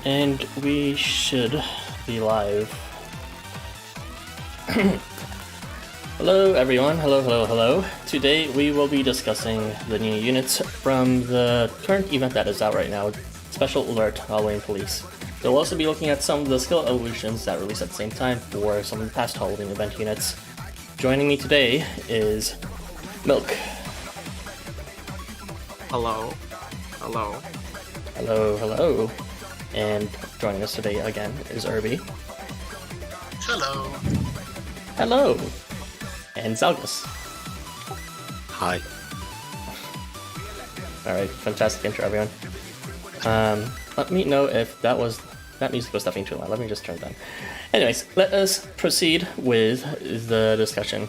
And we should be live. Hello everyone, hello. Today we will be discussing the new units from the current event that is out right now, Special Alert Halloween Police. We'll also be looking at some of the skill evolutions that released at the same time for some of the past Halloween event units. Joining me today is Milk. Hello. And joining us today again is Erbie. Hello. And Zalgus. Hi. Alright, fantastic intro everyone. Let me know if that music was definitely too loud. Let me just turn it down. Anyways, let us proceed with the discussion.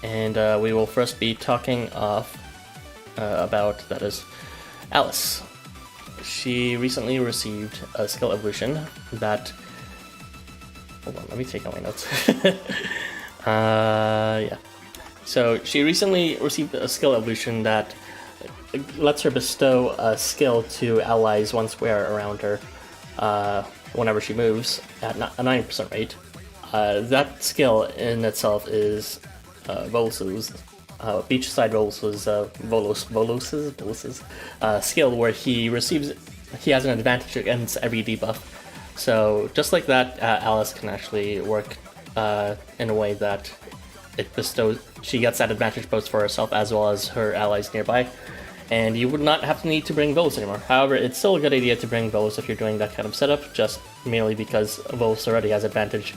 And we will first be talking about, that is, Alice. She recently received a skill evolution that... Hold on, let me take out my notes. Yeah. So she recently received a skill evolution that lets her bestow a skill to allies one square around her whenever she moves at a 90% rate. That skill in itself is Volus's. Beachside Volus's skill where he has an advantage against every debuff. So just like that, Alice can actually work in a way that she gets that advantage both for herself as well as her allies nearby. And you would not have to need to bring Volus anymore. However, it's still a good idea to bring Volus if you're doing that kind of setup, just merely because Volus already has advantage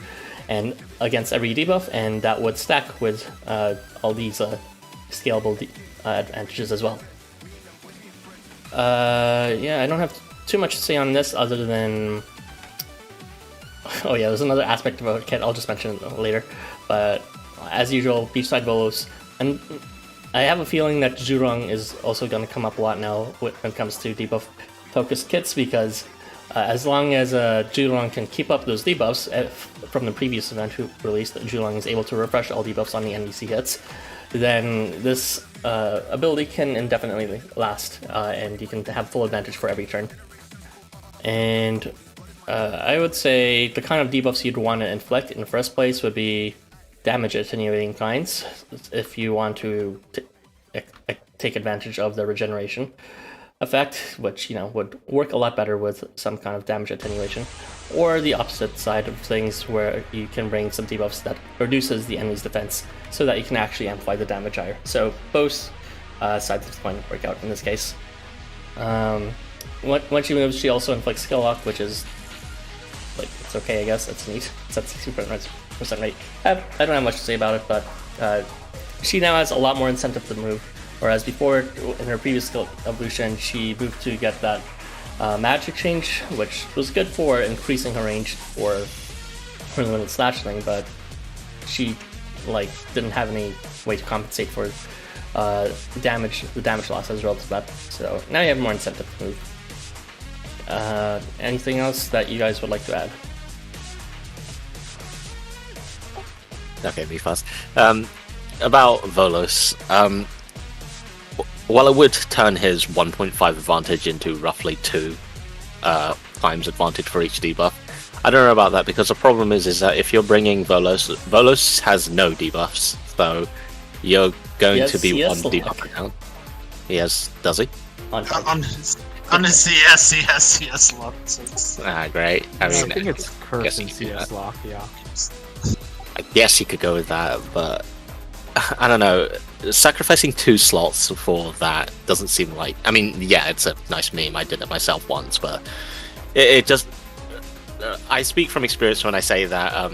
and against every debuff, and that would stack with all these scalable advantages as well. Yeah, I don't have too much to say on this other than... Oh yeah, there's another aspect about Kit, I'll just mention it later. But as usual, Beachside Volos, and I have a feeling that Zhurong is also going to come up a lot now when it comes to debuff focused kits, because as long as Zhurong can keep up those debuffs from the previous event who released, that Zhurong is able to refresh all debuffs on the NEC hits, then this ability can indefinitely last, and you can have full advantage for every turn. And I would say the kind of debuffs you'd want to inflict in the first place would be damage attenuating kinds, if you want to take advantage of the regeneration effect, which would work a lot better with some kind of damage attenuation, or the opposite side of things where you can bring some debuffs that reduces the enemy's defense so that you can actually amplify the damage higher. So both sides of the coin work out in this case. When she moves, she also inflicts skill lock, which is it's okay, I guess. That's neat. It's at 60% rate. I don't have much to say about it, but she now has a lot more incentive to move, whereas before, in her previous skill evolution, she moved to get that magic change, which was good for increasing her range for her limited slash thing, but she didn't have any way to compensate for the damage loss as a result of that. So now you have more incentive to move. Anything else that you guys would like to add? Okay, me first. About Volos, while it would turn his 1.5 advantage into roughly 2 times advantage for each debuff, I don't know about that, because the problem is that if you're bringing Volos has no debuffs, so you're going to be one debuff account. Does he? On the CS, he has lock. Great. I think it's curse and CS lock, yeah. I guess you could go with that, but I don't know. Sacrificing 2 slots for that doesn't seem like... I mean, yeah, it's a nice meme. I did it myself once, but it just... I speak from experience when I say that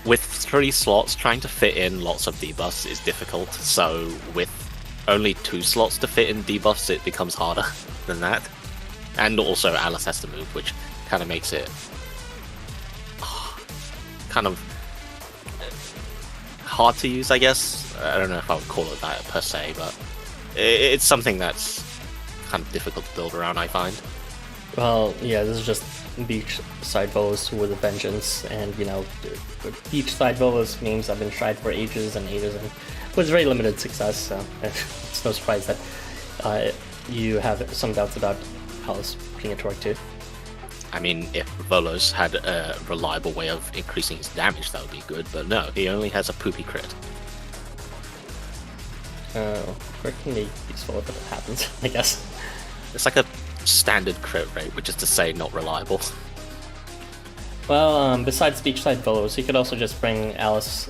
with 3 slots, trying to fit in lots of debuffs is difficult. So with only 2 slots to fit in debuffs, it becomes harder than that. And also Alice has to move, which kind of makes it kind of hard to use, I guess. I don't know if I would call it that per se, but it's something that's kind of difficult to build around, I find. Well, yeah, this is just beachside Volos with a vengeance, and beachside Volos memes have been tried for ages and with very limited success, so it's no surprise that you have some doubts about Alice being a Torque too. I mean, if Volos had a reliable way of increasing his damage, that would be good, but no, he only has a poopy crit. Crit can be useful if it happens, I guess. It's like a standard crit rate, which is to say not reliable. Well, besides beachside Volos, you could also just bring Alice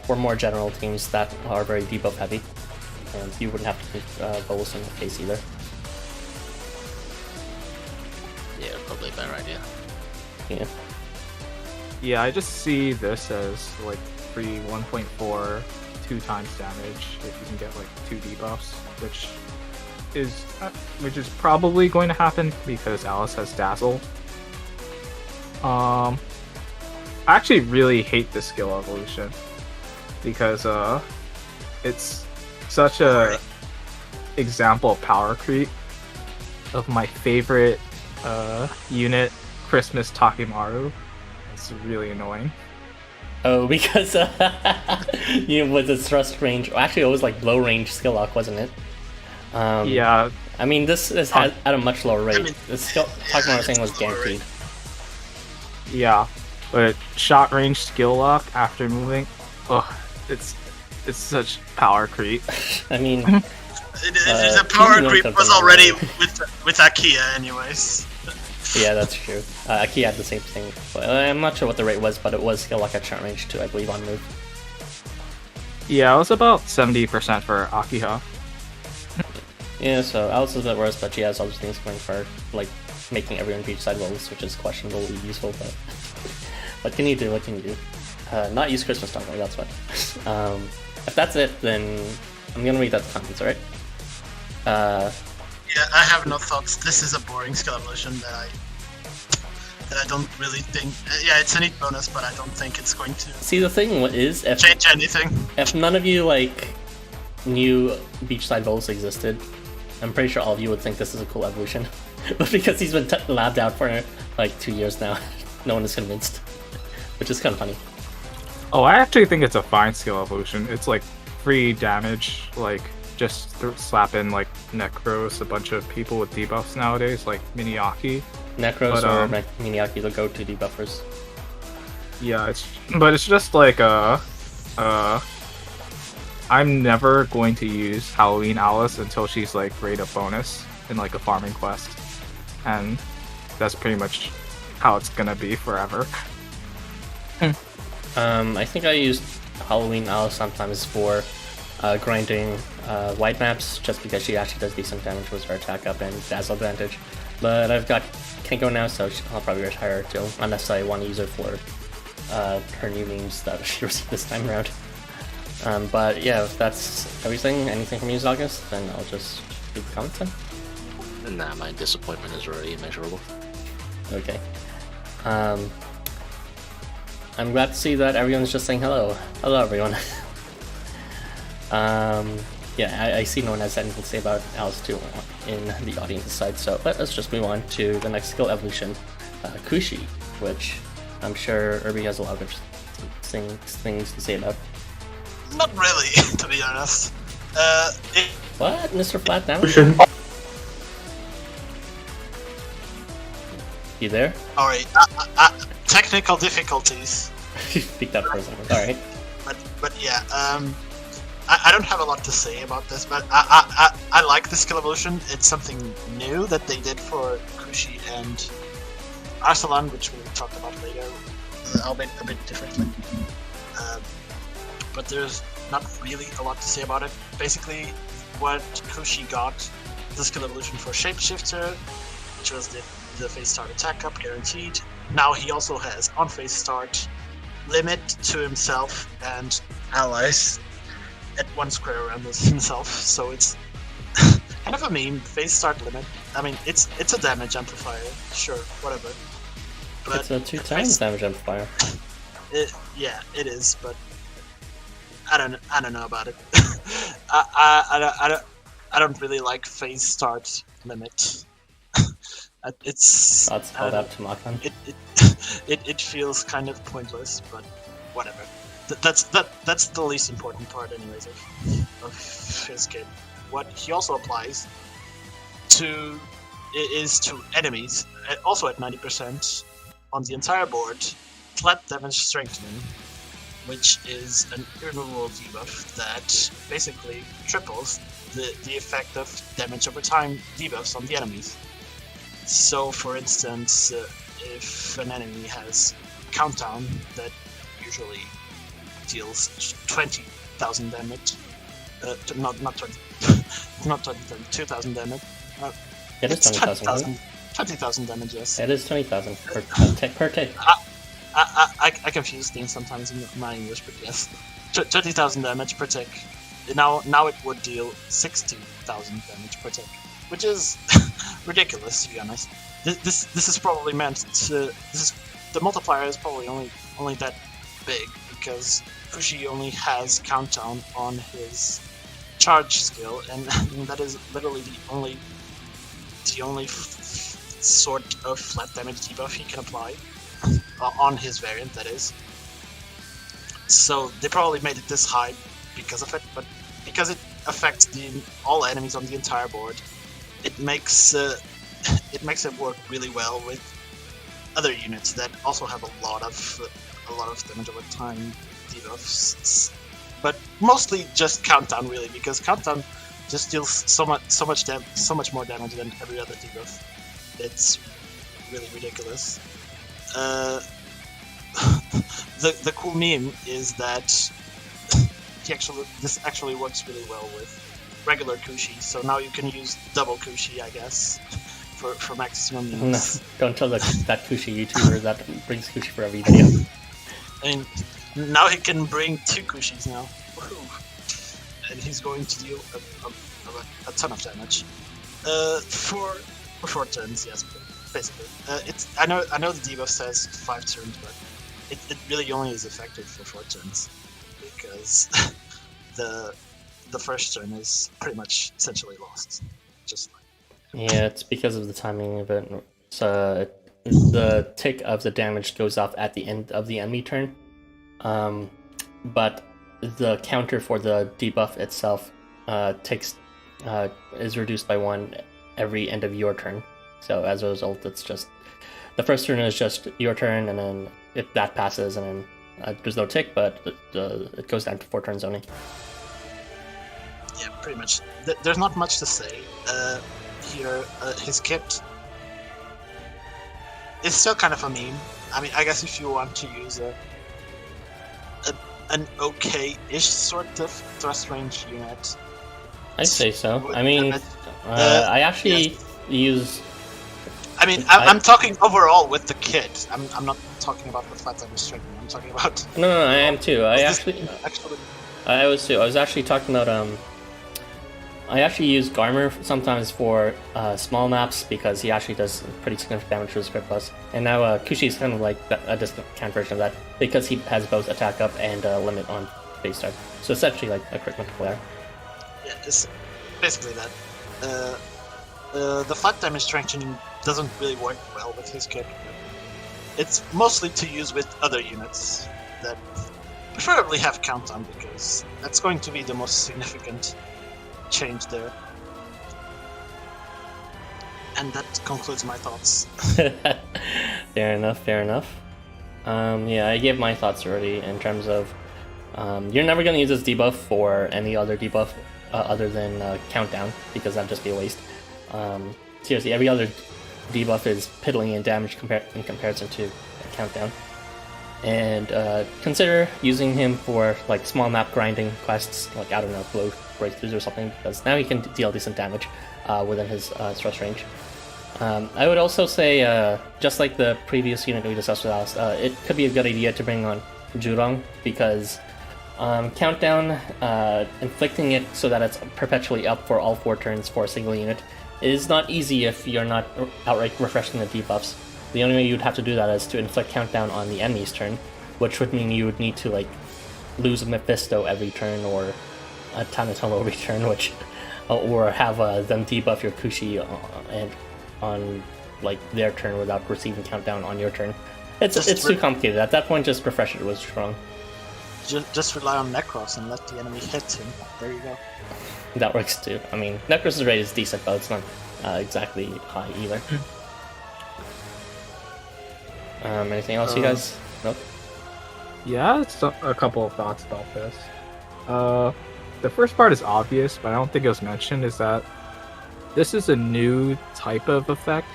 for more general teams that are very debuff heavy. And you wouldn't have to put Volos in the face either. Yeah, probably a better idea. Yeah. Yeah, I just see this as like free 1.4 2 times damage if you can get like 2 debuffs, which is probably going to happen because Alice has Dazzle. I actually really hate the skill evolution because it's such a example of power creep of my favorite unit, Christmas Takimaru. It's really annoying. Oh, because with the thrust range, actually it was like low range skill lock, wasn't it? Yeah. I mean, this is at a much lower rate. The skill Takimaru thing was guaranteed. Yeah, but shot range skill lock after moving, it's such power creep. I mean, the power creep was already with Akia, anyways. Yeah, that's true. Akia had the same thing. I'm not sure what the rate was, but it was skill lock at shot range too, I believe, on move. Yeah, it was about 70% for Akiha. Yeah, so Alice is a bit worse, but she has other things going for her, like making everyone beachside rolls, which is questionably useful, but what can you do? What can you do? Not use Christmas Taco, that's what. If that's it, then I'm gonna read out the comments, alright? Yeah, I have no thoughts. This is a boring skill evolution that I don't really think. Yeah, it's a neat bonus, but I don't think it's going to See, the thing is, if change anything. If none of you like knew beachside rolls existed, I'm pretty sure all of you would think this is a cool evolution. But because he's been labbed out for like 2 years now, no one is convinced, which is kind of funny. Oh, I actually think it's a fine skill evolution. It's like free damage, like just slap in like Necros, a bunch of people with debuffs nowadays, like Miniaki. Necros or Miniaki, the go-to debuffers. Yeah, it's just like I'm never going to use Halloween Alice until she's like grade up bonus in like a farming quest, and that's pretty much how it's gonna be forever. I think I used Halloween Alice sometimes for grinding white maps, just because she actually does decent damage with her attack up and dazzle advantage. But I've got Kenko now, so I'll probably retire her too, unless I want to use her for her new memes that she received this time around. But yeah, if that's everything, anything from you, Zalgus, then I'll just read the comments then. Nah, my disappointment is already immeasurable. Okay. I'm glad to see that everyone's just saying hello. Hello, everyone. Yeah, I see no one has anything to say about Alice 2 in the audience side, so let's just move on to the next skill evolution, Kushi, which I'm sure Erbie has a lot of things to say about. Not really, to be honest. What? Mr. Flat Down? You there? Alright, technical difficulties. You speaked up for a second. Alright. But yeah, I don't have a lot to say about this, but I like the skill evolution. It's something new that they did for Kushi and Arsalan, which we'll talk about later, albeit a bit differently. But there's not really a lot to say about it. Basically, what Kushi got, the skill evolution for Shapeshifter, which was the phase start attack up guaranteed. Now he also has on phase start limit to himself and allies at 1 square around himself, so it's kind of a meme. Phase start limit. I mean, it's a damage amplifier, sure, whatever. But it's a 2 times damage amplifier. Yeah, it is, but I don't know about it. I don't really like phase start limit. It's That's held out to Makan. It feels kind of pointless, but whatever. That's the least important part, anyways, of his kit. What he also applies to is to enemies, also at 90% on the entire board, flat damage strengthening, which is an irremovable debuff that basically triples the effect of damage over time debuffs on the enemies. So, for instance, if an enemy has countdown that usually deals 20,000 damage, not 20, not 20,000, 2,000 damage. It is 20,000. 20,000 damage, yes. It is 20,000 per tick. I confuse things sometimes in my English, but yes. 20,000 damage per tick. Now it would deal 60,000 damage per tick, which is ridiculous, to be honest. This is probably meant to... the multiplier is probably only that big, because Kushi only has countdown on his charge skill, and that is literally the only sort of flat damage debuff he can apply on his variant, that is. So they probably made it this high because of it, but because it affects all enemies on the entire board, it makes it work really well with other units that also have a lot of damage over time debuffs, but mostly just countdown, really, because countdown just deals so much more damage than every other debuff. It's really ridiculous. The cool meme is that this actually works really well with regular Kushi, so now you can use double Kushi, I guess, for maximum use. No, don't tell that Kushi YouTuber that brings Kushi for every video. I mean, now he can bring 2 Kushis now. Woohoo. And he's going to deal a ton of damage. For 4 turns, yes, basically. I know the debuff says 5 turns, but it really only is effective for 4 turns, because the first turn is pretty much essentially lost. Just like... Yeah, it's because of the timing of it. So the tick of the damage goes off at the end of the enemy turn, but the counter for the debuff itself is reduced by 1 every end of your turn. So as a result, it's just the first turn is just your turn, and then if that passes, and then there's no tick, but it goes down to 4 turns only. Yeah, pretty much. There's not much to say here. His kit is still kind of a meme. I mean, I guess if you want to use an okay-ish sort of thrust range unit, I'd say so. I mean, I actually use... I mean, I'm talking overall with the kit. I'm not talking about the flat damage strength. I'm talking about... No, I am too. I was too. I was actually talking about... I actually use Garmer sometimes for small maps, because he actually does pretty significant damage to his crit plus. And now Kushi is kind of like a discount version of that, because he has both attack up and limit on base start. So essentially like a crit multiplier. Yeah, it's basically that. The flat damage strengthening doesn't really work well with his kit. It's mostly to use with other units that preferably have countdown, because that's going to be the most significant change there. And that concludes my thoughts. Fair enough. Yeah, I gave my thoughts already in terms of you're never going to use this debuff for any other debuff other than countdown, because that'd just be a waste. Seriously, every other debuff is piddling in damage in comparison to a countdown. And consider using him for like small map grinding quests, like, I don't know, blow breakthroughs or something, because now he can deal decent damage within his thrust range. I would also say, just like the previous unit we discussed with Alice, it could be a good idea to bring on Jurong, because countdown, inflicting it so that it's perpetually up for all 4 turns for a single unit, is not easy if you're not outright refreshing the debuffs. The only way you'd have to do that is to inflict countdown on the enemy's turn, which would mean you would need to like lose a Mephisto every turn, or a Tanatolo every turn, or have them debuff your Kushi on like their turn without receiving countdown on your turn. It's too complicated. At that point, just refresh it with strong. Just rely on Necros and let the enemy hit him. There you go. That works too. I mean, Necros' rate is decent, but it's not exactly high either. Anything else, you guys? Nope. Yeah, a couple of thoughts about this. The first part is obvious, but I don't think it was mentioned, is that this is a new type of effect.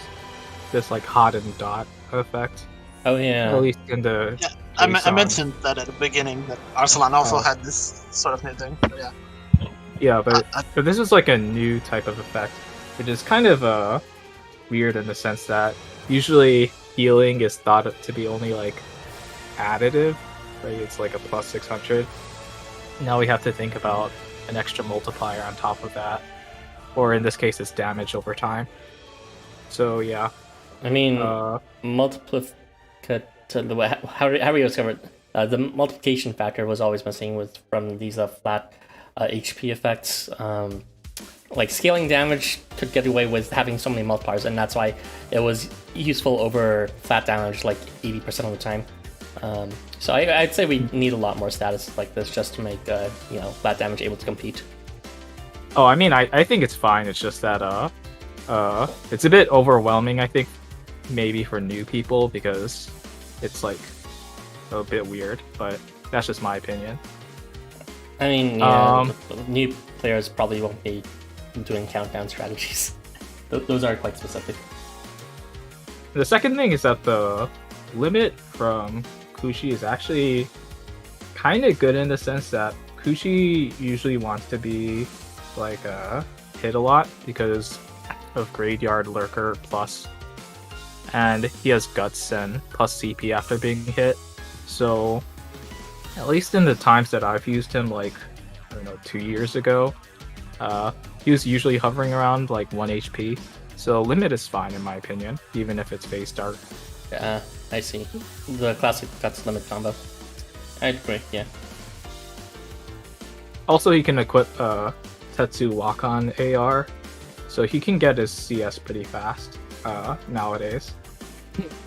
This like hot and dot effect. Oh yeah. At least in the... Yeah, I mentioned that at the beginning, that Arsalan also had this sort of new thing. But yeah. Yeah, but this is like a new type of effect, which is kind of weird in the sense that usually healing is thought to be only like additive, right? It's like a plus 600. Now we have to think about an extra multiplier on top of that, or in this case, it's damage over time. So yeah. I mean, how we discovered the multiplication factor was always missing from these flat HP effects. Like scaling damage could get away with having so many multipliers, and that's why it was useful over flat damage like 80% of the time. So I'd say we need a lot more status like this just to make flat damage able to compete. Oh, I mean, I think it's fine. It's just that it's a bit overwhelming, I think, maybe for new people, because it's like a bit weird, but that's just my opinion. I mean, new players probably won't be doing countdown strategies. Those are quite specific. The second thing is that the limit from Kushi is actually kind of good in the sense that Kushi usually wants to be like hit a lot because of Graveyard Lurker plus, and he has Guts and plus CP after being hit. So at least in the times that I've used him, like, I don't know, 2 years ago, he was usually hovering around like 1 HP. So limit is fine in my opinion, even if it's phase start. Yeah, I see. The classic Guts limit combo. I agree, yeah. Also, he can equip Tetsu Wakan AR, so he can get his CS pretty fast nowadays.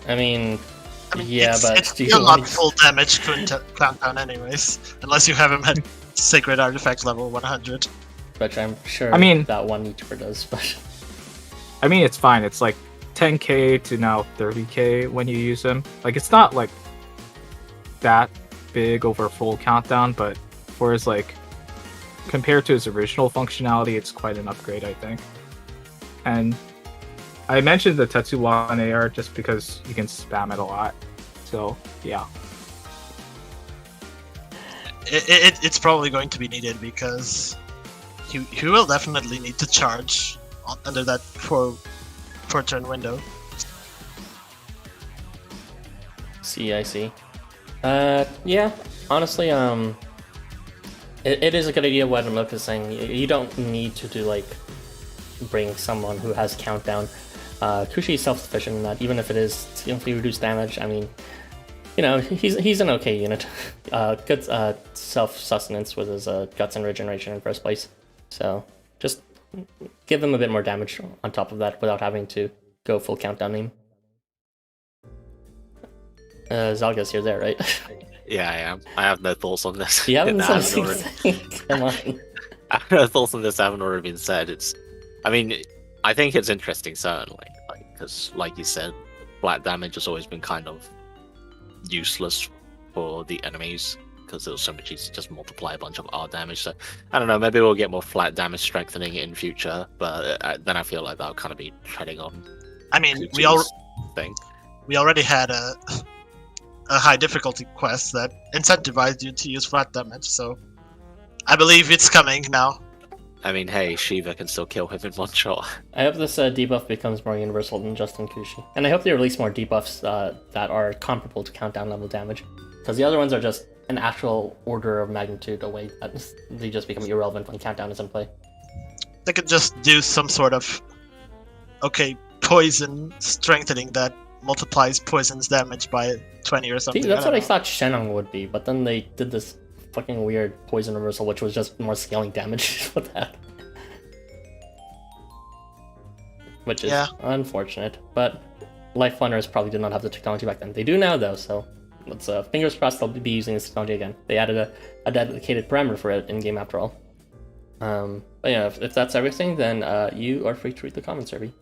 I mean, yeah, but it's still not full damage countdown anyways, unless you have him at Sacred Artifact level 100. Which I'm sure that one YouTuber does, but... I mean, it's fine. It's like 10k to now 30k when you use him. Like, it's not like that big over full countdown, but for his like, compared to his original functionality, it's quite an upgrade, I think. And I mentioned the Tetsuwan AR just because you can spam it a lot. So, yeah. It's probably going to be needed because he will definitely need to charge under that 4-turn window. I see. Yeah, honestly, it is a good idea what Mook is saying. You don't need to bring someone who has countdown. Kushi is self-sufficient in that, even if it is simply reduced damage. I mean, he's an okay unit. Good self-sustenance with his Guts and Regeneration in first place. So just give them a bit more damage on top of that without having to go full countdown aim. Zalgus, you're there, right? Yeah, I am. I have no thoughts on this. You haven't said anything. Come on. I have no thoughts on this. Haven't already been said. I think it's interesting, certainly, because, like you said, flat damage has always been kind of useless for the enemies because it was so much easier to just multiply a bunch of R damage. So I don't know. Maybe we'll get more flat damage strengthening in future, but then I feel like that'll kind of be treading on. I mean, we already had a high difficulty quest that incentivized you to use flat damage, so I believe it's coming now. I mean, hey, Shiva can still kill him in one shot. I hope this debuff becomes more universal than just in Kushi. And I hope they release more debuffs that are comparable to countdown level damage. Because the other ones are just an actual order of magnitude away. They just become irrelevant when countdown is in play. They could just do some sort of, poison strengthening that multiplies poison's damage by 20 or something. See, that's what I thought Shenong would be, but then they did this fucking weird poison reversal, which was just more scaling damage for that. Which is unfortunate, but LifeWonders probably did not have the technology back then. They do now, though, so let's fingers crossed they'll be using this technology again. They added a dedicated parameter for it in-game after all. But yeah, if that's everything, then you are free to read the comments, Erbie.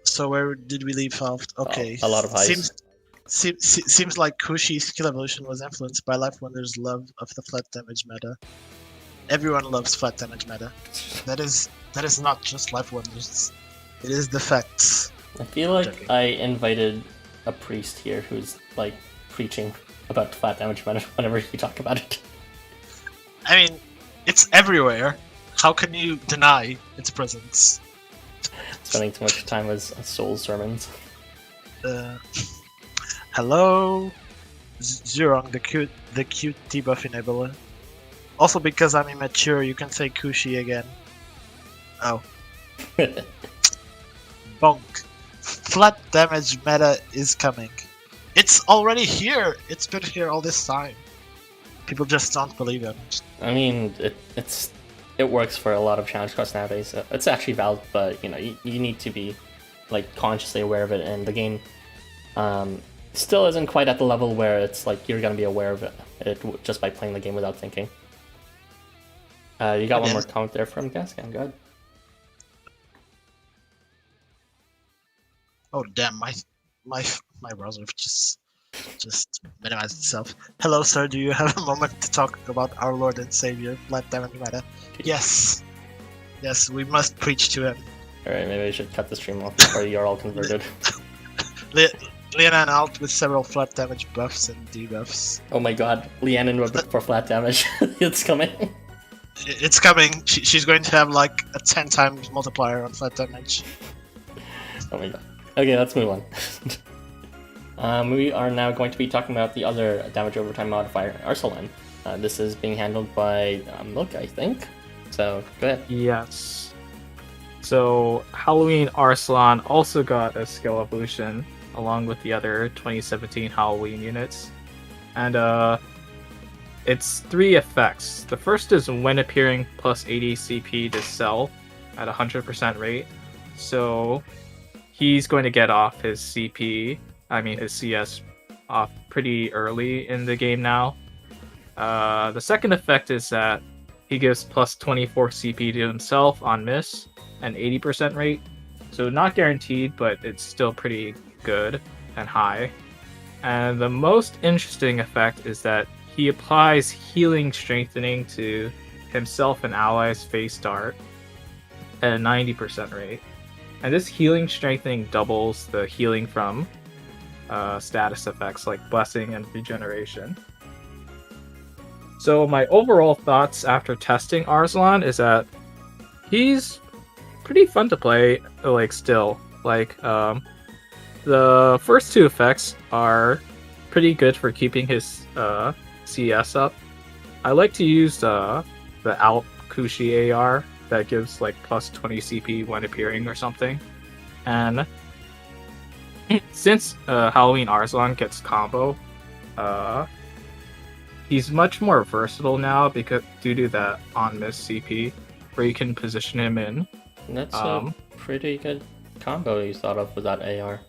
So where did we leave off? Okay. A lot of highs. Seems like Kushi's skill evolution was influenced by LifeWonders' love of the flat damage meta. Everyone loves flat damage meta. That is not just LifeWonders. It is the facts. I feel like I invited a priest here who's like preaching about flat damage meta whenever you talk about it. I mean, it's everywhere. How can you deny its presence? Spending too much time as soul sermons. Hello, Zurong, the cute debuff enabler. Also, because I'm immature, you can say Kushi again. Oh. Bonk. Flat damage meta is coming. It's already here. It's been here all this time. People just don't believe it. I mean, it works for a lot of challenge quests nowadays. It's actually valid, but you need to be like consciously aware of it, and the game still isn't quite at the level where it's like you're gonna be aware of it just by playing the game without thinking. You got one more comment there from Gascon. Go ahead. Oh damn! My browser just minimized itself. Hello, sir. Do you have a moment to talk about our Lord and Savior, flat damage meta? Yes, we must preach to him. All right, maybe I should cut the stream off before you're all converted. Lianan out with several flat damage buffs and debuffs. Oh my god, Lianan for flat damage. It's coming. It's coming. She's going to have like a 10 times multiplier on flat damage. Oh my god. Okay, let's move on. We are now going to be talking about the other damage overtime modifier, Arsalan. This is being handled by Milk, I think. So, go ahead. Yes. So, Halloween Arsalan also got a skill evolution along with the other 2017 Halloween units. And it's 3 effects. The first is when appearing plus 80 CP to self at 100% rate. So, he's going to get off his his CS off pretty early in the game now. The second effect is that he gives plus 24 CP to himself on miss and 80% rate. So not guaranteed, but it's still pretty good and high. And the most interesting effect is that he applies healing strengthening to himself and allies face dart at a 90% rate. And this healing strengthening doubles the healing from status effects like blessing and regeneration. So my overall thoughts after testing Arsalan is that he's pretty fun to play, still. The first 2 effects are pretty good for keeping his CS up. I like to use the Alp Kushi AR that gives plus 20 CP when appearing or something. And since Halloween Arsalan gets combo, he's much more versatile now because due to that on miss CP, where you can position him in. That's a pretty good combo you thought of with that AR.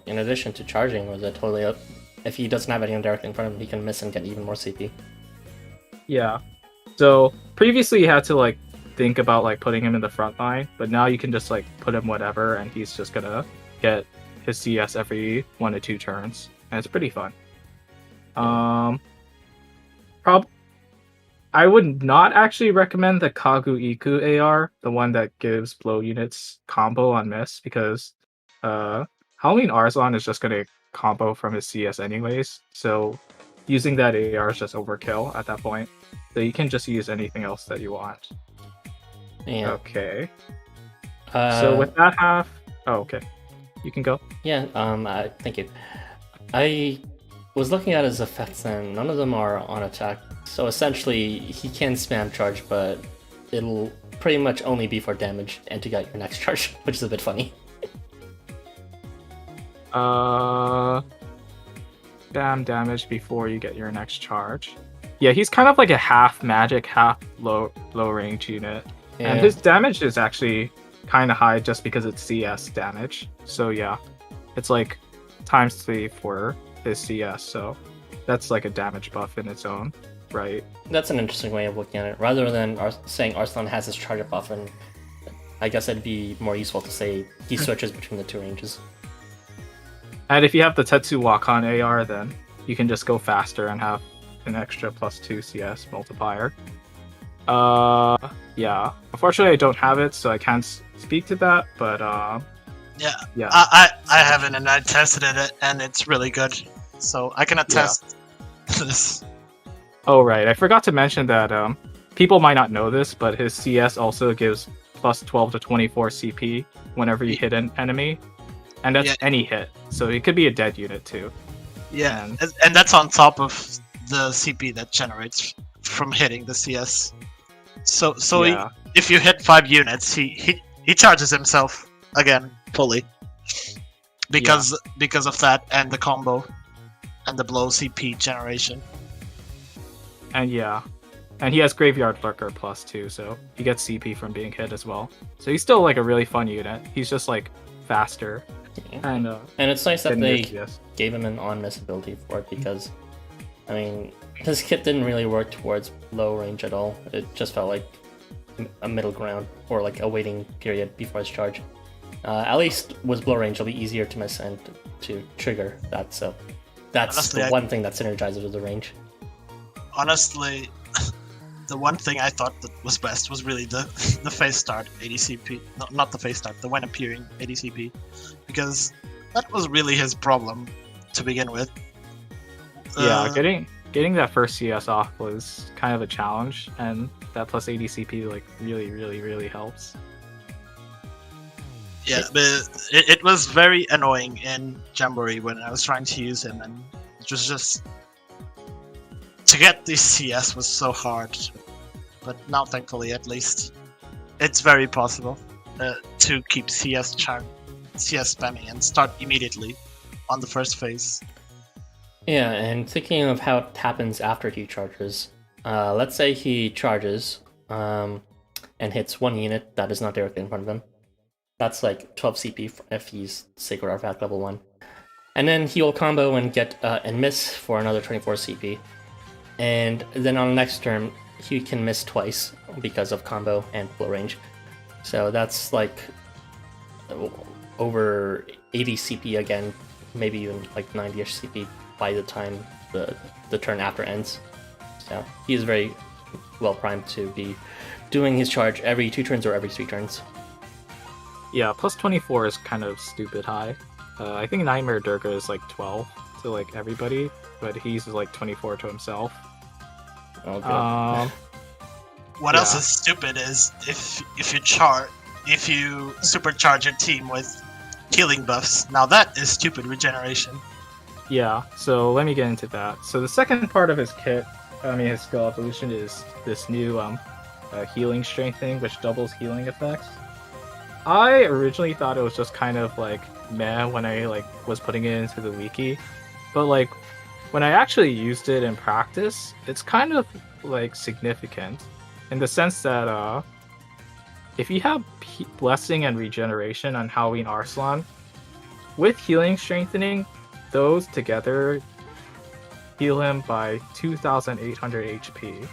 In addition to charging, was it totally up? If he doesn't have anyone directly in front of him, he can miss and get even more CP. Yeah. So previously you had to think about putting him in the front line, but now you can just put him whatever, and he's just gonna get his CS every 1 to 2 turns, and it's pretty fun. I would not actually recommend the Kagu Iku AR, the one that gives blow units combo on miss, because Halloween Arsalan is just gonna combo from his CS anyways, so using that AR is just overkill at that point. So you can just use anything else that you want. Yeah. Okay. So with that half, okay, you can go. Yeah. Thank you. I was looking at his effects, and none of them are on attack. So essentially, he can spam charge, but it'll pretty much only be for damage and to get your next charge, which is a bit funny. Spam damage before you get your next charge. Yeah, he's kind of like a half magic, half low range unit. Yeah. And his damage is actually kind of high just because it's CS damage. So yeah, it's ×3 for his CS. So that's a damage buff in its own. right? That's an interesting way of looking at it. Rather than saying Arsalan has his charge buff, and I guess it'd be more useful to say he switches between the two ranges. And if you have the Tetsu Wakan AR, then you can just go faster and have an extra +2 CS multiplier. Yeah. Unfortunately, I don't have it, so I can't speak to that. But Yeah. I have it and I tested it and it's really good. So I can attest to this. Oh right, I forgot to mention that people might not know this, but his CS also gives +12 to 24 CP whenever you hit an enemy, and that's any hit. So it could be a dead unit too. Yeah, and that's on top of the CP that generates from hitting the CS. So if you hit 5 units, he charges himself again fully because of that and the combo and the blow CP generation. And and he has Graveyard Lurker +2, so he gets CP from being hit as well. So he's still like a really fun unit. He's just like faster. And it's nice that they gave him an on-miss ability for it, because I mean, his kit didn't really work towards low range at all. It just felt like a middle ground, or like a waiting period before his charge. At least with blow range, it'll be easier to miss and to trigger that. So that's honestly, one thing that synergizes with the range. Honestly, the one thing I thought that was best was really the phase start ADCP. No, not the phase start, the when appearing ADCP, because that was really his problem to begin with. Yeah, getting that first CS off was kind of a challenge, and that plus ADCP like really helps. Yeah, but it was very annoying in Jamboree when I was trying to use him, and it was just to get this CS was so hard. But now, thankfully, at least it's very possible to keep CS spamming and start immediately on the first phase. Yeah, and thinking of how it happens after he charges, let's say he charges and hits one unit that is not directly in front of him. That's like 12 CP if he's Sacred Artifact level 1. And then he'll combo and get and miss for another 24 CP. And then on the next turn, he can miss twice because of combo and blow range. So that's like over 80 CP again, maybe even like 90-ish CP by the time the turn after ends. So he's very well primed to be doing his charge every 2 turns or every 3 turns. Yeah, plus 24 is kind of stupid high. I think Nightmare Durga is like 12 to like everybody, but he's like 24 to himself. Okay. What else is stupid is if you supercharge your team with healing buffs. Now that is stupid regeneration. Yeah, so let me get into that. So the second part of his kit, his skill evolution is this new healing strengthening, which doubles healing effects. I originally thought it was just kind of like meh when I like was putting it into the wiki, but like when I actually used it in practice, it's kind of like significant in the sense that if you have blessing and regeneration on Halloween Arsalan, with healing strengthening, those together heal him by 2,800 HP,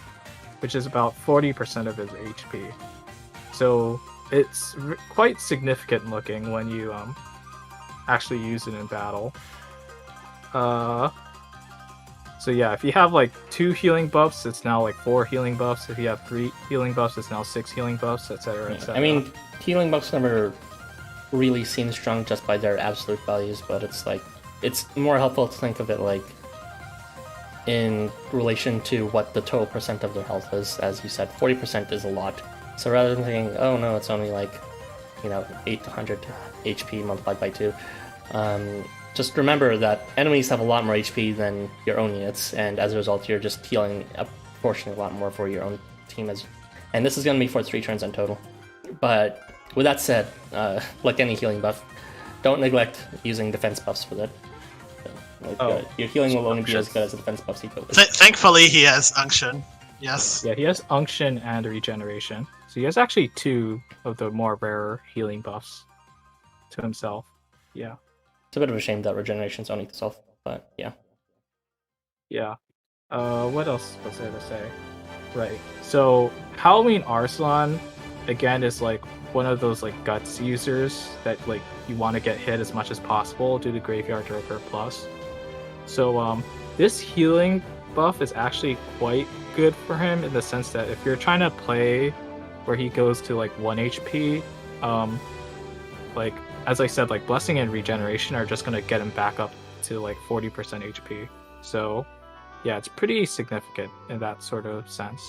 which is about 40% of his HP. So it's quite significant looking when you actually use it in battle. So yeah, if you have like 2 healing buffs, it's now like 4 healing buffs. If you have 3 healing buffs, it's now 6 healing buffs, etc. etc. I mean, healing buffs never really seem strong just by their absolute values, but it's like it's more helpful to think of it like in relation to what the total percent of their health is. As you said, 40% is a lot. So rather than thinking, oh no, it's only like 800 HP multiplied by 2. Just remember that enemies have a lot more HP than your own units, and as a result, you're just healing a proportionally a lot more for your own team. And this is going to be for 3 turns in total. But with that said, like any healing buff, don't neglect using defense buffs with it. Your healing will only be as good as the defense buffs you put with it. Thankfully, he has Unction. Yes. Yeah, he has Unction and Regeneration. So he has actually 2 of the more rare healing buffs to himself. Yeah. It's a bit of a shame that Regeneration's only to self, but yeah. Yeah. What else was there to say? Right. So Halloween Arsalan again is like one of those like guts users that like you want to get hit as much as possible due to Graveyard Joker Plus. So this healing buff is actually quite good for him in the sense that if you're trying to play where he goes to like 1 HP, like as I said, like Blessing and Regeneration are just gonna get him back up to like 40% HP. So yeah, it's pretty significant in that sort of sense.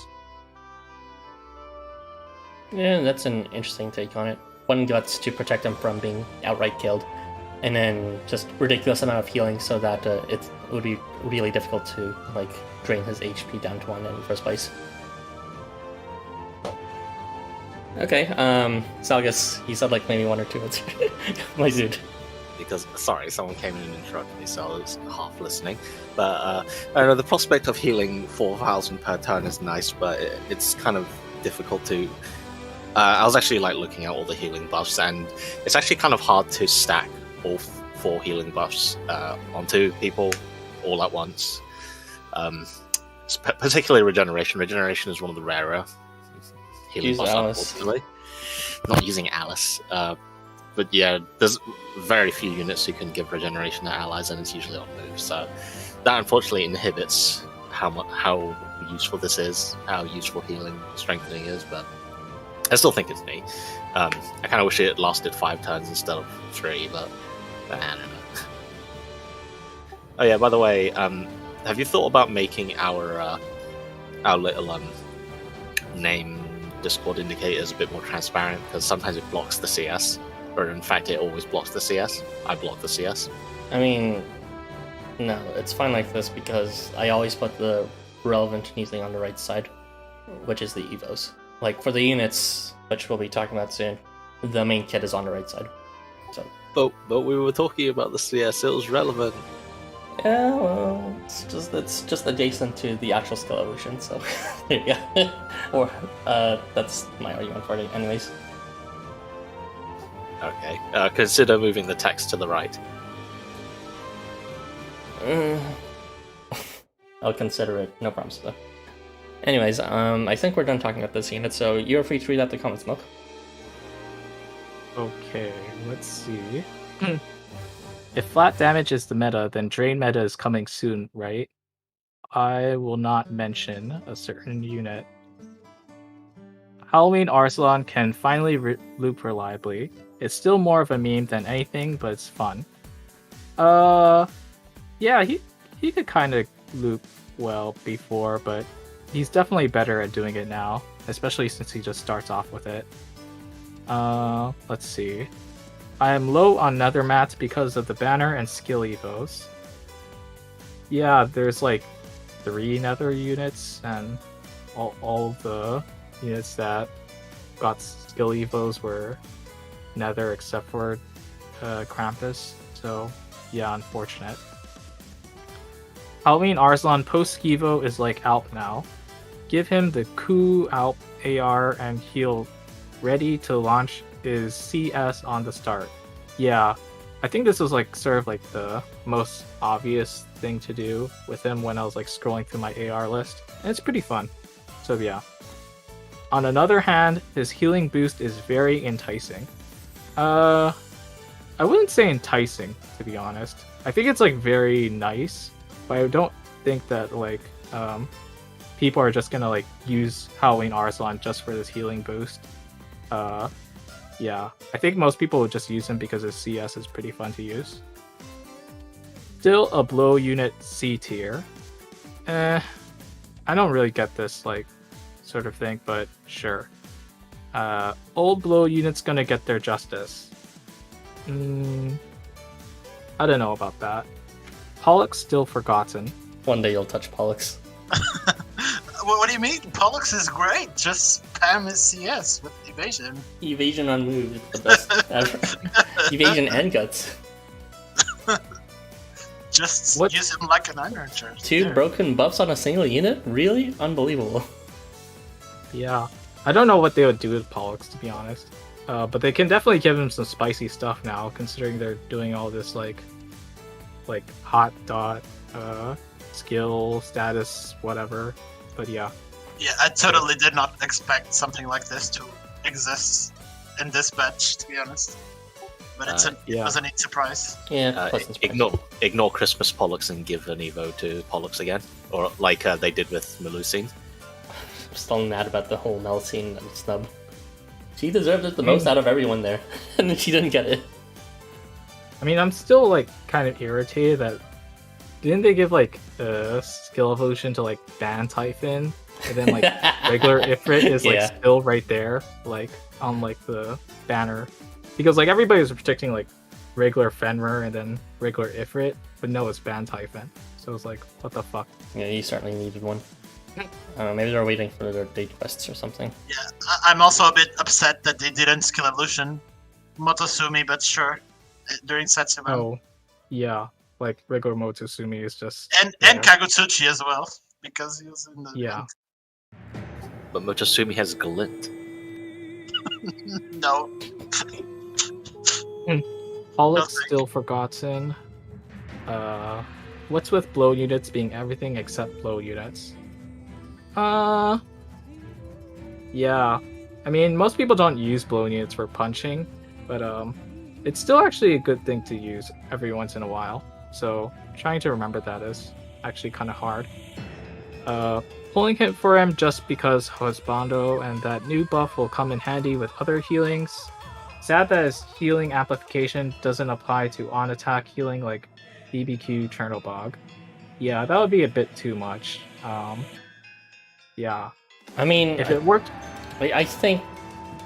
Yeah, that's an interesting take on it. One guts to protect him from being outright killed, and then just ridiculous amount of healing so that it would be really difficult to like drain his HP down to 1 in the first place. Okay, Zalgus, you said like maybe 1 or 2 words. My dude. Because, sorry, someone came in and interrupted me, so I was half listening. But I know the prospect of healing 4,000 per turn is nice, but it's kind of difficult to... I was actually like looking at all the healing buffs, and it's actually kind of hard to stack all 4 healing buffs onto people all at once. Particularly Regeneration. Regeneration is one of the rarer healing buffs, unfortunately. Not using Alice. But yeah, there's very few units who can give regeneration to allies, and it's usually on move. So that unfortunately inhibits how useful this is, how useful healing, strengthening is. But I still think it's neat. I kind of wish it lasted 5 turns instead of 3, but I don't know. Oh yeah, by the way, have you thought about making our little name Discord indicators a bit more transparent? Because sometimes it blocks the CS. Or in fact, it always blocks the CS. I block the CS. I mean, no, it's fine like this because I always put the relevant thing on the right side, which is the evos. Like for the units, which we'll be talking about soon, the main kit is on the right side. So. But we were talking about the CS. It was relevant. Yeah, well, it's just adjacent to the actual skill evolution. So there you go. Or that's my argument for it, anyways. Okay. Consider moving the text to the right. I'll consider it. No promise, though. Anyways, I think we're done talking about this unit, so you're free to read out the comments, Milk. Okay, let's see. If flat damage is the meta, then drain meta is coming soon, right? I will not mention a certain unit. Halloween Arsalan can finally loop reliably. It's still more of a meme than anything, but it's fun. Yeah, he could kind of loop well before, but he's definitely better at doing it now, especially since he just starts off with it. Let's see. I am low on nether mats because of the banner and skill evos. Yeah, there's like 3 nether units, and all the units that got skill evos were nether except for Krampus, so yeah, unfortunate. Halloween Arsalan post Skivo is like Alp now. Give him the Coup Alp AR and heal ready to launch is CS on the start. Yeah, I think this was like sort of like the most obvious thing to do with him when I was like scrolling through my AR list, and it's pretty fun. So yeah. On another hand, his healing boost is very enticing. I wouldn't say enticing, to be honest. I think it's like very nice, but I don't think that like people are just gonna like use Halloween Arsalan just for this healing boost. Yeah, I think most people would just use him because his CS is pretty fun to use. Still a blow unit C tier. I don't really get this like sort of thing, but sure. Old blow unit's gonna get their justice. I don't know about that. Pollux still forgotten. One day you'll touch Pollux. What do you mean? Pollux is great. Just spam his CS with evasion. Evasion on move is the best ever. Evasion and guts. Just use him like an iron charge. 2 broken buffs on a single unit? Really? Unbelievable. Yeah. I don't know what they would do with Pollux, to be honest. But they can definitely give him some spicy stuff now, considering they're doing all this like hot dot skill, status, whatever. But yeah. Yeah, I totally did not expect something like this to exist in this batch, to be honest. But it was a neat surprise. Yeah, ignore Christmas Pollux and give an Evo to Pollux again, or like they did with Melusine. I'm still mad about the whole Melusine snub. She deserved it the most out of everyone there, and then she didn't get it. I mean, I'm still like kind of irritated that didn't they give like a skill evolution to like Ban Typhon, and then like regular Ifrit is like still right there, like on like the banner, because like everybody was predicting like regular Fenrir and then regular Ifrit, but no, it's Ban Typhon. So it's like, what the fuck? Yeah, you certainly needed one. I don't know, maybe they're waiting for their date quests or something. Yeah, I'm also a bit upset that they didn't skill evolution Motosumi, but sure, during Setsuman. Oh, yeah, like regular Motosumi is just... And Kagutsuchi as well, because he was in the... Yeah. But Motosumi has glint. No. Pollux still forgotten. What's with blow units being everything except blow units? Yeah. I mean, most people don't use blow units for punching, but it's still actually a good thing to use every once in a while. So trying to remember that is actually kind of hard. Pulling him for him just because Husbando and that new buff will come in handy with other healings. Sad that his healing amplification doesn't apply to on-attack healing like BBQ Chernobog. Yeah, that would be a bit too much. Yeah. I mean, if it worked... I think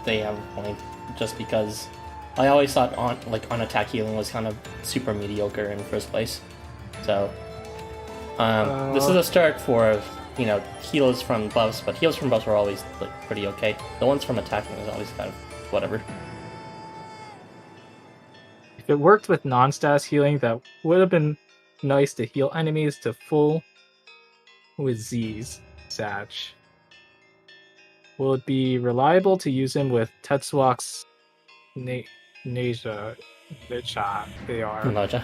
they have a point, just because I always thought on attack healing was kind of super mediocre in the first place. So this is a start for, you know, heals from buffs, but heals from buffs are always like pretty okay. The ones from attacking is always kind of whatever. If it worked with non-status healing, that would have been nice to heal enemies to full with Z's. Sag. Will it be reliable to use him with Tetsuok's Naja? They are. Naja.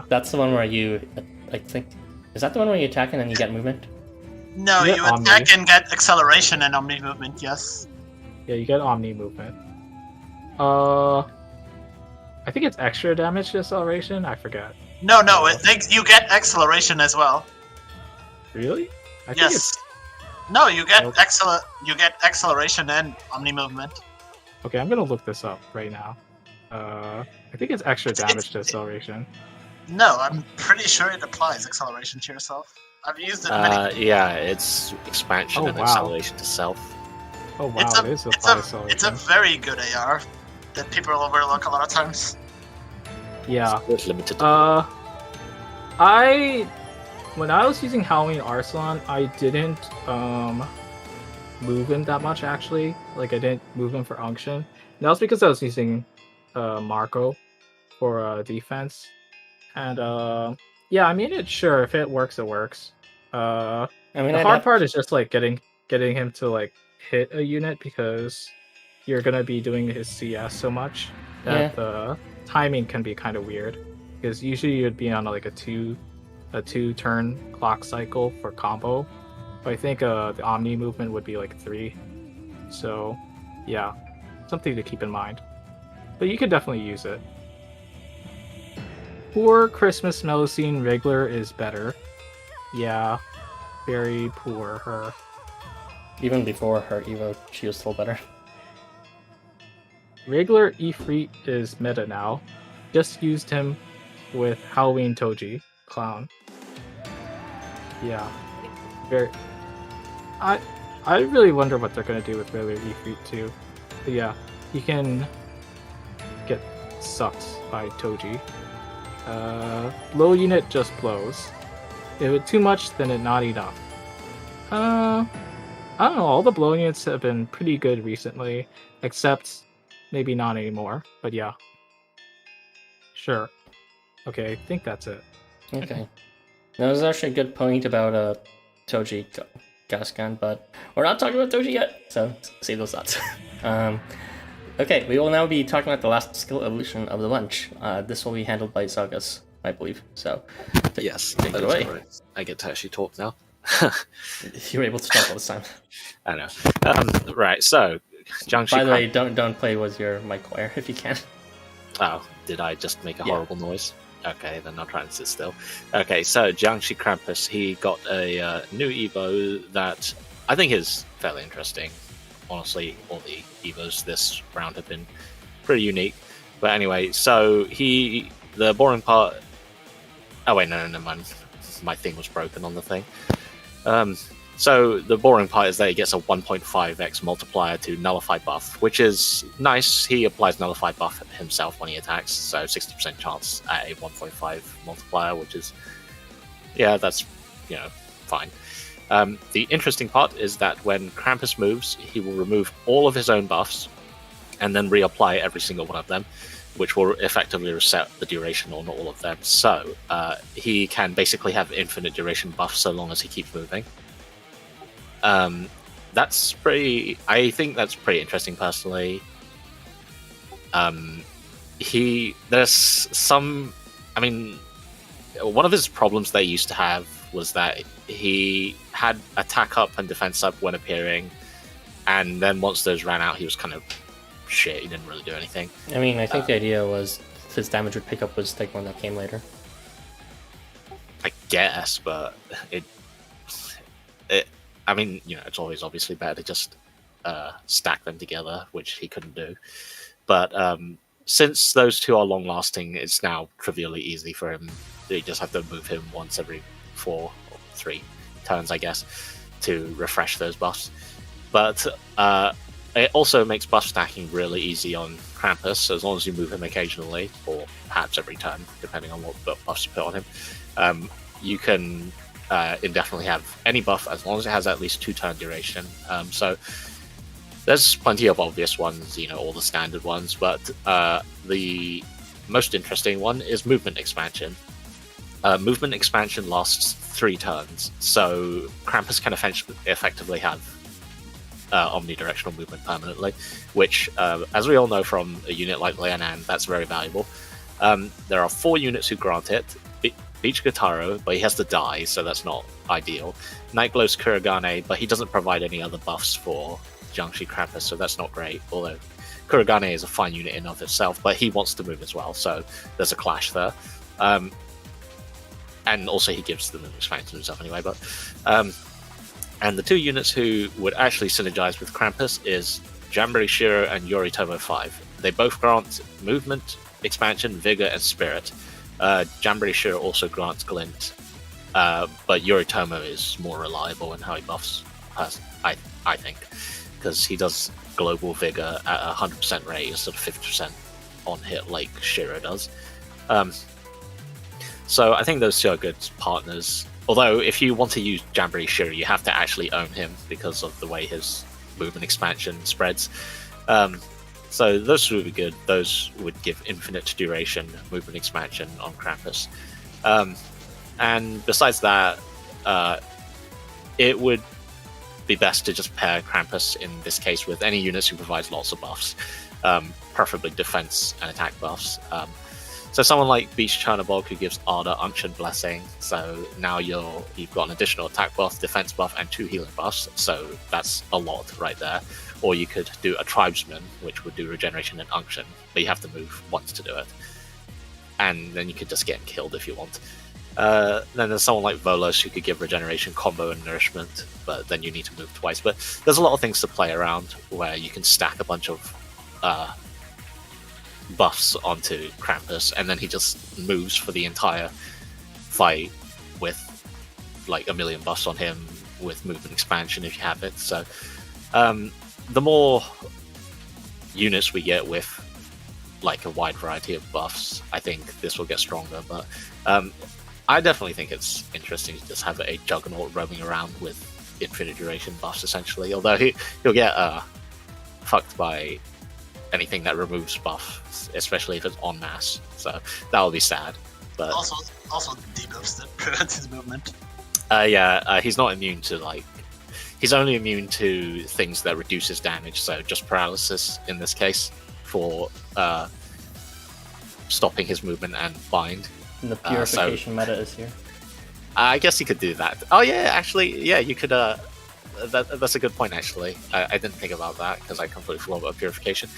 That's the one where you, I think, is that the one where you attack and then you get movement? No, you attack and get acceleration and Omni movement, yes. Yeah, you get Omni movement. I think it's extra damage to acceleration, I forget. No, you get acceleration as well. Really? I yes. Think it's... No, you get acceleration and Omni movement. Okay, I'm gonna look this up right now. I think it's extra damage to acceleration. No, I'm pretty sure it applies acceleration to yourself. I've used it many. Yeah, it's expansion and acceleration to self. Oh wow, it's a very good AR that people overlook a lot of times. Yeah. It's limited. When I was using Halloween Arsalan, I didn't move him that much actually. Like I didn't move him for unction. And that was because I was using Marco for defense. And yeah, I mean, sure, if it works, it works. I mean, the hard part is just like getting him to like hit a unit, because you're gonna be doing his CS so much that the timing can be kind of weird. Because usually you'd be on like a two turn clock cycle for combo. But I think the Omni movement would be like 3. So yeah, something to keep in mind. But you could definitely use it. Poor Christmas Melusine regular is better. Yeah, very poor her. Even before her Evo, she was still better. Regular Ifrit is meta now. Just used him with Halloween Toji. Clown. Yeah. Very... I really wonder what they're gonna do with regular Ifrit too. But yeah, you can get sucked by Toji. Low unit just blows. If it's too much, then it's not enough. I don't know, all the blow units have been pretty good recently, except maybe not anymore, but yeah. Sure. Okay, I think that's it. Okay. That was actually a good point about Toji Gaskan, but we're not talking about Toji yet, so save those thoughts. Okay, we will now be talking about the last skill evolution of the bunch. This will be handled by Zalgus, I believe. So, Yes. By the way, I get to actually talk now. you were able to talk all this time. I know. Right. So, Jiangxi. By the way, don't play with your mic wire if you can. Oh, did I just make a horrible noise? Okay, then I'll try and sit still. Okay, so Jiangxi Krampus, he got a new Evo that I think is fairly interesting. Honestly, all the Evos this round have been pretty unique. But anyway, so the boring part... Oh wait, no, never mind. My thing was broken on the thing. So the boring part is that he gets a 1.5x multiplier to nullify buff, which is nice. He applies nullify buff himself when he attacks, so 60% chance at a 1.5 multiplier, which is, yeah, that's, fine. The interesting part is that when Krampus moves, he will remove all of his own buffs and then reapply every single one of them, which will effectively reset the duration on all of them. So he can basically have infinite duration buff so long as he keeps moving. That's pretty. I think that's pretty interesting personally. There's some. I mean, one of his problems they used to have was that he had attack up and defense up when appearing, and then once those ran out, he was kind of shit. He didn't really do anything. I mean, I think the idea was his damage would pick up with Stigma that came later. I guess, but it. I mean, it's always obviously better to just stack them together, which he couldn't do. But since those two are long-lasting, it's now trivially easy for him. You just have to move him once every 4 or 3 turns, I guess, to refresh those buffs. But it also makes buff stacking really easy on Krampus, as long as you move him occasionally, or perhaps every turn, depending on what buffs you put on him. You can indefinitely have any buff as long as it has at least 2 turn duration. So there's plenty of obvious ones, all the standard ones, but the most interesting one is movement expansion. Movement expansion lasts 3 turns, so Krampus can effectively have omnidirectional movement permanently, which, as we all know from a unit like Lianan, that's very valuable. There are 4 units who grant it. Beach Gotaro, but he has to die, so that's not ideal. Nightglow's Kuragane, but he doesn't provide any other buffs for Jiangxi Krampus, so that's not great, although Kuragane is a fine unit in of itself, but he wants to move as well, so there's a clash there. And also he gives the movement expansion to himself anyway, but... and the 2 units who would actually synergize with Krampus is Jamboree Shiro and Yoritomo 5. They both grant movement, expansion, vigor, and spirit. Jamboree Shiro also grants glint, but Yoritomo is more reliable in how he buffs, I think, because he does global vigor at 100% rate instead of 50% on hit like Shiro does. So I think those 2 are good partners. Although if you want to use Jamboree Shiro, you have to actually own him because of the way his movement expansion spreads. So those would be good. Those would give infinite duration movement expansion on Krampus. And besides that, it would be best to just pair Krampus in this case with any units who provides lots of buffs, preferably defense and attack buffs. So someone like Beach Chernobog who gives Ardor, Unction, Blessing. So now you've got an additional attack buff, defense buff, and 2 healing buffs. So that's a lot right there. Or you could do a Tribesman, which would do regeneration and unction, but you have to move once to do it. And then you could just get him killed if you want. Then there's someone like Volos who could give regeneration, combo, and nourishment, but then you need to move twice. But there's a lot of things to play around where you can stack a bunch of buffs onto Krampus, and then he just moves for the entire fight with like a million buffs on him with movement expansion if you have it. So the more units we get with like a wide variety of buffs, I think this will get stronger. But I definitely think it's interesting to just have a Juggernaut roaming around with infinite duration buffs essentially, although he'll get fucked by anything that removes buffs, especially if it's en masse. So that will be sad. But Also debuffs that prevent his movement. He's not immune to he's only immune to things that reduce his damage, so just paralysis in this case for stopping his movement and bind. the purification meta is here. I guess you could do that. Oh yeah, actually, yeah, you could. That's a good point. Actually, I didn't think about that because I completely forgot about purification.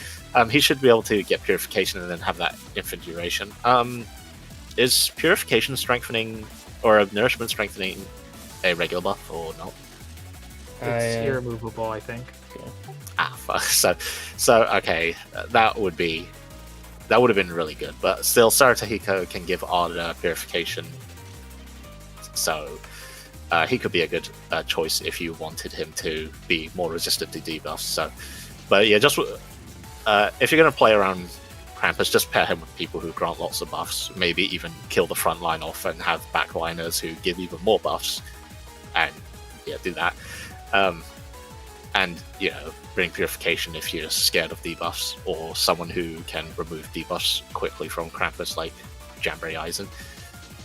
He should be able to get purification and then have that infinite duration. Is purification strengthening or nourishment strengthening a regular buff or not? It's irremovable, I think. Yeah. Ah, fuck. So okay, that would have been really good. But still, Saratahiko can give Arda purification, so he could be a good choice if you wanted him to be more resistant to debuffs. So, but yeah, just if you're going to play around Krampus, just pair him with people who grant lots of buffs. Maybe even kill the front line off and have backliners who give even more buffs, and yeah, do that. And bring purification if you're scared of debuffs, or someone who can remove debuffs quickly from Krampus, like Jamboree Eisen.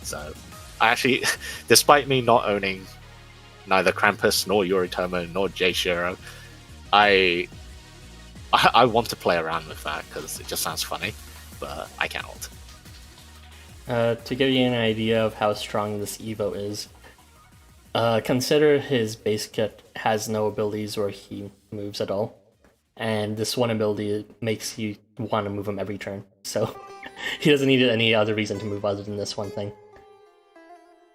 So, I actually, despite me not owning neither Krampus nor Yoritomo nor J-Shiro, I want to play around with that because it just sounds funny, but I cannot. To give you an idea of how strong this Evo is, consider his base kit has no abilities where he moves at all, and this one ability makes you want to move him every turn, so he doesn't need any other reason to move other than this one thing.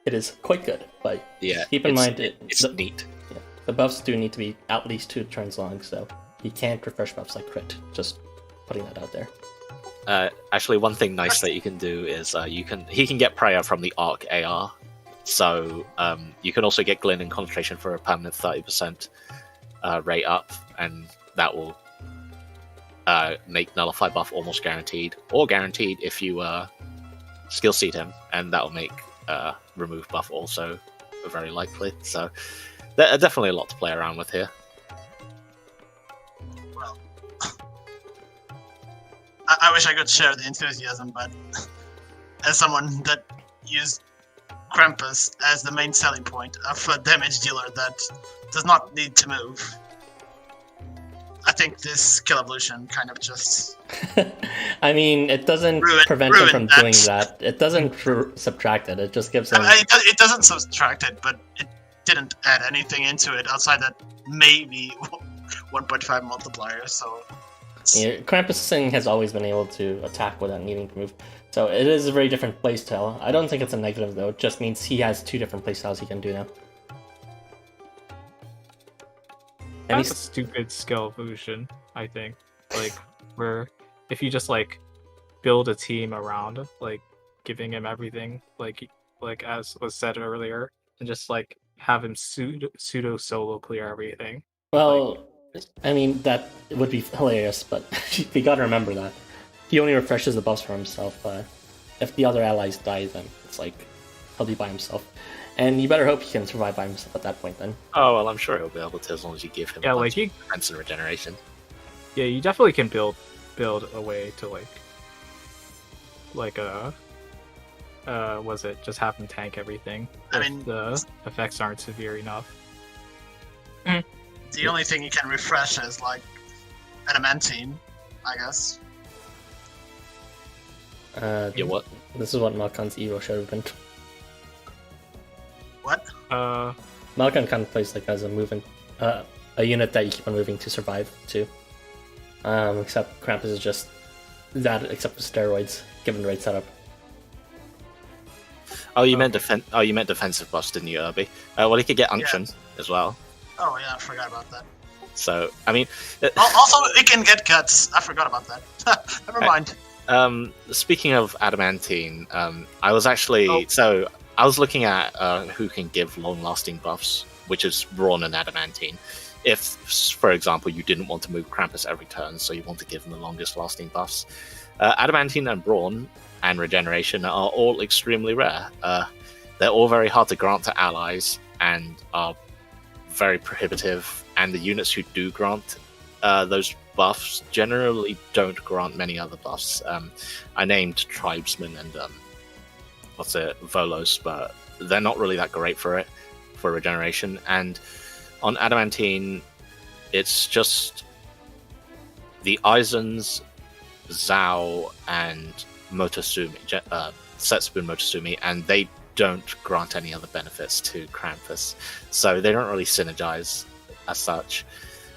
It is quite good, but yeah, keep in mind it's neat. Yeah, the buffs do need to be at least 2 turns long, so you can't refresh buffs like crit. Just putting that out there. Actually, one thing nice that you can do is he can get prayer from the Arc AR, so you can also get Glint and concentration for a permanent 30% rate up, and that will make Nullify buff almost guaranteed, or guaranteed if you skill seed him, and that will make remove buff also very likely. So there's definitely a lot to play around with here. Well, I wish I could share the enthusiasm, but as someone that used Krampus as the main selling point of a damage dealer that does not need to move, I think this kill evolution kind of just... I mean, it doesn't prevent him from doing that. It doesn't subtract it. It just gives him... It doesn't subtract it, but it didn't add anything into it outside that maybe 1.5 multiplier, so... Yeah, Krampus thing has always been able to attack without needing to move. So it is a very different playstyle. I don't think it's a negative, though. It just means he has 2 different playstyles he can do now. That's a stupid skill evolution, I think. Like, where if you just like build a team around like giving him everything, like as was said earlier, and just like have him pseudo solo clear everything. Well, I mean that would be hilarious, but you gotta remember that he only refreshes the buffs for himself. If the other allies die, then it's like he'll be by himself. And you better hope he can survive by himself at that point, then. Oh, well, I'm sure he'll be able to as long as you give him defense and regeneration. Yeah, you definitely can build a way to was it just have him tank everything? I mean, the effects aren't severe enough. The only thing you can refresh is like Adamantine, I guess. Yeah, what? This is what Malkan's Evo should have been. What? Malkan kind of plays like as a movement, a unit that you keep on moving to survive too. Except Krampus is just that, except for steroids, given the right setup. Oh, you meant defensive buffs, didn't you, Erbie? Well, he could get unction as well. Oh yeah, I forgot about that. So, I mean, also it can get cuts. I forgot about that. Never mind. Speaking of Adamantine, I was looking at who can give long-lasting buffs, which is Brawn and Adamantine. If, for example, you didn't want to move Krampus every turn, so you want to give them the longest-lasting buffs, Adamantine and Brawn and Regeneration are all extremely rare. They're all very hard to grant to allies and are very prohibitive, and the units who do grant those buffs generally don't grant many other buffs. I named Tribesmen and Volos, but they're not really that great for regeneration. And on Adamantine, it's just the Eisens, Zhao, and Motosumi, Setsubun Mototsumi, and they don't grant any other benefits to Krampus, so they don't really synergize as such.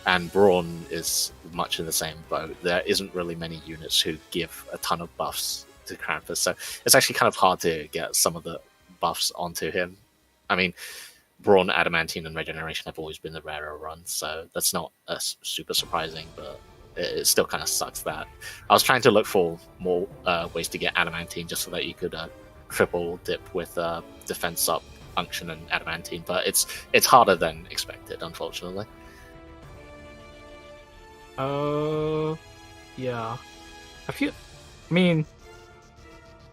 And Brawn is much in the same boat. There isn't really many units who give a ton of buffs to Krampus, so it's actually kind of hard to get some of the buffs onto him. I mean, Brawn, Adamantine, and Regeneration have always been the rarer ones, so that's not super surprising, but it still kind of sucks that. I was trying to look for more ways to get Adamantine just so that you could triple dip with defense up, unction, and Adamantine, but it's harder than expected, unfortunately. Yeah. I mean,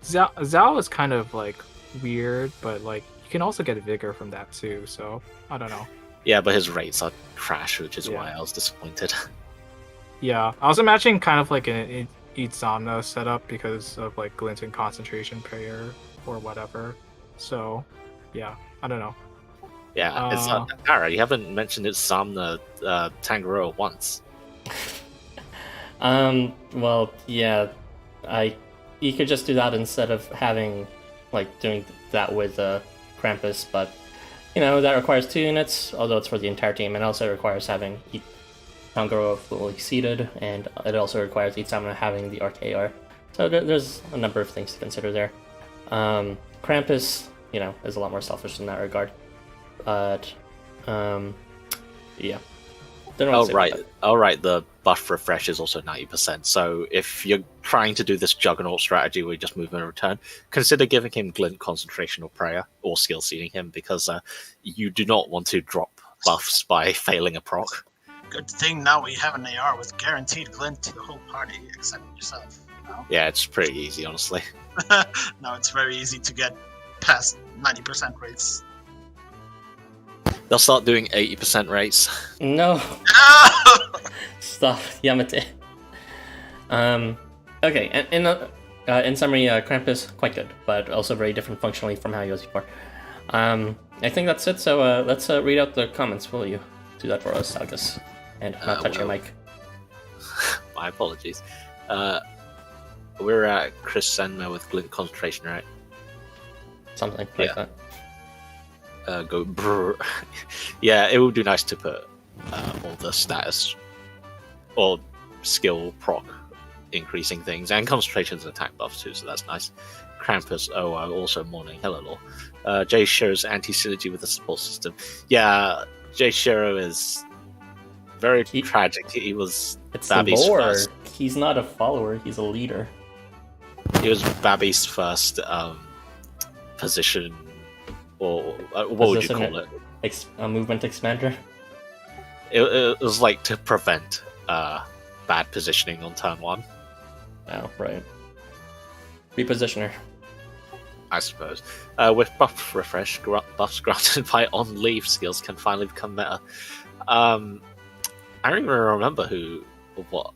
Zao is kind of like weird, but like you can also get vigor from that too, so I don't know. Yeah, but his rates are trash, which is why I was disappointed. Yeah, I was imagining kind of like an Itzamna setup because of like glint and concentration prayer or whatever. So, yeah, I don't know. Yeah, it's Tara, you haven't mentioned Itzamna Tangaroa once. Well, yeah, you could just do that instead of having, like, doing that with Krampus, but, you know, that requires 2 units, although it's for the entire team, and also requires having Tangaroa fully seated, and it also requires Itzamna having the RKR. So there's a number of things to consider there. Krampus, you know, is a lot more selfish in that regard. But, yeah. Right, the buff refresh is also 90%, so if you're trying to do this juggernaut strategy where you just move and return, consider giving him glint, concentration, or prayer, or skill seeding him, because you do not want to drop buffs by failing a proc. Good thing now we have an AR with guaranteed glint to the whole party, except yourself. No? Yeah, it's pretty easy, honestly. Now it's very easy to get past 90% rates. They'll start doing 80% rates. No. Stop, Yamate. Okay, and in summary, Krampus, quite good, but also very different functionally from how he was before. I think that's it, so let's read out the comments, will you? Do that for us, Zalgus. And not touch your mic. My apologies. We're at Chris Senma with glint concentration, right? Something like that. Go brr. Yeah, it would be nice to put all the status or skill proc increasing things and concentrations and attack buffs too, so that's nice. Krampus, also mourning. Hello, Lol. Jay Shiro's anti-synergy with the support system. Yeah, Jay Shiro is very tragic. He was Babby's first. He's not a follower, he's a leader. He was Babby's first position, or what would you call it? A movement expander? It was like to prevent bad positioning on turn 1. Oh, right. Repositioner. I suppose. With buff refresh, buffs granted by on-leave skills can finally become meta. I don't even remember what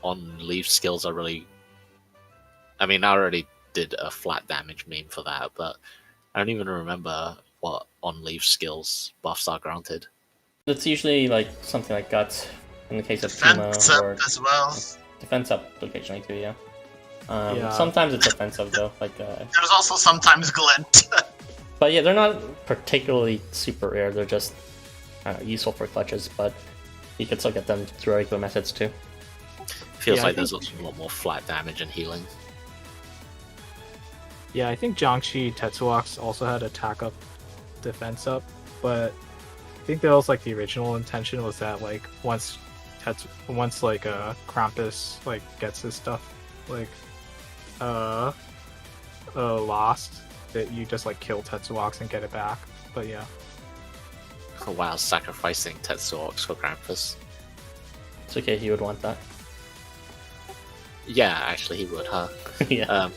on-leave skills are really... I mean, I already did a flat damage meme for that, but I don't even remember what on-leave skills buffs are granted. It's usually like something like Guts in the case of Defense Puma, up or as well. Defense up occasionally too, yeah. Sometimes it's offensive though, like There's also sometimes glint. but yeah, they're not particularly super rare, they're just useful for clutches, but you can still get them through regular methods too. Feels like there's a lot more flat damage and healing. Yeah, I think Jiangxi Tetsuox also had attack up, defense up, but I think that was like the original intention was that like once Krampus like gets his stuff like lost, that you just like kill Tetsuox and get it back. But yeah. Oh wow, sacrificing Tetsuox for Krampus. It's okay, he would want that. Yeah, actually he would, huh? Yeah.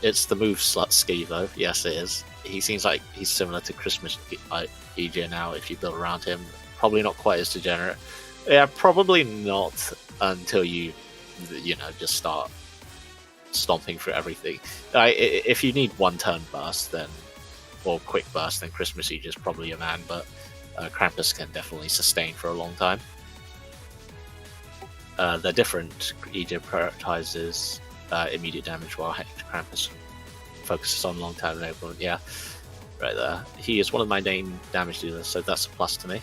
It's the move Slutski though. Yes, it is. He seems like he's similar to Christmas EJ now if you build around him. Probably not quite as degenerate. Yeah, probably not until you just start stomping through everything. If you need one turn burst, then or quick burst, then Christmas EJ is probably your man. But Krampus can definitely sustain for a long time. They're different. EJ prioritizes immediate damage while Krampus focuses on long-term enablement. Yeah, right there. He is one of my main damage dealers, so that's a plus to me.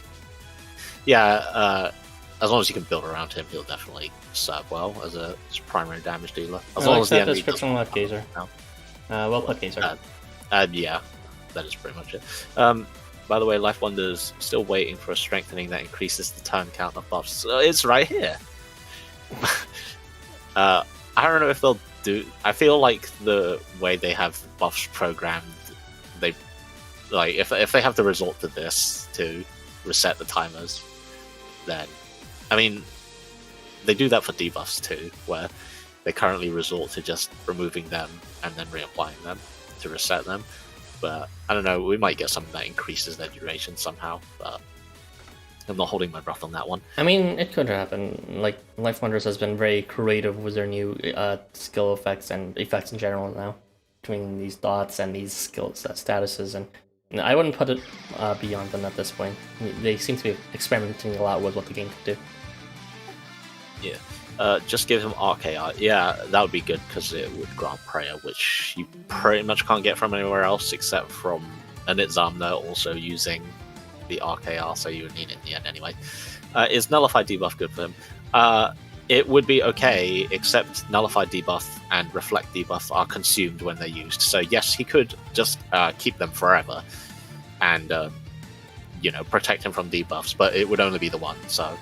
Yeah, as long as you can build around him, he'll definitely serve well as a primary damage dealer. As long as the enemy description left Gazer. Well put, Gazer. Yeah, that is pretty much it. By the way, LifeWonders still waiting for a strengthening that increases the turn count of buffs. So it's right here. I don't know if they'll do. I feel like the way they have buffs programmed, they like if they have to resort to this to reset the timers, then I mean they do that for debuffs too, where they currently resort to just removing them and then reapplying them to reset them. But I don't know, we might get something that increases their duration somehow, but I'm not holding my breath on that one. I mean, it could happen. Like, LifeWonders has been very creative with their new skill effects and effects in general now, between these dots and these skill statuses, and I wouldn't put it beyond them at this point. They seem to be experimenting a lot with what the game could do. Yeah. Just give him RKR. Yeah, that would be good because it would grant prayer, which you pretty much can't get from anywhere else except from an Itzamna also using the RKR, so you would need it in the end anyway. Is Nullified debuff good for him? It would be okay, except Nullified debuff and Reflect debuff are consumed when they're used. So yes, he could just keep them forever and protect him from debuffs, but it would only be the one. So,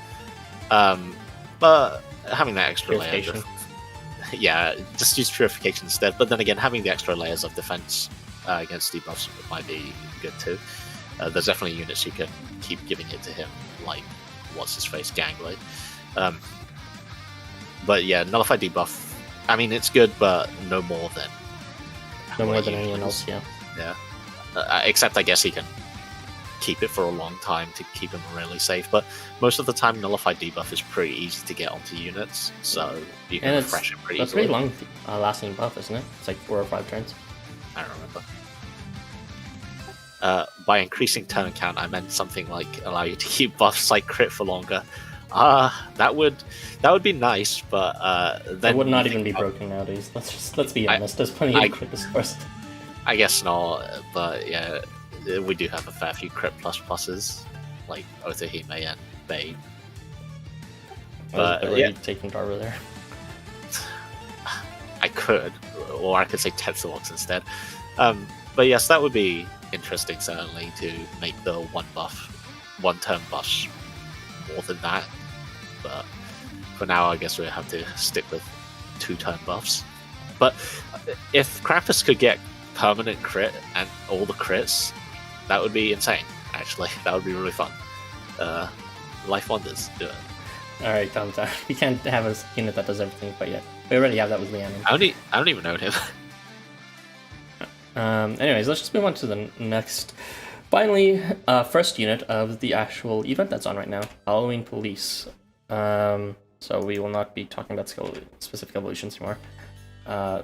but having that extra layer, yeah, just use Purification instead. But then again, having the extra layers of defense against debuffs might be good too. There's definitely units you can keep giving it to him, like what's his face, Gangly. But yeah, Nullified debuff. I mean, it's good, but no more than anyone else. Yeah. Yeah. Except I guess he can keep it for a long time to keep him really safe. But most of the time, Nullified debuff is pretty easy to get onto units, so you can refresh it pretty easily. It's a pretty long lasting buff, isn't it? It's like 4 or 5 turns. I don't remember. By increasing turn count, I meant something like allow you to keep buffs like crit for longer. That would be nice, but then it would not even be broken nowadays. Let's be honest. There's plenty of crit discourse. I guess not, but yeah, we do have a fair few crit pluses, like Otohime and Babe. But yeah, taking Darva there. I could, or I could say Tetsuox instead. But yes, that would be interesting, certainly, to make the one turn buffs more than that. But for now, I guess we have to stick with 2 turn buffs. But if Krampus could get permanent crit and all the crits, that would be insane. Actually, that would be really fun. LifeWonders, do it. All right, calm down. We can't have a unit that does everything quite yet. We already have that with Leanne. I don't even know him. Anyways, let's just move on to the next. Finally, first unit of the actual event that's on right now, Halloween Police. So we will not be talking about specific evolutions anymore.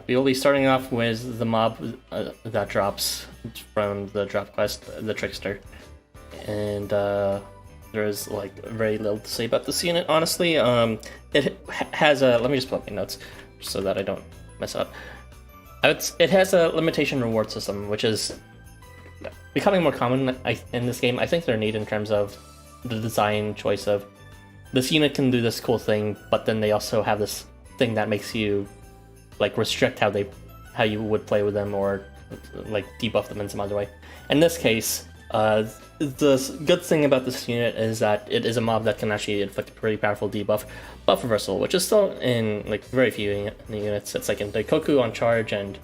We will be starting off with the mob that drops from the drop quest, the Trickster. And there's like very little to say about this unit, honestly. It has a... Let me just pull up my notes so that I don't mess up. It has a limitation reward system, which is becoming more common in this game. I think they're neat in terms of the design choice of this unit can do this cool thing, but then they also have this thing that makes you like restrict how you would play with them or like debuff them in some other way. In this case, the good thing about this unit is that it is a mob that can actually inflict a pretty powerful debuff, buff reversal, which is still in like very few units. It's like in Daikoku on charge and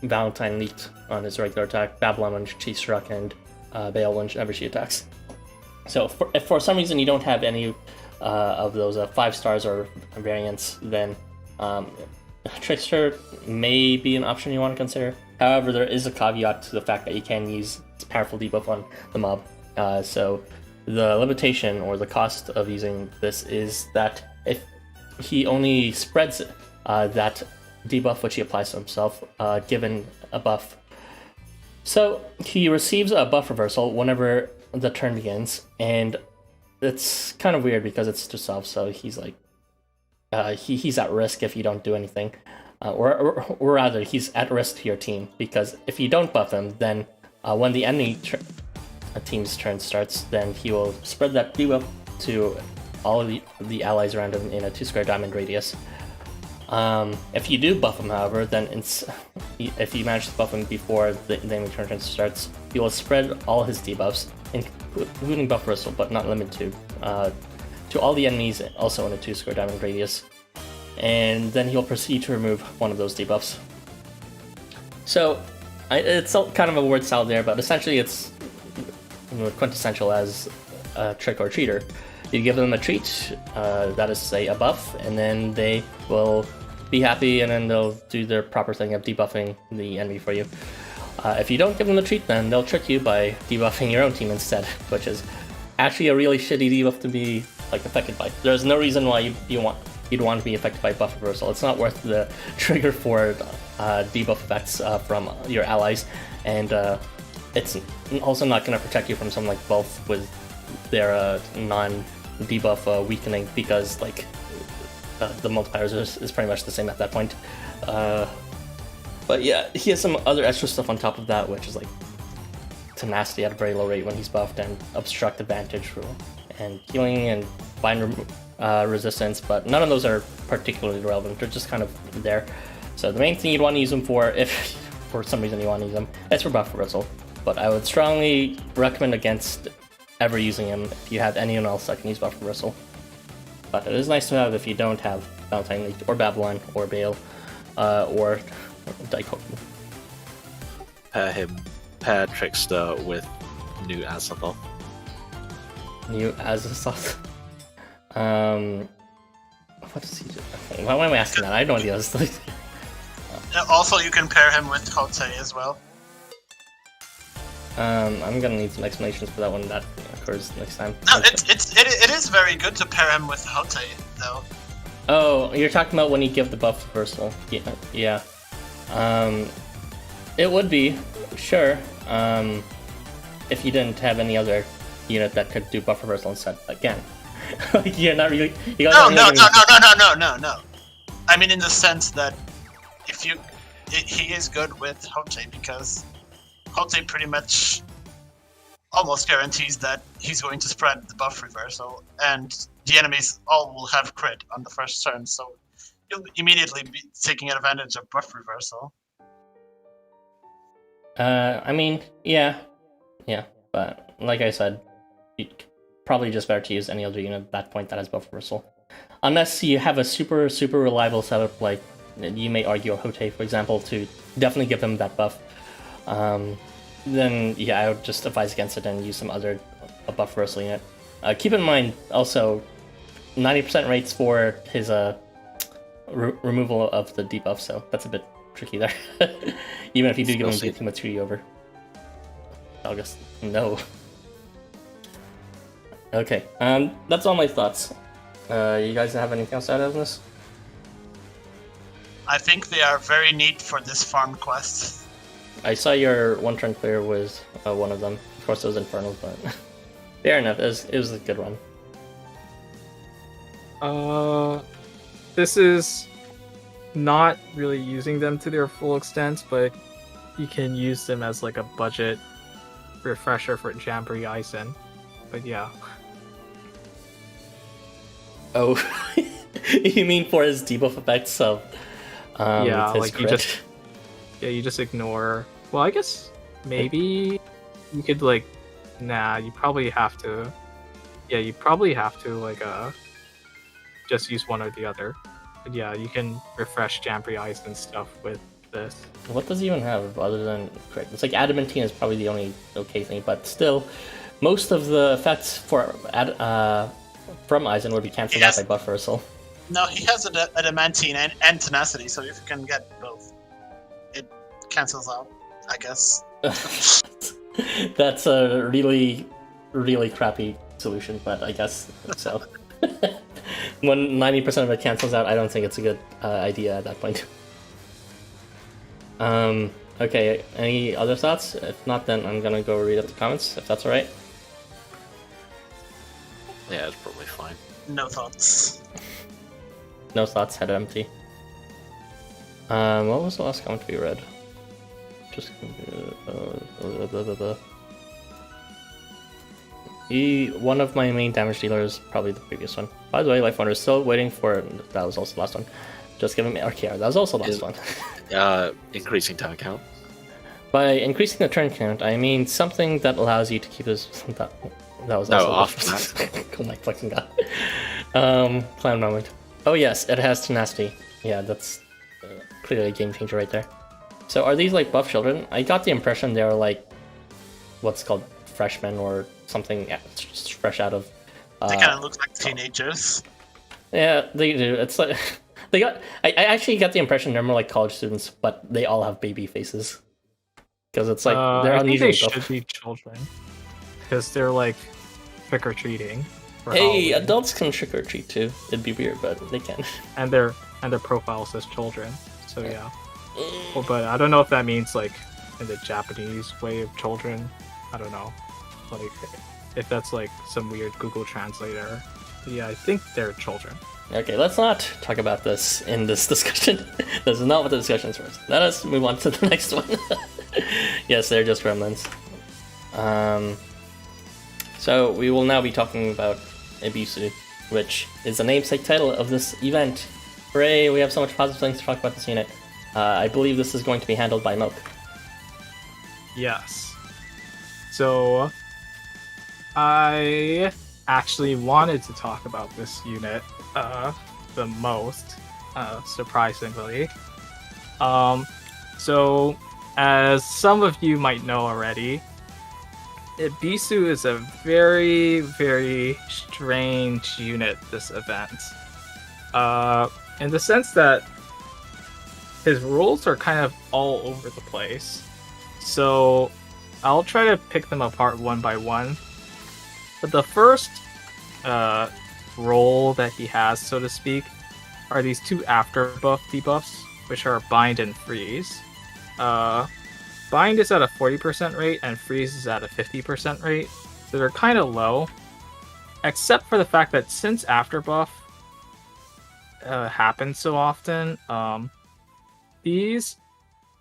Valentine leaked on his regular attack, Babylon on Chief Struck, and Bale whenever she attacks. So if for some reason you don't have any of those 5 stars or variants, then Trickster may be an option you want to consider. However, there is a caveat to the fact that you can use powerful debuff on the mob. So the limitation or the cost of using this is that if he only spreads that debuff which he applies to himself, given a buff. So he receives a buff reversal whenever the turn begins, and it's kind of weird because it's to self, so he's like, he's at risk if you don't do anything. Or rather, he's at risk to your team, because if you don't buff him, then when the enemy team's turn starts, then he will spread that debuff to all of the allies around him in a 2 square diamond radius. If you do buff him, however, then if you manage to buff him before the enemy turn starts, he will spread all his debuffs, including buff bristle, but not limited to all the enemies, also in a 2 square diamond radius. And then he'll proceed to remove one of those debuffs. So it's kind of a word salad there, but essentially it's quintessential as a trick or treater. You give them a treat, that is to say a buff, and then they will be happy, and then they'll do their proper thing of debuffing the enemy for you. If you don't give them the treat, then they'll trick you by debuffing your own team instead, which is actually a really shitty debuff to be affected by. There's no reason why you'd want to be affected by buff reversal. It's not worth the trigger for debuff effects from your allies, and it's also not going to protect you from something like Wolf with their non-debuff weakening, because the multipliers is pretty much the same at that point. But yeah, he has some other extra stuff on top of that, which is tenacity at a very low rate when he's buffed, and obstruct advantage and healing and bind resistance, but none of those are particularly relevant. They're just kind of there. So the main thing you'd want to use them for, if for some reason you want to use them, is for buff reversal. But I would strongly recommend against ever using him if you have anyone else that can use buff reversal. But it is nice to have if you don't have Valentine Leak, or Babylon, or Bale, or Daikoku. Pair Trickster with new Azathoth. New Azathoth. What does he do? Why am I asking that? I have no idea. Also, you can pair him with Hotei as well. I'm gonna need some explanations for that one. That occurs next time. No, it is very good to pair him with Hotei, though. Oh, you're talking about when you give the buff reversal. Yeah. It would be, sure. If you didn't have any other unit that could do buff reversal instead. Again. You're not really. You No. I mean, in the sense that he is good with Hotei, because Hotei pretty much almost guarantees that he's going to spread the buff reversal, and the enemies all will have crit on the first turn, so you'll immediately be taking advantage of buff reversal. I mean, yeah, but like I said, probably just better to use any other unit at that point that has buff reversal. Unless you have a super reliable setup, like you may argue Hotei, for example, to definitely give them that buff. Then yeah, I would just advise against it and use some other buff reversal unit. Keep in mind also 90% rates for his removal of the debuff, so that's a bit tricky there. Even if you do give him the team with 2 over. Zalgus, no. Okay, that's all my thoughts. You guys have anything else to add on this? I think they are very neat for this farm quest. I saw your one turn clear was one of them. Of course, it was Infernal, but fair enough. It was a good run. This is not really using them to their full extent, but you can use them as a budget refresher for Jamboree Eisen. But yeah. Oh, you mean for his debuff effects of yeah, his crit? you just ignore. Well, I guess maybe you could nah, you probably have to. Yeah, you probably have to just use one or the other. But yeah, you can refresh Jamboree Ice and stuff with this. What does he even have other than crit? It's Adamantine is probably the only okay thing, but still, most of the effects for from Eisen would be cancelled out by buff reversal. No, he has Adamantine and Tenacity, so if you can get both, it cancels out, I guess. That's a really, really crappy solution, but I guess so. When 90% of it cancels out, I don't think it's a good idea at that point. Okay, any other thoughts? If not, then I'm gonna go read up the comments, if that's alright. Yeah, it's probably fine. No thoughts. No thoughts, head empty. What was the last comment we read? Just one of my main damage dealers, probably the previous one. By the way, LifeWonders still waiting for. That was also the last one. Just giving me RKR. That was also the last one. Increasing turn count. By increasing the turn count, I mean something that allows you to keep this. That was also after that. Oh my fucking god. Clown moment. Oh yes, it has tenacity. Yeah, that's clearly a game changer right there. So are these like buff children? I got the impression they're like what's called freshmen or something, just fresh out of. They kind of look like teenagers. Yeah, they do. It's like they got. I actually got the impression they're more like college students, but they all have baby faces. Because it's like they're unusually I think they should be children, because they're like trick or treating. Hey, adults can trick or treat too. It'd be weird, but they can. And their profile says children, so yeah. Well, but I don't know if that means like in the Japanese way of children. I don't know, like if that's like some weird Google Translator. But yeah, I think they're children. Okay, let's not talk about this in this discussion. This is not what the discussion is first. Let us move on to the next one. Yes, they're just gremlins. So we will now be talking about Ebisu, which is the namesake title of this event. Hooray, we have so much positive things to talk about this unit. I believe this is going to be handled by Milk. Yes. So I actually wanted to talk about this unit the most, surprisingly. So as some of you might know already, Ebisu is a very, very strange unit this event. In the sense that his rules are kind of all over the place. So I'll try to pick them apart one by one. But the first role that he has, so to speak, are these two after buff debuffs, which are Bind and Freeze. Bind is at a 40% rate and Freeze is at a 50% rate, so they're kind of low. Except for the fact that since after buff happens so often, these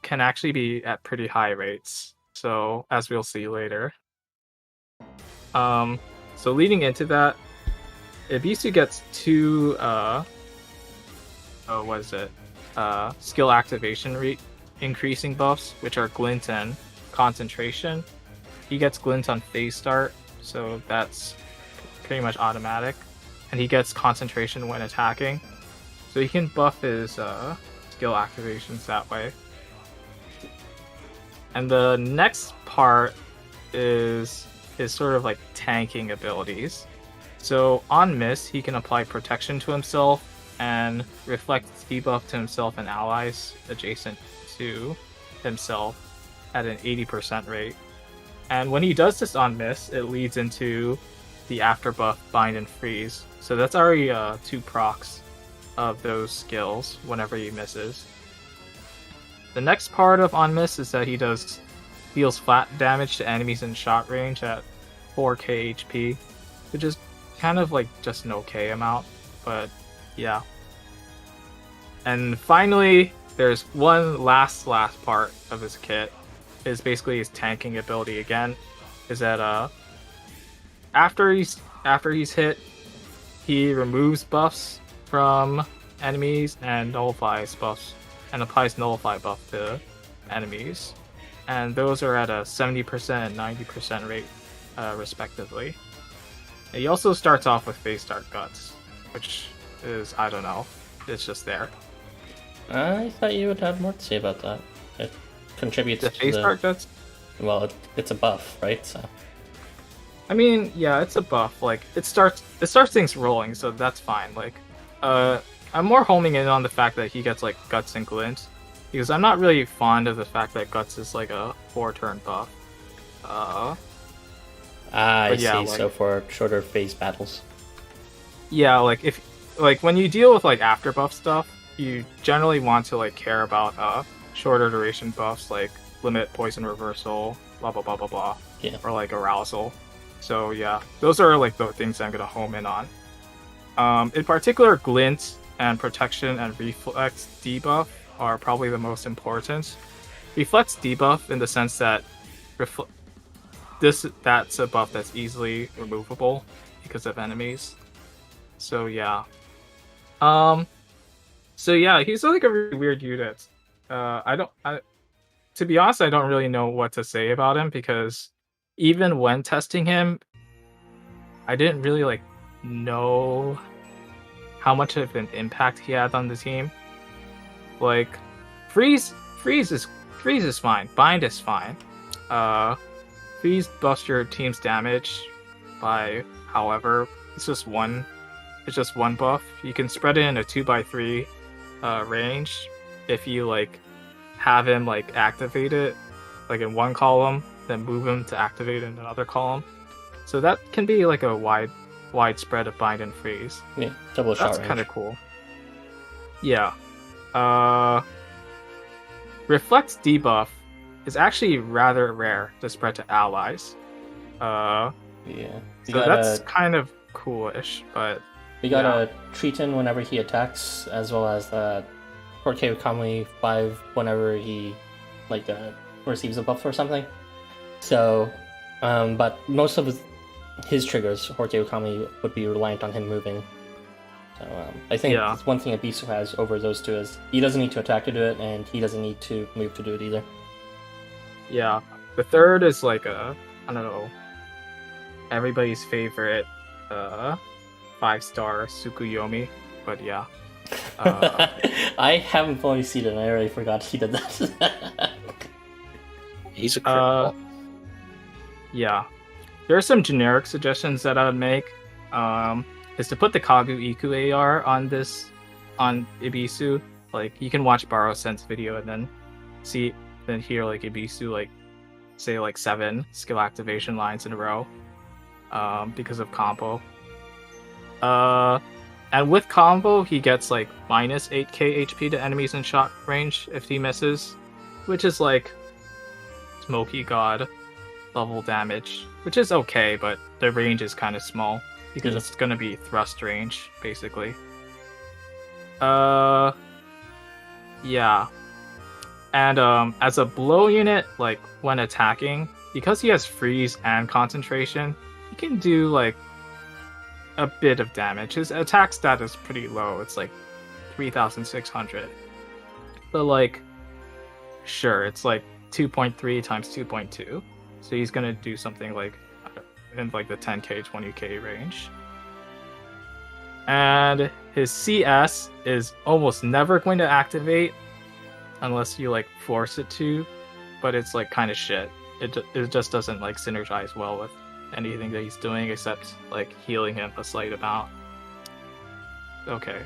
can actually be at pretty high rates. So as we'll see later. So leading into that, Ebisu gets two skill activation increasing buffs, which are Glint and Concentration. He gets Glint on phase start, so that's pretty much automatic. And he gets Concentration when attacking. So he can buff his skill activations that way. And the next part is his sort of like tanking abilities. So on miss, he can apply protection to himself and reflect debuff to himself and allies adjacent to himself at an 80% rate. And when he does this on miss, it leads into the after buff Bind and Freeze. So that's already 2 procs of those skills whenever he misses. The next part of on miss is that he deals flat damage to enemies in shot range at 4k HP, which is kind of like just an okay amount, but yeah. And finally, there's one last part of his kit, is basically his tanking ability again, is that after he's hit, he removes buffs from enemies and nullifies buffs, and applies nullify buff to enemies. And those are at a 70% and 90% rate, respectively. And he also starts off with phase start guts, which is, I don't know, it's just there. I thought you would have more to say about that. It contributes the to phase start guts? Well, it's a buff, right? So. I mean, yeah, it's a buff. Like it starts things rolling, so that's fine. Like, I'm more homing in on the fact that he gets like guts and glint, because I'm not really fond of the fact that guts is like a 4-turn buff. I yeah, see. like, so for shorter phase battles. Yeah, when you deal with like after buff stuff, you generally want to like care about shorter duration buffs like limit, poison reversal, blah blah blah blah blah, Yeah. or like arousal. So yeah, those are like the things I'm gonna home in on. In particular, glint and protection and reflex debuff are probably the most important. Reflex debuff in the sense that that's a buff that's easily removable because of enemies. So yeah. So yeah, he's like a really weird unit. To be honest, I don't really know what to say about him because even when testing him, I didn't really like know how much of an impact he had on the team. Like, freeze is fine. Bind is fine. Freeze buffs your team's damage by however. It's just one buff. You can spread it in a 2x3 range if you like have him like activate it like in one column, then move him to activate in another column. So that can be like a wide spread of bind and freeze. Yeah, double shot. That's kind of cool. Yeah. Reflex debuff is actually rather rare to spread to allies. Yeah. So that's kind of coolish, but we got a Triton whenever he attacks, as well as the Hotei Kami 5 whenever he receives a buff or something. So, but most of his triggers, Hotei Kami, would be reliant on him moving. So I think that's one thing Ebisu has over those two is he doesn't need to attack to do it, and he doesn't need to move to do it either. Yeah, the third is like I don't know, everybody's favorite 5-star Tsukuyomi, but yeah. I haven't fully seen it, and I already forgot he did that. He's a cripple. Yeah. There are some generic suggestions that I would make. Is to put the Kagu Iku AR on Ebisu. Like, you can watch Baro-sen's video and then hear like Ebisu like say like 7 skill activation lines in a row. Because of combo. And with combo, he gets like minus 8k HP to enemies in shot range if he misses, which is like Smoky God level damage, which is okay, but the range is kind of small because it's gonna be thrust range basically. Yeah. And as a blow unit, like when attacking, because he has freeze and concentration, he can do like a bit of damage. His attack stat is pretty low. It's like 3,600. But like, sure, it's like 2.3 times 2.2. So he's gonna do something like in like the 10k, 20k range. And his CS is almost never going to activate unless you like force it to, but it's like kind of shit. It just doesn't like synergize well with anything that he's doing except like healing him a slight amount. Okay.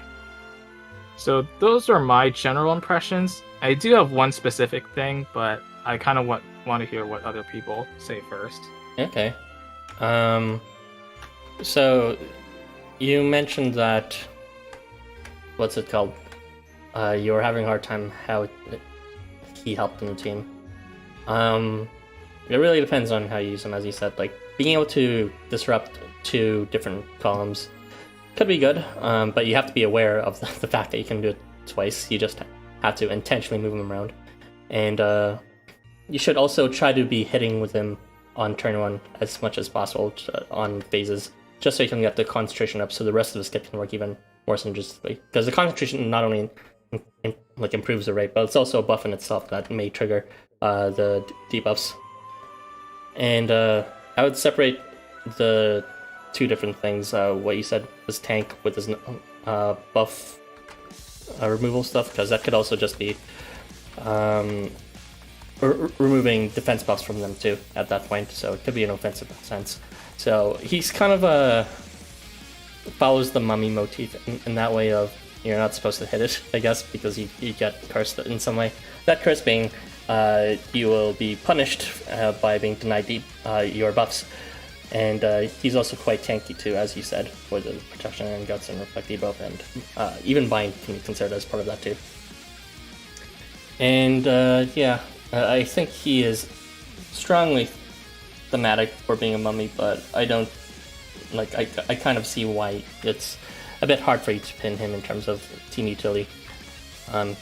So those are my general impressions. I do have one specific thing, but I kind of want to hear what other people say first. Okay. So you mentioned that what's it called? You were having a hard time how he helped in the team. It really depends on how you use him, as you said. Like, being able to disrupt 2 different columns could be good, but you have to be aware of the fact that you can do it twice. You just have to intentionally move him around. And you should also try to be hitting with him on turn 1 as much as possible on phases, just so you can get the concentration up so the rest of his kit can work even more synergistically. Because the concentration not only improves the rate, but it's also a buff in itself that may trigger the debuffs. And I would separate the 2 different things. What you said was tank with his buff removal stuff, because that could also just be removing defense buffs from them too at that point. So it could be an offensive sense. So he's kind of follows the mummy motif in that way of you're not supposed to hit it, I guess, because you get cursed in some way. That curse being you will be punished by being denied your buffs. And he's also quite tanky too, as you said, with the protection and guts and reflect debuff, and even bind can be considered as part of that too. And I think he is strongly thematic for being a mummy, but I don't I kind of see why it's a bit hard for you to pin him in terms of team utility. Kind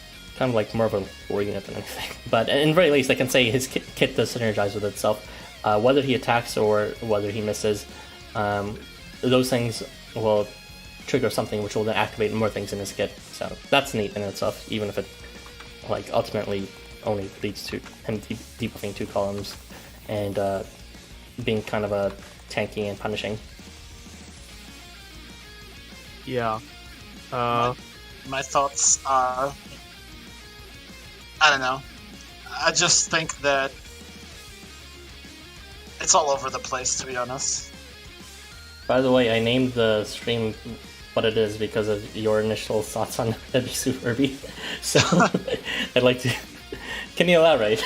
of like more of a war unit than anything. But in the very least, I can say his kit does synergize with itself. Whether he attacks or whether he misses, those things will trigger something which will then activate more things in his kit. So that's neat in itself, even if it like ultimately only leads to him debuffing 2 columns and being kind of a tanky and punishing. Yeah. My thoughts are, I don't know. I just think that it's all over the place, to be honest. By the way, I named the stream what it is because of your initial thoughts on Ebisu Erbie. So I'd like to. Can you elaborate?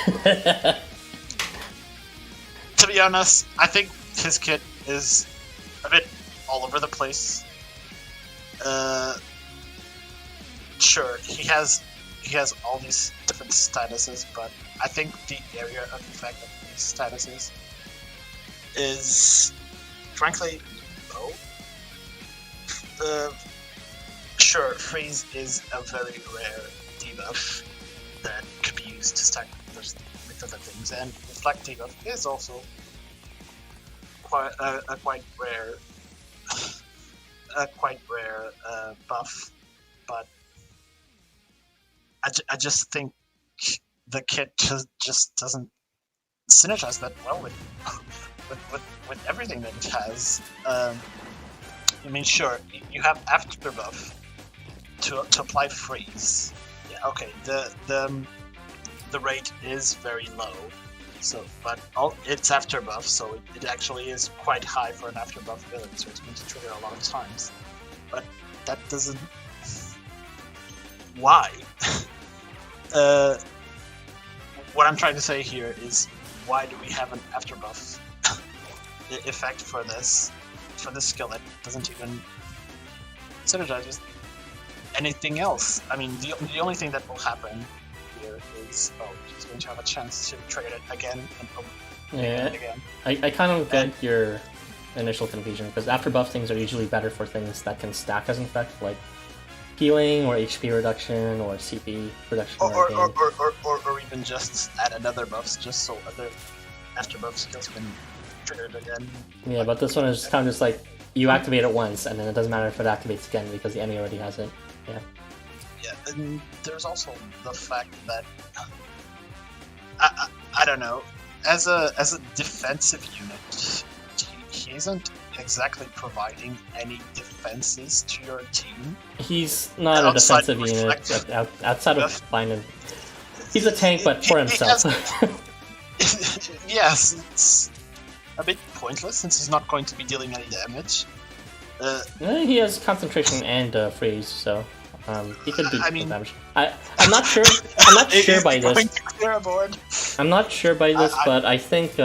To be honest, I think his kit is a bit all over the place. Sure, he has all these different statuses, but I think the area of effect of these statuses is, frankly, low. Sure, freeze is a very rare debuff that could be used to stack with other things, and reflect debuff is also quite rare buff, but I just think the kit just doesn't synergize that well with everything that it has. I mean, sure, you have after buff to apply freeze. Yeah, okay. The rate is very low, so but it's after buff, so it actually is quite high for an after buff ability, so it's going to trigger a lot of times. But that doesn't. Why? What I'm trying to say here is, why do we have an after buff effect for this skill that doesn't even synergize with anything else? I mean, the only thing that will happen here is, he's going to have a chance to trigger it again and again. I kind of get your initial confusion, because after buff things are usually better for things that can stack as an effect, like healing or HP reduction or CP reduction, or even just add another buffs just so other after buff skills can trigger it again. Yeah, but this one is kind of just like you activate it once and then it doesn't matter if it activates again because the enemy already has it. Yeah. Yeah, and there's also the fact that I don't know, as a defensive unit, he isn't exactly providing any defenses to your team. He's not a defensive unit outside of Binding. He's a tank, but for himself. Yes, it's a bit pointless since he's not going to be dealing any damage. He has concentration and freeze, so he could do damage. I'm not sure. I'm not sure by this. I'm not sure by this, but I think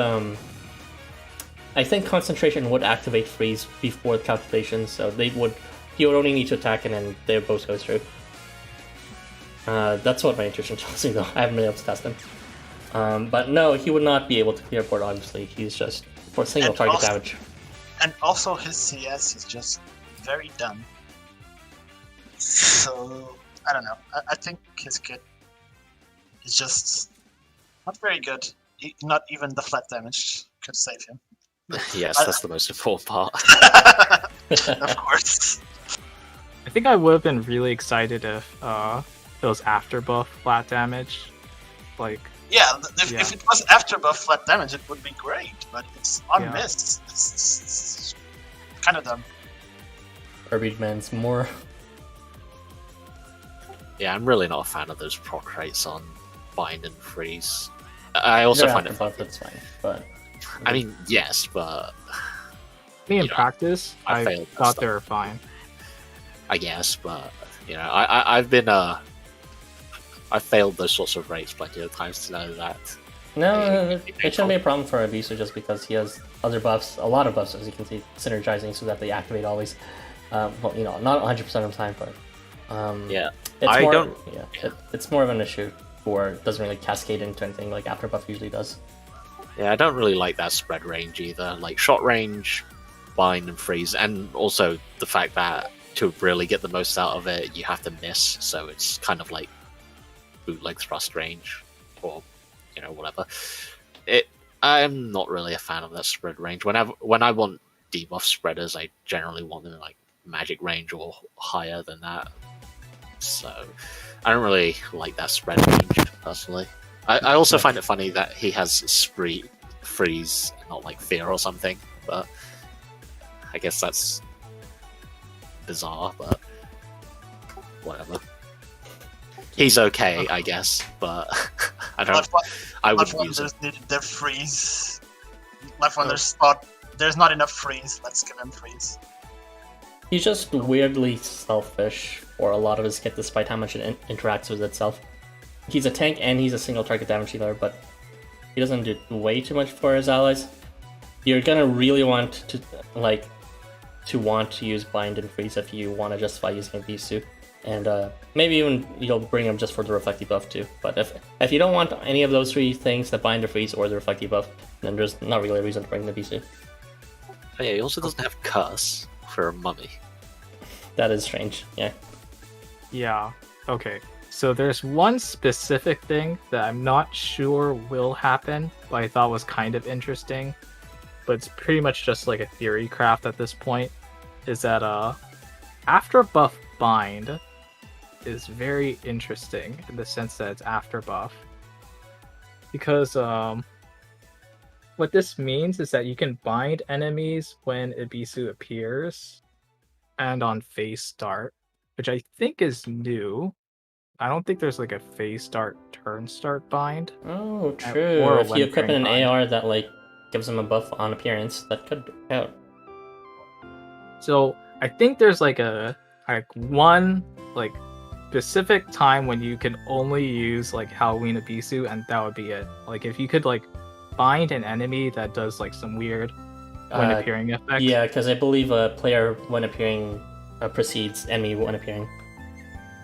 concentration would activate freeze before the calculation, so he would only need to attack and then they would both go through. That's what my intuition tells me, though. I haven't been able to test him. But no, he would not be able to clear board, obviously. He's just for single target damage. And also his CS is just very dumb. So, I don't know. I think his kit is just not very good. Not even the flat damage could save him. Yes, that's the most important part. Of course. I think I would have been really excited if it was after buff flat damage. Like, if it was after buff flat damage, it would be great, but it's on miss. It's kind of dumb. Erbie demands more. Yeah, I'm really not a fan of those proc rates on bind and freeze. I also find it buff, that's fine, but I mean, yes, but in practice, I thought they were fine. I guess, but I've been I failed those sorts of rates plenty of times to know that. No, it shouldn't be a problem for Ebisu just because he has other buffs, a lot of buffs, as you can see, synergizing so that they activate always. Not 100% of the time, but it's more of an issue for it doesn't really cascade into anything like after buff usually does. Yeah, I don't really like that spread range either. Like shot range, bind and freeze, and also the fact that to really get the most out of it, you have to miss. So it's kind of like bootleg thrust range, or whatever. I'm not really a fan of that spread range. When I want debuff spreaders, I generally want them like magic range or higher than that. So I don't really like that spread range personally. I also find it funny that he has freeze, not like fear or something. But I guess that's bizarre. But whatever. He's okay, I guess, but I don't. I wouldn't use it. LifeWonders needed their freeze. LifeWonders thought there's not enough freeze. Let's give him freeze. He's just weirdly selfish for a lot of his kit, despite how much it interacts with itself. He's a tank and he's a single target damage dealer, but he doesn't do way too much for his allies. You're gonna really want to use bind and freeze if you want to justify using Ebisu. And maybe even you'll bring him just for the reflective buff too. But if you don't want any of those three things, the bind, the freeze, or the reflective buff, then there's not really a reason to bring the Ebisu. Oh, yeah, he also doesn't have curse for a mummy. That is strange, yeah. Yeah, okay. So there's one specific thing that I'm not sure will happen, but I thought was kind of interesting. But it's pretty much just like a theory craft at this point. Is that after buff bind is very interesting in the sense that it's after buff. Because what this means is that you can bind enemies when Ebisu appears and on phase start, which I think is new. I don't think there's like a phase start, turn start bind. Oh, true. Or if you equip an AR that like gives them a buff on appearance, that could count. So I think there's like one specific time when you can only use like Halloween Ebisu, and that would be it. Like if you could like bind an enemy that does like some weird when appearing effect. Yeah, because I believe a player when appearing precedes enemy when appearing.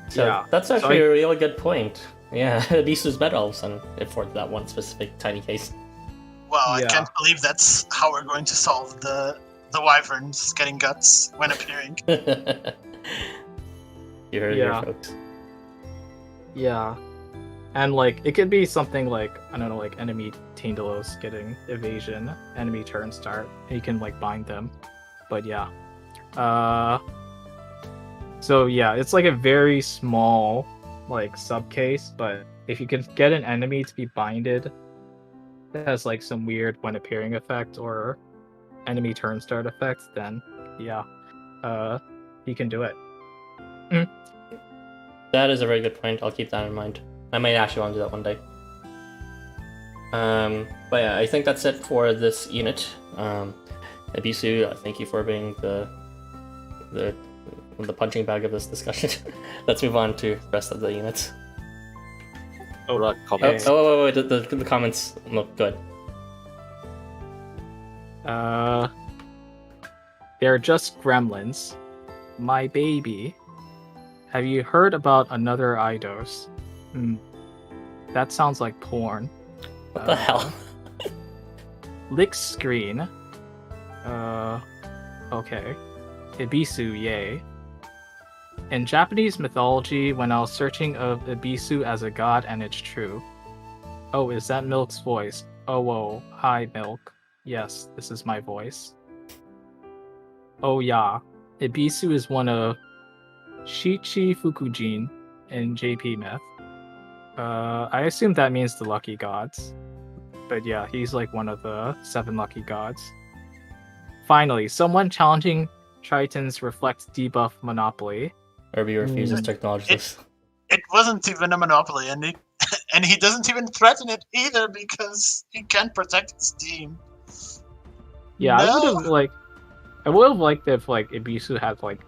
So yeah, that's actually a really good point. Yeah, Ebisu's better all of a sudden for that one specific tiny case. Well, I can't believe that's how we're going to solve the wyverns getting guts when appearing. You heard your folks. Yeah. And like it could be something like, I don't know, like enemy Tindalos getting evasion, enemy turn start, and you can like bind them. But yeah. So yeah, it's like a very small like sub case, but if you can get an enemy to be binded that has like some weird when appearing effect or enemy turn start effect, then yeah, he can do it. That is a very good point. I'll keep that in mind. I might actually want to do that one day. But yeah, I think that's it for this unit. Ebisu, thank you for being the punching bag of this discussion. Let's move on to the rest of the units. Oh, right, comments. Wait, the comments look good. They're just gremlins. My baby. Have you heard about another Eidos? That sounds like porn. What the hell? Lick screen. Okay. Ebisu, yay. In Japanese mythology, when I was searching of Ebisu as a god, and it's true. Oh, is that Milk's voice? Oh, whoa. Hi, Milk. Yes, this is my voice. Oh, yeah. Ebisu is one of Shichi Fukujin in JP Myth. I assume that means the lucky gods. But yeah, he's like one of the 7 lucky gods. Finally, someone challenging Triton's Reflect debuff monopoly. Erbie refuses to acknowledge this. It wasn't even a monopoly, and he doesn't even threaten it either because he can't protect his team. Yeah, No. I would have liked if like Ebisu had like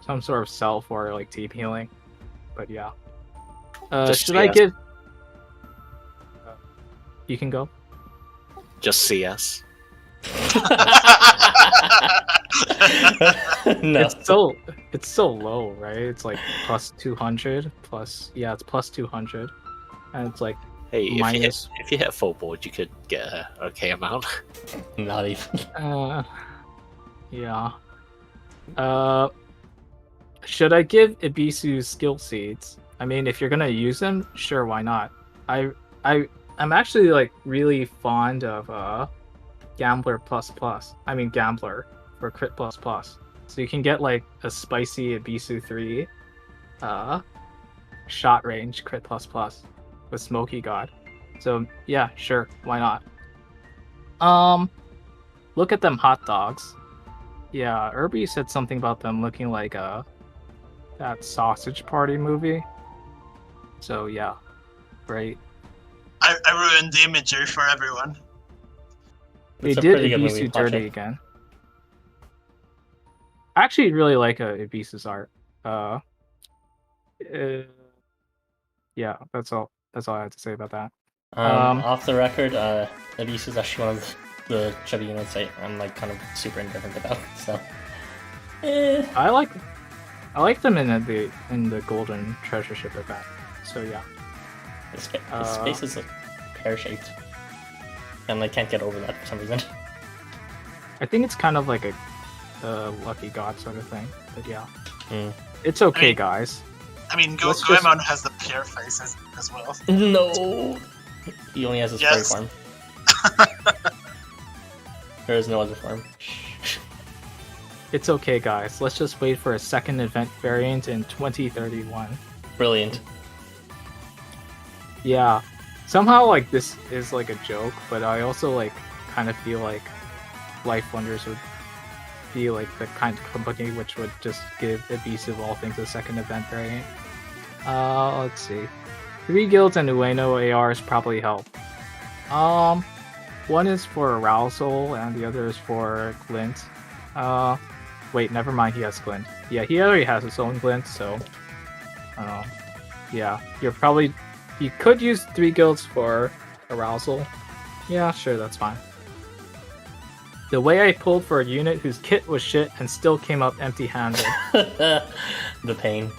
some sort of self or like team healing. But yeah. Should I give? You can go. Just CS. No. It's so low, right? It's like plus 200 plus it's plus 200, and it's like hey, minus. If you hit full board, you could get an okay amount. Not even. Yeah. should I give Ebisu skill seeds? I mean, if you're gonna use them, sure, why not? I'm actually like really fond of Gambler plus plus. I mean Gambler for crit plus plus. So you can get like a spicy Ebisu 3 shot range crit plus plus with Smoky God. So yeah, sure, why not? Look at them hot dogs. Yeah, Erbie said something about them looking like that Sausage Party movie. So yeah, great. I ruined the imagery for everyone. They It's a did pretty good movie, Ebisu watch dirty it. again. I actually really like Ebisu's art. Yeah, that's all I have to say about that. Off the record, Ebisu is actually one of the chubby units I'm like kind of super indifferent about. So, I like them in the Golden Treasure Ship event. So yeah. his face is like pear-shaped, and I can't get over that for some reason. I think it's kind of like a lucky god sort of thing. But yeah. Mm. It's okay, I mean, guys. I mean, Let's just- Goemon has the pear face as well. No, he only has his furry Yes. form. There is no other form. It's okay, guys. Let's just wait for a second event variant in 2031. Brilliant. Yeah. Somehow, like, this is like a joke, but I also like kind of feel like LifeWonders would be like the kind of company which would just give Ebisu of all things a second event variant. Let's see. 3 guilds and Ueno ARs probably help. One is for Arousal and the other is for Glint. Wait, never mind, he has Glint. Yeah, he already has his own Glint, so... yeah, you could use 3 guilds for Arousal. Yeah, sure, that's fine. The way I pulled for a unit whose kit was shit and still came up empty-handed. The pain.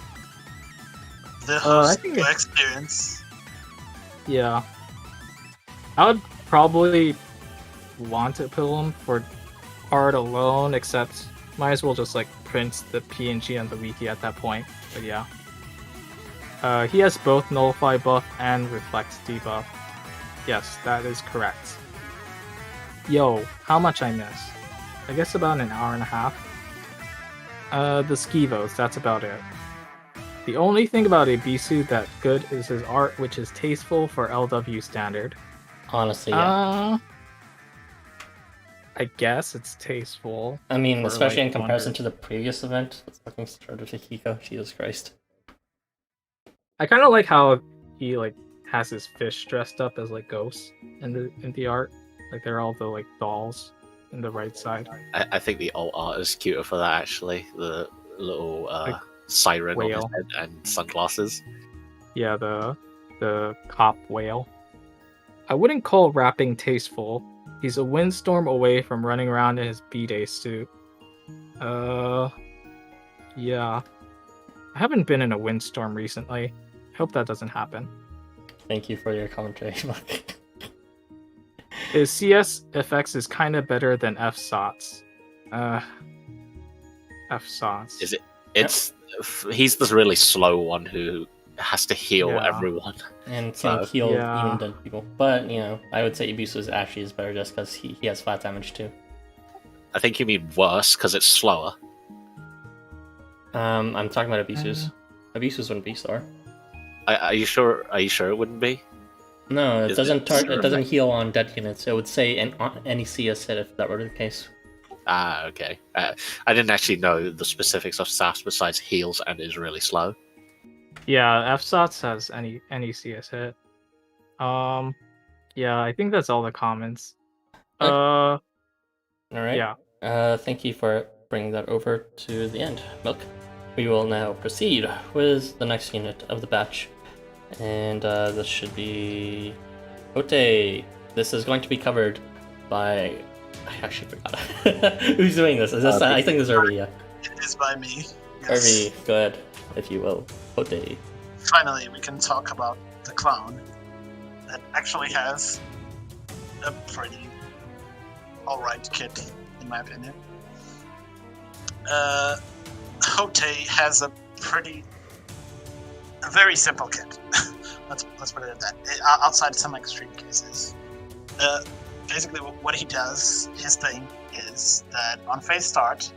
The I host think experience. Yeah. I would probably want to pull him for art alone, except might as well just like print the PNG on the wiki at that point. But yeah. He has both Nullify buff and Reflect debuff. Yes, that is correct. Yo, how much I missed? I guess about an hour and a half. The Skivos, that's about it. The only thing about Ebisu that's good is his art, which is tasteful for LW standard. Honestly, yeah. I guess it's tasteful. I mean, for, especially like, in comparison Wonder. to the previous event. Let's fucking start with Hiko. Jesus Christ. I kind of like how he like has his fish dressed up as like ghosts in the art. Like they're all the like dolls in the right side. I think the alt art is cuter for that actually. The little Like siren on his whale. head and sunglasses. Yeah, the cop whale. I wouldn't call rapping tasteful. He's a windstorm away from running around in his B-Day suit. Yeah. I haven't been in a windstorm recently. I hope that doesn't happen. Thank you for your commentary. His CS effects is kind of better than FSOTs. FSOTs. Is it? It's he's the really slow one who has to heal Yeah. everyone. And So, can heal yeah. even dead people. But, you know, I would say Ebisu actually is better just because he has flat damage too. I think you mean worse because it's slower. I'm talking about Ebisu's. Ebisu's wouldn't be slower. Are you sure? Are you sure it wouldn't be? No, it Is doesn't. it- It doesn't heal on dead units. It would say on any CS hit if that were the case. Ah, okay. I didn't actually know the specifics of SAS besides heals and is really slow. Yeah, FSOTs has any CS hit. Yeah, I think that's all the comments. All right. Yeah. Thank you for bringing that over to the end, Milk. We will now proceed with the next unit of the batch, and this should be Hotei. This is going to be covered by. I actually forgot who's doing this. Is this? I think this is Erbie. Yeah. It is by me. Yes. Erbie, go ahead, if you will. Hotei. Finally, we can talk about the clown that actually has a pretty alright kit, in my opinion. Hotei has a very simple kit. let's put it at that. Outside some extreme cases, basically what he does, his thing is that on phase start,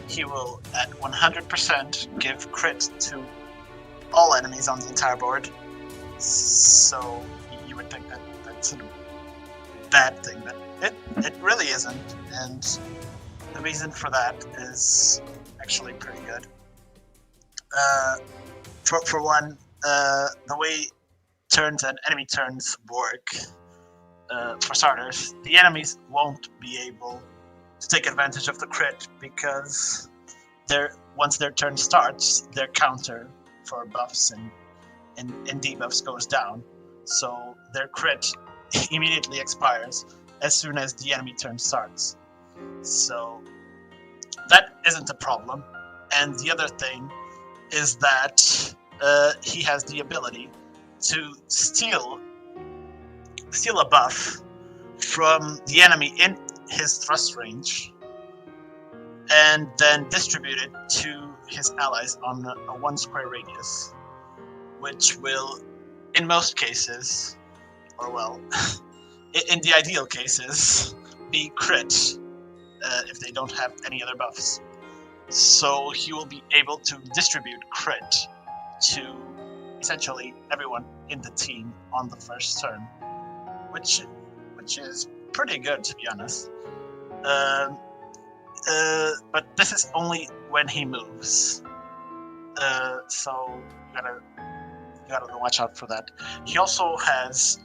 he will at 100% give crit to all enemies on the entire board. So you would think that that's a bad thing, but it really isn't, and the reason for that is actually pretty good. For one, the way turns and enemy turns work, for starters, the enemies won't be able to take advantage of the crit because once their turn starts, their counter for buffs and debuffs goes down, so their crit immediately expires as soon as the enemy turn starts. So that isn't a problem. And the other thing is that he has the ability to steal a buff from the enemy in his thrust range and then distribute it to his allies on a 1 square radius, which will, in most cases, or well, in the ideal cases, be crit if they don't have any other buffs. So he will be able to distribute crit to essentially everyone in the team on the first turn, which is pretty good, to be honest. But this is only when he moves, so you gotta watch out for that. He also has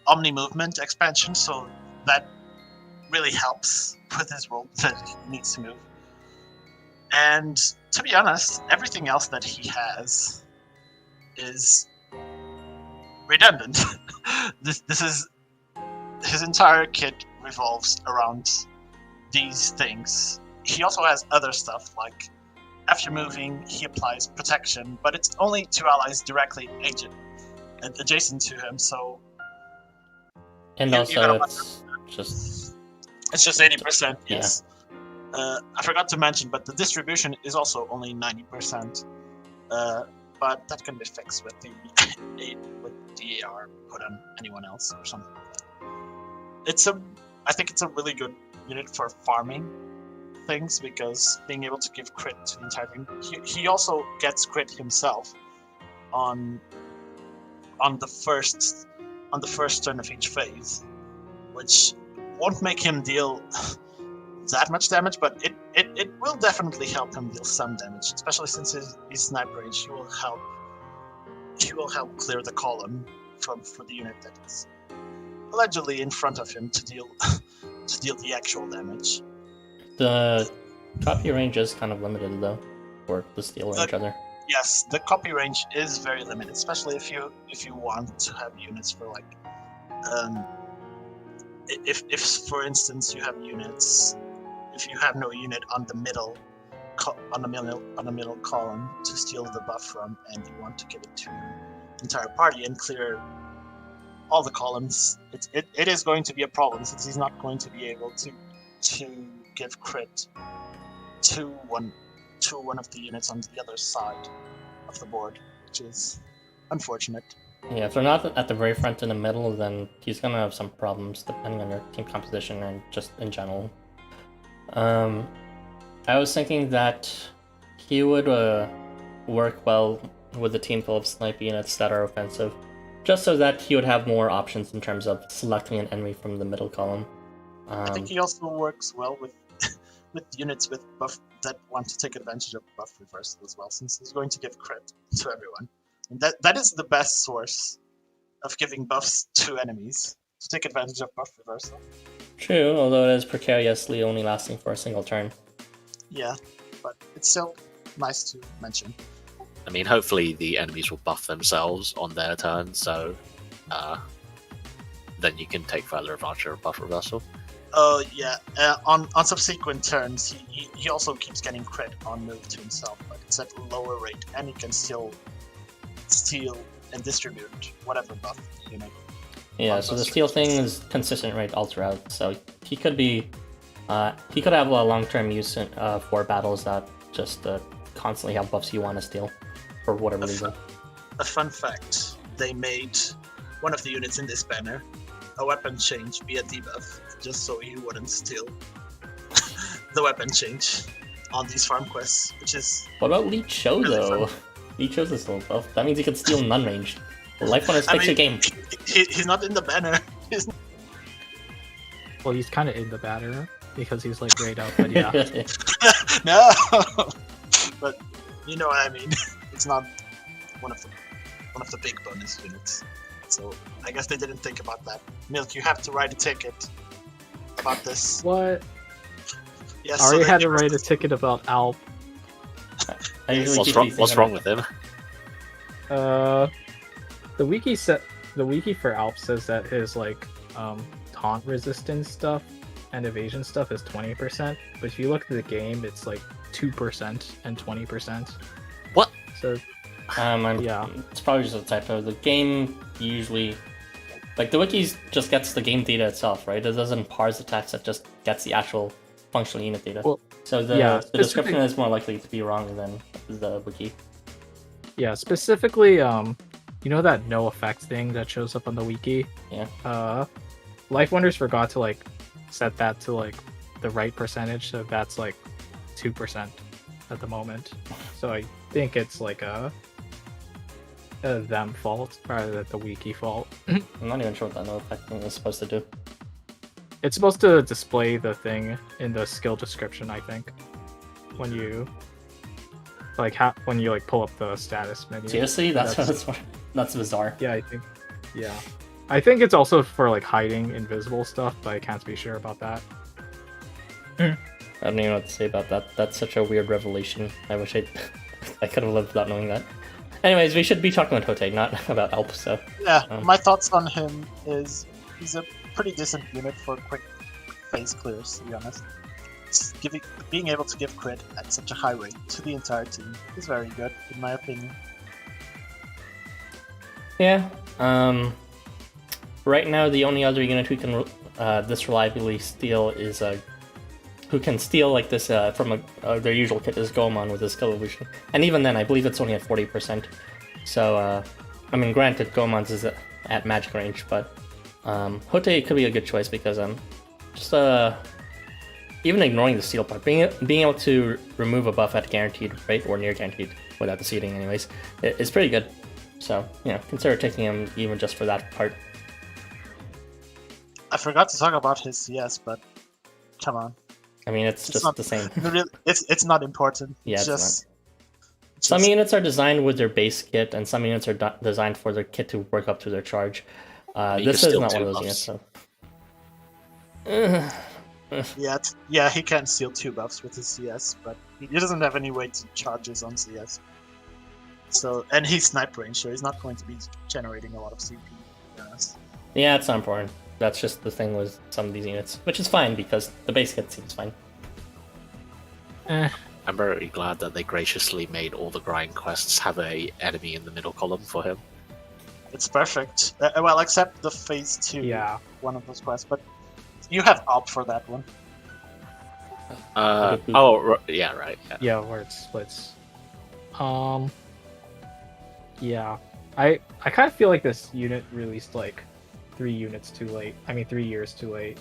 Omni Movement expansion, so that really helps with his role that he needs to move. And to be honest, everything else that he has is redundant. This is his entire kit revolves around these things. He also has other stuff, like after moving, he applies protection, but it's only to allies directly adjacent to him, so... And also, it's just 80%, yes. Yeah. I forgot to mention, but the distribution is also only 90%. But that can be fixed with the AR put on anyone else or something like that. I think it's a really good unit for farming things, because being able to give crit to the entire thing. He also gets crit himself on the first turn of each phase, which won't make him deal that much damage, but it will definitely help him deal some damage, especially since his sniper range. He will help clear the column for the unit that is allegedly in front of him to deal the actual damage. The copy range is kind of limited though, for the steal range rather. Yes, the copy range is very limited, especially if you want to have units for like if for instance you have units, if you have no unit on the middle column to steal the buff from, and you want to give it to your entire party and clear all the columns, it is going to be a problem, since he's not going to be able to give crit to one of the units on the other side of the board, which is unfortunate. Yeah, if they're not at the very front in the middle, then he's gonna have some problems depending on your team composition and just in general. I was thinking that he would work well with a team full of sniper units that are offensive, just so that he would have more options in terms of selecting an enemy from the middle column. I think he also works well with units with buff that want to take advantage of buff reversal as well, since he's going to give crit to everyone. And that is the best source of giving buffs to enemies, to take advantage of buff reversal. True, although it is precariously only lasting for a single turn. Yeah, but it's still nice to mention. I mean, hopefully the enemies will buff themselves on their turn, so then you can take further advantage of buff reversal. Oh yeah, on subsequent turns, he also keeps getting crit on move to himself, but it's at a lower rate, and he can still steal and distribute whatever buff you know. Yeah, so the steal thing is consistent right all throughout, so he could have a long-term use for battles that just constantly have buffs you want to steal for whatever reason. A fun fact: they made one of the units in this banner a weapon change via debuff, just so you wouldn't steal the weapon change on these farm quests, which is. What about Leech Show really though? fun. Leech Show's a still buff. That means you can steal non-ranged. LifeWonders fix your game. He's not in the banner. Well, he's kind of in the banner because he's like grayed out, but yeah. No, but you know what I mean. It's not one of the big bonus units. So I guess they didn't think about that. Milk, you have to write a ticket about this. What? Yes, I already had to write a ticket about Alp. I usually keep these What's things wrong in- with him? The wiki for Alp says that his like taunt resistance stuff and evasion stuff is 20%, but if you look at the game, it's like 2% and 20%. What? So yeah, it's probably just a typo. The game usually, like the wikis just gets the game data itself, right? It doesn't parse the text; it just gets the actual functional unit data. Well, so the description is more likely to be wrong than the wiki. Yeah, specifically, you know that no effect thing that shows up on the wiki? Yeah. LifeWonders forgot to like set that to like the right percentage, so that's like 2% at the moment. So I think it's like a them fault rather than the wiki fault. I'm not even sure what that no effect thing is supposed to do. It's supposed to display the thing in the skill description, I think, when you when you pull up the status menu. Seriously, that's bizarre. Yeah, I think it's also for like hiding invisible stuff, but I can't be sure about that. I don't even know what to say about that. That's such a weird revelation. I wish I could have lived without knowing that. Anyways, we should be talking about Hotei, not about Alp. So Yeah, my thoughts on him is he's a pretty decent unit for quick phase clears, to be honest. Being able to give crit at such a high rate to the entire team is very good, in my opinion. yeah. Right now, the only other unit who can this reliably steal is who can steal like this from their usual kit is Goemon with his skill evolution, and even then, I believe it's only at 40%. So, I mean, granted, Goemon's is at magic range, but Hotei could be a good choice because just even ignoring the steal part, being able to remove a buff at guaranteed rate or near guaranteed without the seeding, anyways, is pretty good. So, consider taking him even just for that part. I forgot to talk about his CS, but come on. I mean, it's just not the same. It's not important. Yeah, it's just, Some units are designed with their base kit, and some units are designed for their kit to work up to their charge. This is not one of those units, so. Yeah, he can steal 2 buffs with his CS, but he doesn't have any way to charge his own CS. So, and he's snipe range, so he's not going to be generating a lot of CP, to be honest. Yeah, it's not important. That's just the thing with some of these units, which is fine because the base kit seems fine. I'm very glad that they graciously made all the grind quests have a enemy in the middle column for him. It's perfect. Well, except the phase 2, one of those quests, but you have op for that one. Yeah, right. Yeah. Yeah, where it splits. Yeah, I kind of feel like this unit released like 3 units too late. I mean, 3 years too late.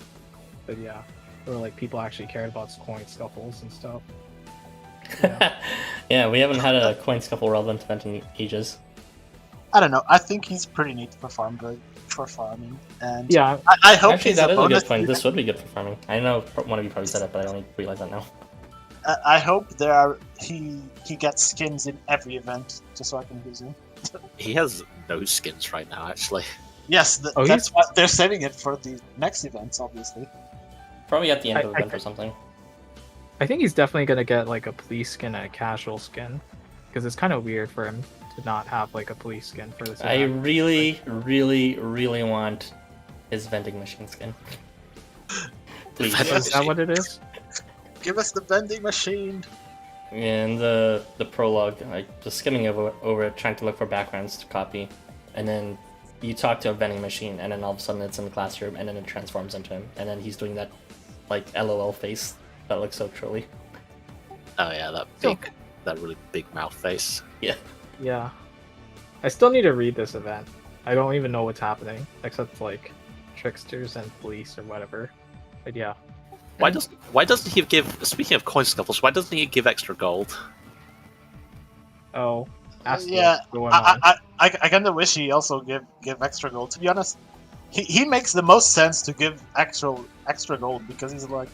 But yeah, where like people actually cared about coin scuffles and stuff. Yeah, yeah, we haven't had a coin scuffle relevant event in ages. I don't know. I think he's pretty neat for farming, and yeah. I hope Actually, he's that is a bonus good point. unit. This would be good for farming. I know one of you probably said it, but I don't realize that now. I hope he gets skins in every event, just so I can use him. He has no skins right now, actually. Yes, that's why they're saving it for the next events, obviously. Probably at the end of the event or something. I think he's definitely gonna get like a police skin and a casual skin, because it's kind of weird for him to not have like a police skin for this. I really, really, really want his vending machine skin. Please. Is that what it is? Give us the vending machine. In the prologue, just skimming over it, trying to look for backgrounds to copy, and then you talk to a vending machine, and then all of a sudden it's in the classroom, and then it transforms into him, and then he's doing that like LOL face that looks so trolly. Oh yeah, that big that really big mouth face. Yeah. Yeah. I still need to read this event. I don't even know what's happening, except like tricksters and police or whatever. But yeah. Why doesn't he give? Speaking of coin scuffles, why doesn't he give extra gold? Oh. Yeah, what's going on. I kind of wish he also give extra gold. To be honest, he makes the most sense to give extra gold because he's like.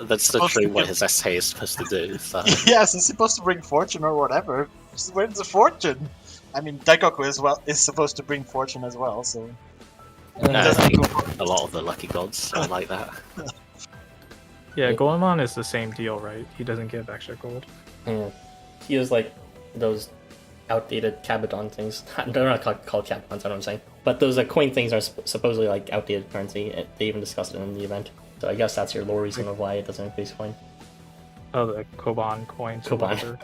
That's literally what his essay is supposed to do. So. Yes, he's supposed to bring fortune or whatever. Where's the fortune? I mean, Daikoku is supposed to bring fortune as well, so. I think a lot of the lucky gods are like that. Yeah, Goemon is the same deal, right? He doesn't give extra gold. Yeah. He has like those outdated Cabadon things. They're not called Cabadons, I don't know what I'm saying. But those coin things are supposedly like outdated currency. They even discussed it in the event. So I guess that's your low reason of why it doesn't increase coin. Oh, the Koban coins. Koban.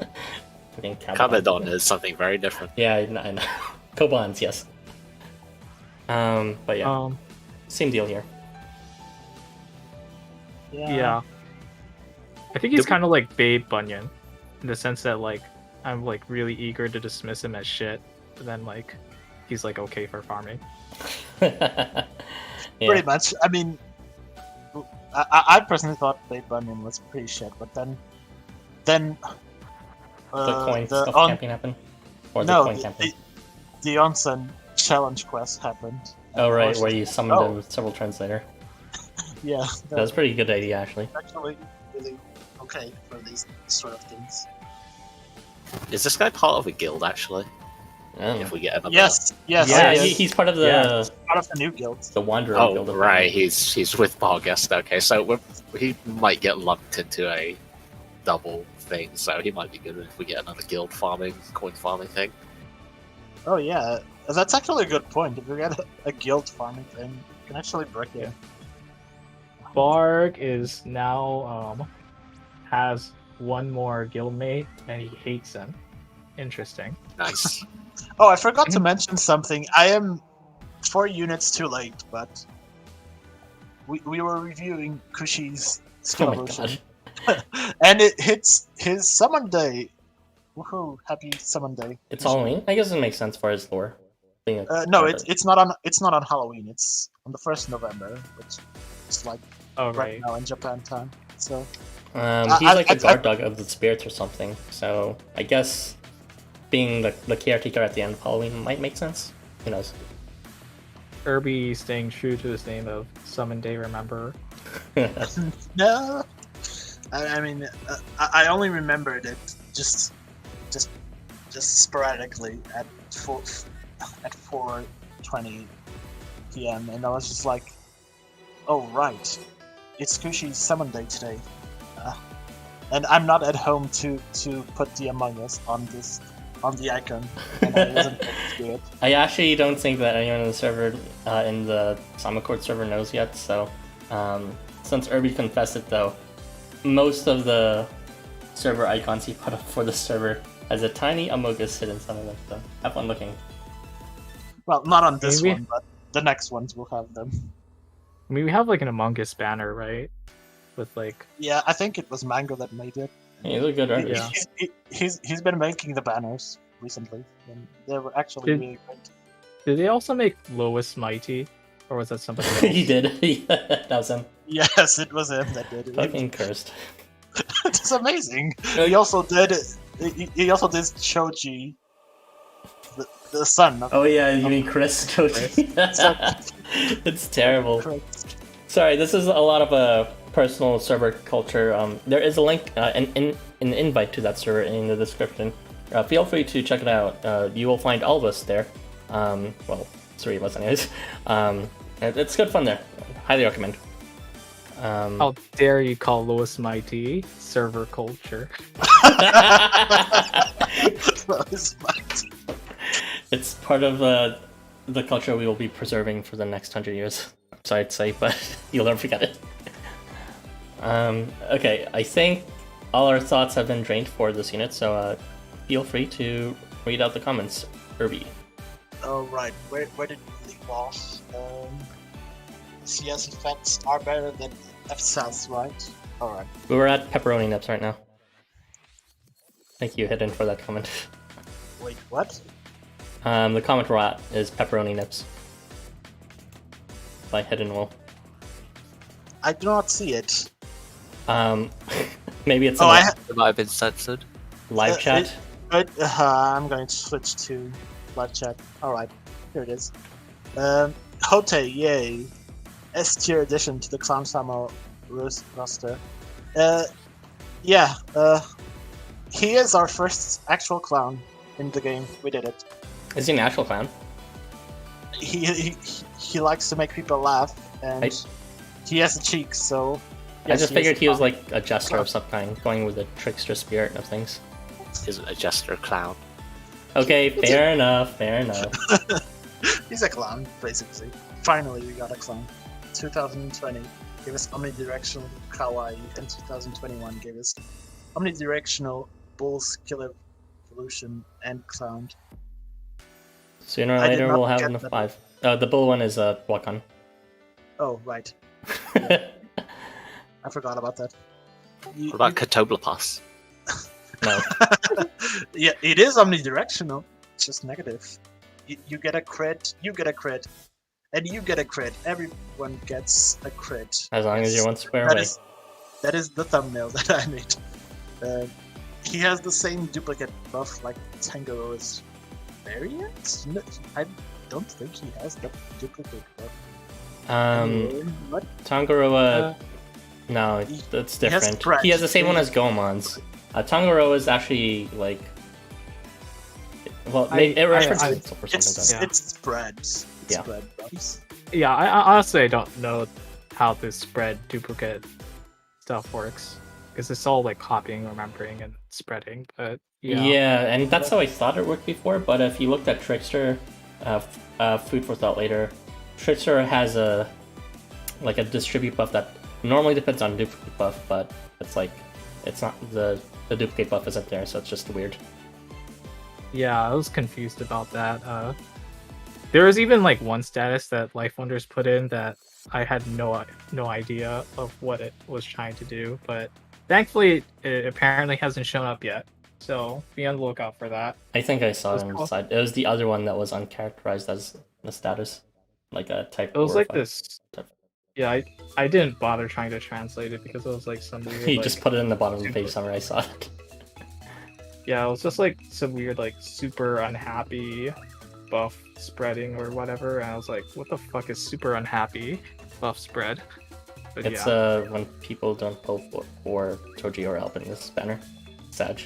Cabadon is something very different. Yeah, I know. Kobans, yes. But yeah, same deal here. Yeah. I think he's kind of like Babe Bunyan, in the sense that like I'm like really eager to dismiss him as shit, but then like he's like okay for farming. Yeah. Pretty much. I mean, I personally thought Babe Bunyan was pretty shit, but then the coin stuff campaign happened? Or the no, coin campaign? The onsen challenge quest happened. Oh right, where you summoned him several turns later. Yeah. That was a pretty good idea, actually. Actually, really okay for these sort of things. Is this guy part of a guild, actually? Oh. If we get another... Yes. Yeah, he's part of the part of the new guild. the Wanderer guild. Oh, right, he's with Barghest. Okay, so he might get lumped into a double thing, so he might be good if we get another guild coin farming thing. Oh yeah, that's actually a good point. If we get a guild farming thing, you can actually break it. Barg is now has one more guildmate and he hates him. Interesting. Nice. Oh, I forgot to mention something. I am 4 units too late, but we were reviewing Kushi's skill evolution, and it hits his summon day. Woohoo! Happy summon day. It's Halloween. I guess it makes sense for his lore. No, it's not on Halloween. It's on the 1st November, which is like right now in Japan time. So he's like a guard dog of the spirits or something. So I guess being the caretaker at the end of Halloween might make sense. Who knows? Erbie staying true to his name of Summon Day Remember. No, I mean I only remembered it just sporadically at 4:20 p.m. and I was just like, oh right, it's Kushi's summon day today, and I'm not at home to put the Among Us on the icon, and I wasn't able to do it. I actually don't think that anyone in the server, in the Samacord server, knows yet. So, since Erbie confessed it, though, most of the server icons he put up for the server has a tiny Among Us hidden somewhere. So, have fun looking. Well, not on this one, but the next ones will have them. I mean, we have like an Among Us banner, right? With like. Yeah, I think it was Mango that made it. Yeah, look good, right? Yeah. He's been making the banners recently, and they were actually really great. Did they also make Lois Mighty, or was that somebody else? He did. That was him. Yes, it was him that did it. Fucking cursed. It's amazing. He also did Shoji, the son of. Oh yeah, you mean Chris Toji? It's terrible. Correct. Sorry, this is a lot of personal server culture. There is a link, an invite to that server in the description. Feel free to check it out. You will find all of us there. Well, 3 of us anyways. It's good fun there. Highly recommend. How dare you call Lois Mighty server culture? It's part of the culture we will be preserving for the next 100 years. I'm sorry to say, but you'll never forget it. Okay, I think all our thoughts have been drained for this unit, so feel free to read out the comments. Erbie. Oh right, where did we leave off? CS effects are better than F-Cells, right? Alright. We were at Pepperoni Nips right now. Thank you, Hidden, for that comment. Wait, what? The comment we're at is Pepperoni Nips by Hidden Will. I do not see it. Maybe it's Oh, in It might have been censored. live chat. I'm going to switch to live chat. Alright, here it is. Hotei, yay. S tier addition to the Housamo roster. He is our first actual clown in the game. We did it. Is he an actual clown? He likes to make people laugh, and he has the cheeks, so... I just figured he was like a jester of some kind, going with the trickster spirit of things. Is a jester clown? Okay, fair enough, fair enough. He's a clown, basically. Finally, we got a clown. 2020 gave us omnidirectional kawaii, and 2021 gave us omnidirectional bull skill evolution and clown. Sooner or I did later not we'll have get enough that. 5. The bull one is a Wakan. Oh, right. I forgot about that. What about Catoblepas? No. Yeah, it is omnidirectional. It's just negative. You get a crit, you get a crit, and you get a crit. Everyone gets a crit. As long as you're one square That away. that is the thumbnail that I made. He has the same duplicate buff like Tangero's variant? No, I don't think he has the duplicate buff. What? Tangaroa... no, that's he has different. spread. He has the same one as Goemon's. Tangaroa is actually like... Well, it references itself or something. It's spreads. Yeah. Spread buffs. Yeah, I honestly I don't know how this spread duplicate stuff works because it's all like copying, remembering, and spreading. But Yeah, and that's how I thought it worked before. But if you looked at Trickster, food for thought later, Trickster has a distribute buff that normally depends on duplicate buff, but it's not the duplicate buff isn't there, so it's just weird. Yeah, I was confused about that. There was even like one status that LifeWonders put in that I had no idea of what it was trying to do, but thankfully it apparently hasn't shown up yet. So be on the lookout for that. I think I saw it on the cool. side. It was the other one that was uncharacterized as the status, like a type. It was 4 or like 5. this. Yeah, I didn't bother trying to translate it because it was like some weird. He like, just put it in the bottom of the page summary. I saw it. Yeah, it was just like some weird like super unhappy buff spreading or whatever, and I was like, what the fuck is super unhappy buff spread? But It's yeah. when people don't pull for Toji or help in this banner. Sag.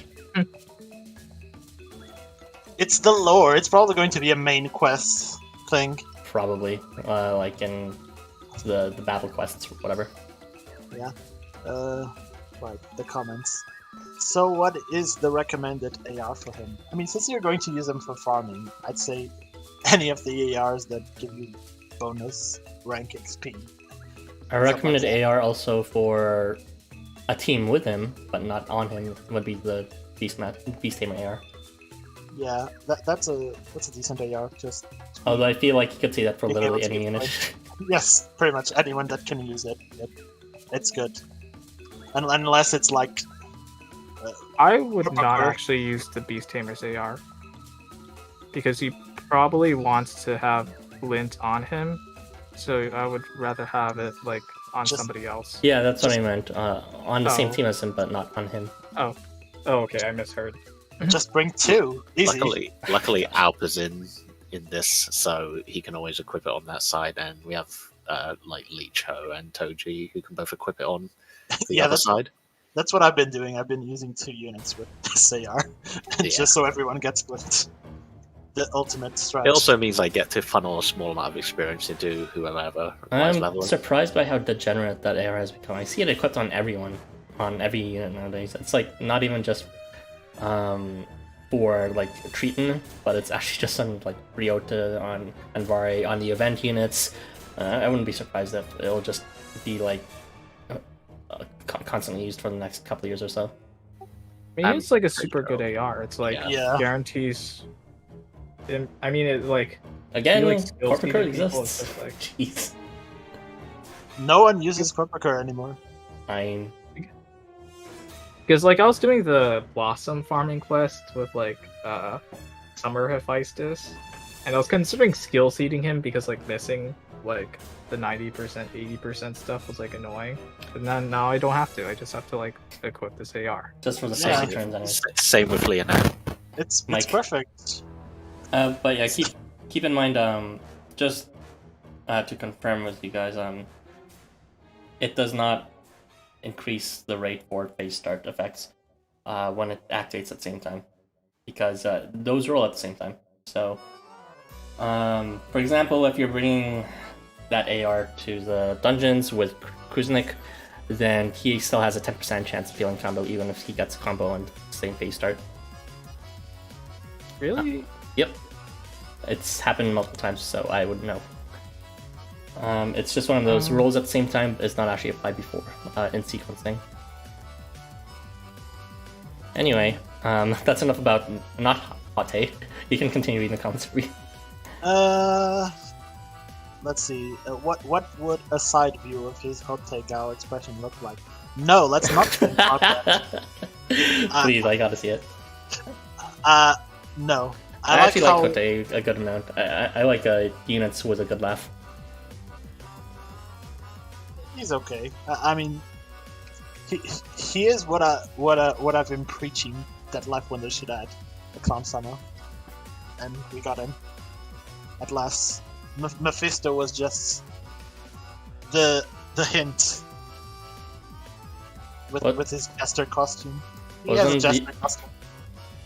It's the lore. It's probably going to be a main quest thing. Probably, like in the battle quests or whatever. Yeah. Right, the comments. So what is the recommended AR for him? I mean, since you're going to use him for farming, I'd say any of the ARs that give you bonus rank XP. I recommended AR also for a team with him, but not on him, would be the Beast Tamer AR. Yeah, that's a decent AR. Just Although I feel like you could see that for Yeah, literally let's any get unit. yes, pretty much anyone that can use it. It's good, unless it's like. I would not Proper. actually use the Beast Tamer's AR because he probably wants to have Lint on him, so I would rather have it like on Just- somebody else. Yeah, that's what I meant. On the same Oh. team as him, but not on him. Oh, okay, I misheard. Just bring 2. Easy. Luckily, Alp is in this, so he can always equip it on that side, and we have like Leech Ho and Toji who can both equip it on the Yeah, other side. That's what I've been doing. I've been using 2 units with this AR, Yeah. just so everyone gets with the ultimate strat. It also means I get to funnel a small amount of experience into whoever requires I'm leveling. surprised by how degenerate that AR has become. I see it equipped on everyone, on every unit nowadays. It's like not even just for like Triton, but it's actually just on like Ryota, on Anvare, on the event units. I wouldn't be surprised if it'll just be like constantly used for the next couple of years or so. I mean, I'm it's like a super good AR. It's like Yeah. guarantees. I mean, it like Again, like skills corporate code needed people, exists. it's just like- Jeez. No one uses Corporate anymore. Fine. Because like I was doing the blossom farming quest with like Summer Hephaestus, and I was considering skill seeding him because like missing like the 90%, 80% stuff was like annoying. But then now I don't have to. I just have to like equip this AR. Just for the Yeah. safety turns, anyways. Same with Leonardo. It's Mike. perfect. But yeah, keep in mind, just to confirm with you guys, it does not increase the rate for phase start effects when it activates at the same time, because those roll at the same time. So, for example, if you're bringing that AR to the dungeons with Kuznik, then he still has a 10% chance of feeling combo even if he gets a combo on the same phase start. Really? Yep. It's happened multiple times, so I would know. It's just one of those rolls at the same time is not actually applied before in sequencing. Anyway, that's enough about not Hotei. You can continue reading the comments. Let's see. What would a side view of his Hotei Gao expression look like? No, let's not think about that. Please, I gotta see it. No. I actually like Hotei a good amount. I like units with a good laugh. He's okay. I mean, he is what I've been preaching that LifeWonders should add, the Clown Summer, and we got him at last. Mephisto was just the hint with his jester costume. He has a jester costume.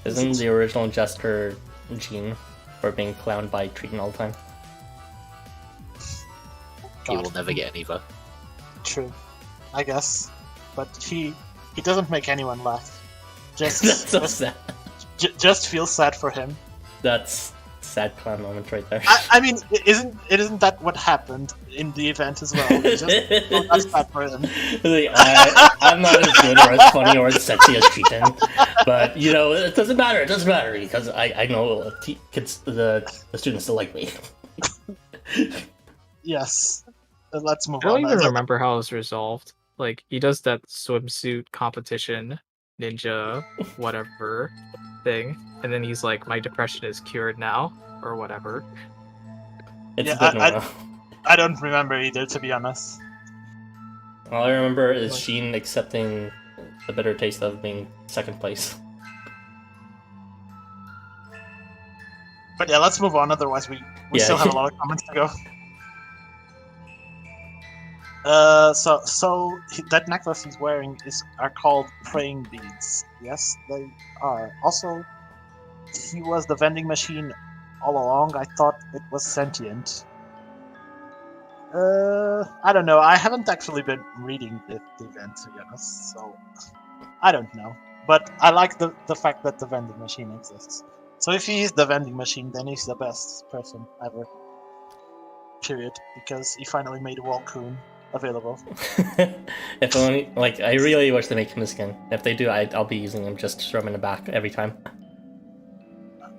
Isn't the original jester Gene for being clowned by Triton all the time? He will never get an Evo. True, I guess, but he doesn't make anyone laugh. That's so sad. Just feel sad for him. That's sad clown moment right there. I mean, isn't that what happened in the event as well? Just that's bad for him. Like, I'm not as good or as funny or as sexy as Triton, but you know, it doesn't matter. It doesn't matter because I know kids, the students still like me. Yes. Let's move I don't on. even remember how it was resolved. Like he does that swimsuit competition, ninja, whatever thing, and then he's like, "My depression is cured now," or whatever. It's Yeah, a bit normal. I don't remember either, to be honest. All I remember is Sheen accepting the bitter taste of being second place. But yeah, let's move on. Otherwise, we still have a lot of comments to go. So that necklace he's wearing are called praying beads. Yes, they are. Also, he was the vending machine all along. I thought it was sentient. I don't know. I haven't actually been reading the event, to be honest, so I don't know. But I like the fact that the vending machine exists. So if he is the vending machine, then he's the best person ever. Period. Because he finally made Walcoon available. If only, like, I really wish they make him a skin. If they do, I'll be using him just to throw him in the back every time.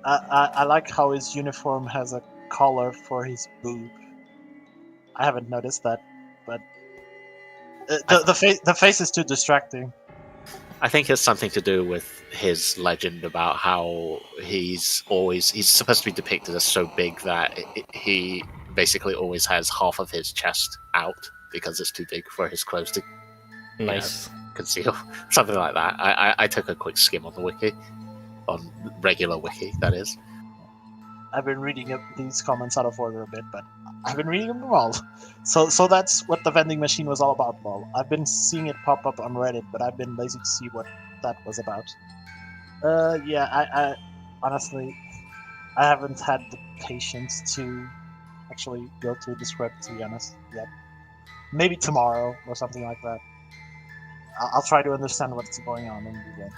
I like how his uniform has a collar for his boob. I haven't noticed that, but the face is too distracting. I think it's something to do with his legend about how he's supposed to be depicted as so big that he basically always has half of his chest out because it's too big for his clothes to conceal. Something like that. I took a quick skim on the wiki, on regular wiki, that is. I've been reading these comments out of order a bit, but I've been reading them all. So that's what the vending machine was all about, lol. I've been seeing it pop up on Reddit, but I've been lazy to see what that was about. Yeah, I honestly, I haven't had the patience to actually go through the script, to be honest, yet. Maybe tomorrow, or something like that. I'll try to understand what's going on and get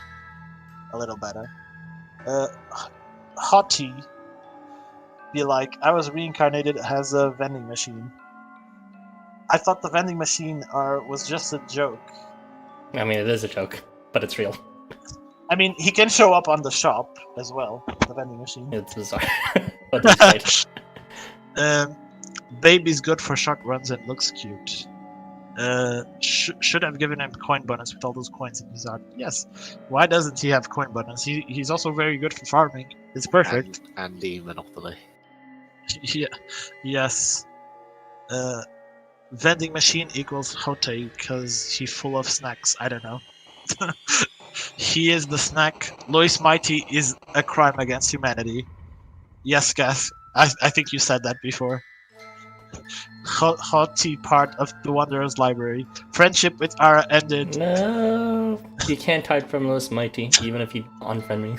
a little better. Hotei be like, I was reincarnated as a vending machine. I thought the vending machine was just a joke. I mean, it is a joke, but it's real. I mean, he can show up on the shop as well, the vending machine. It's bizarre. But it's right. Baby's good for shotguns and looks cute. should have given him coin bonus with all those coins in his art. Yes. Why doesn't he have coin bonus? He's also very good for farming. It's perfect. And the monopoly. Yeah. Yes. Vending machine equals Hotei because he's full of snacks. I don't know. He is the snack. Lois Mighty is a crime against humanity. Yes, Gath. I think you said that before. Hotei part of the Wanderer's library. Friendship with Ara ended. No, you can't hide from Lois Mighty, even if you unfriend me.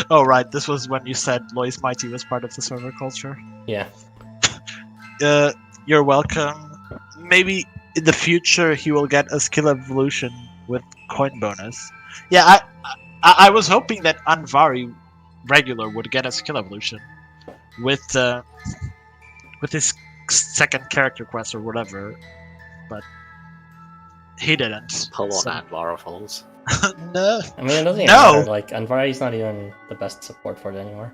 Oh right, this was when you said Lois Mighty was part of the server culture. Yeah. You're welcome. Maybe in the future he will get a skill evolution with coin bonus. Yeah, I was hoping that Anvari regular would get a skill evolution with his second character quest or whatever, but he didn't. Pull on so. that, Varafals. No. I mean, it doesn't even No. matter. Like, Anvari's not even the best support for it anymore.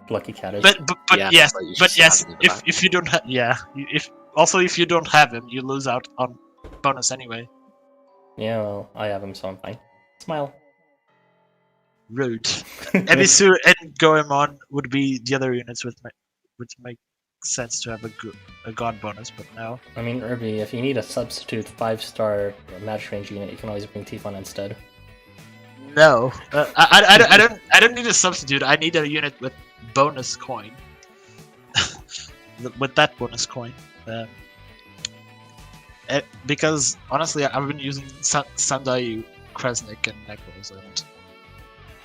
Lucky Cat is. But Yeah, yes, but you but just yes, have him in the back. if you don't have, yeah, if you don't have him, you lose out on bonus anyway. Yeah, well, I have him, so I'm fine. Smile. Rude. Ebisu and Goemon would be the other units which make sense to have a god bonus, but no. I mean, Erbie, if you need a substitute 5-star match range unit, you can always bring Tifon instead. No, I don't need a substitute. I need a unit with bonus coin. With that bonus coin, because honestly, I've been using Sandai, Kresnik, and Necros, and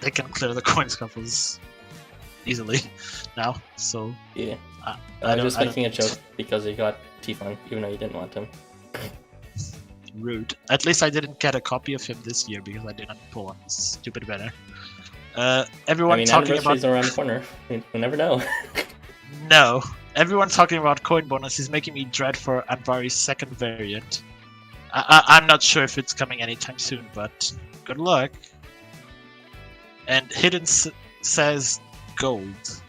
they can clear the coin scuffles easily now. So Yeah. I I'm don't- just I making a don't- joke because you got Tifon, even though you didn't want him. Rude. At least I didn't get a copy of him this year because I didn't pull on this stupid banner. Everyone I mean, talking about anniversary's around the corner. You never know. no. Everyone talking about coin bonus is making me dread for Anvari's second variant. I'm not sure if it's coming anytime soon, but good luck. And Hidden says gold.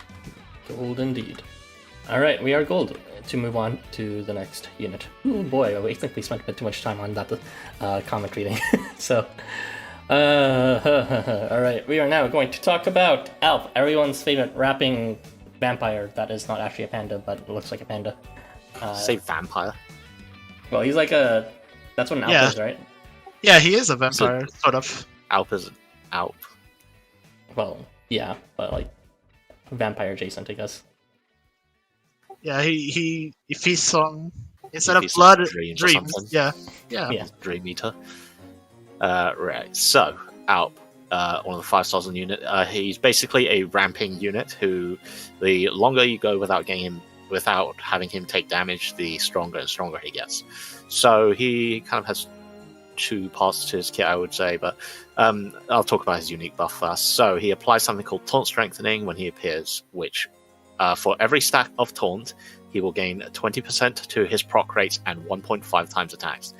Gold indeed. Alright, we are gold. To move on to the next unit. Oh boy, I think we spent a bit too much time on that comic reading. So, alright, we are now going to talk about Alf, everyone's favorite rapping vampire that is not actually a panda, but looks like a panda. Say vampire. Well, he's like a... That's what an Alf Yeah. is, right? Yeah, he is a vampire, sort of. Alp is Alp. Well, yeah, but like vampire adjacent, I guess. Yeah, he feasts on instead He of feasts on blood, dreams or dreams. something. Yeah, yeah. Yeah. Dream Eater. Right, so Alp, one of the 5 stars in the unit. He's basically a ramping unit who, the longer you go without having him take damage, the stronger and stronger he gets. So he kind of has 2 parts to his kit, I would say, but I'll talk about his unique buff first. So he applies something called Taunt Strengthening when he appears, which for every stack of Taunt, he will gain 20% to his proc rate and 1.5 times attacks.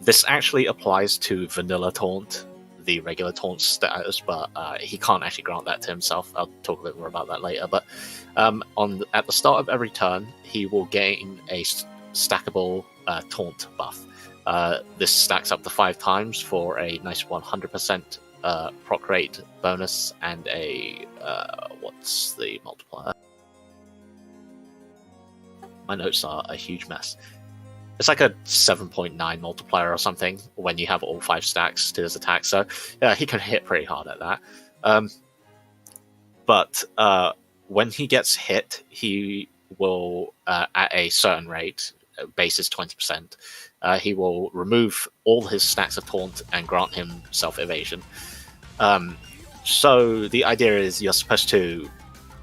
This actually applies to Vanilla Taunt, the regular Taunt status, but he can't actually grant that to himself. I'll talk a bit more about that later. But at the start of every turn, he will gain a stackable Taunt buff. This stacks up to 5 times for a nice 100% proc rate bonus and a what's the multiplier? My notes are a huge mess. It's like a 7.9 multiplier or something when you have all 5 stacks to his attack, so he can hit pretty hard at that. But when he gets hit, he will, at a certain rate, base is 20%, he will remove all his stacks of Taunt and grant himself evasion. So the idea is you're supposed to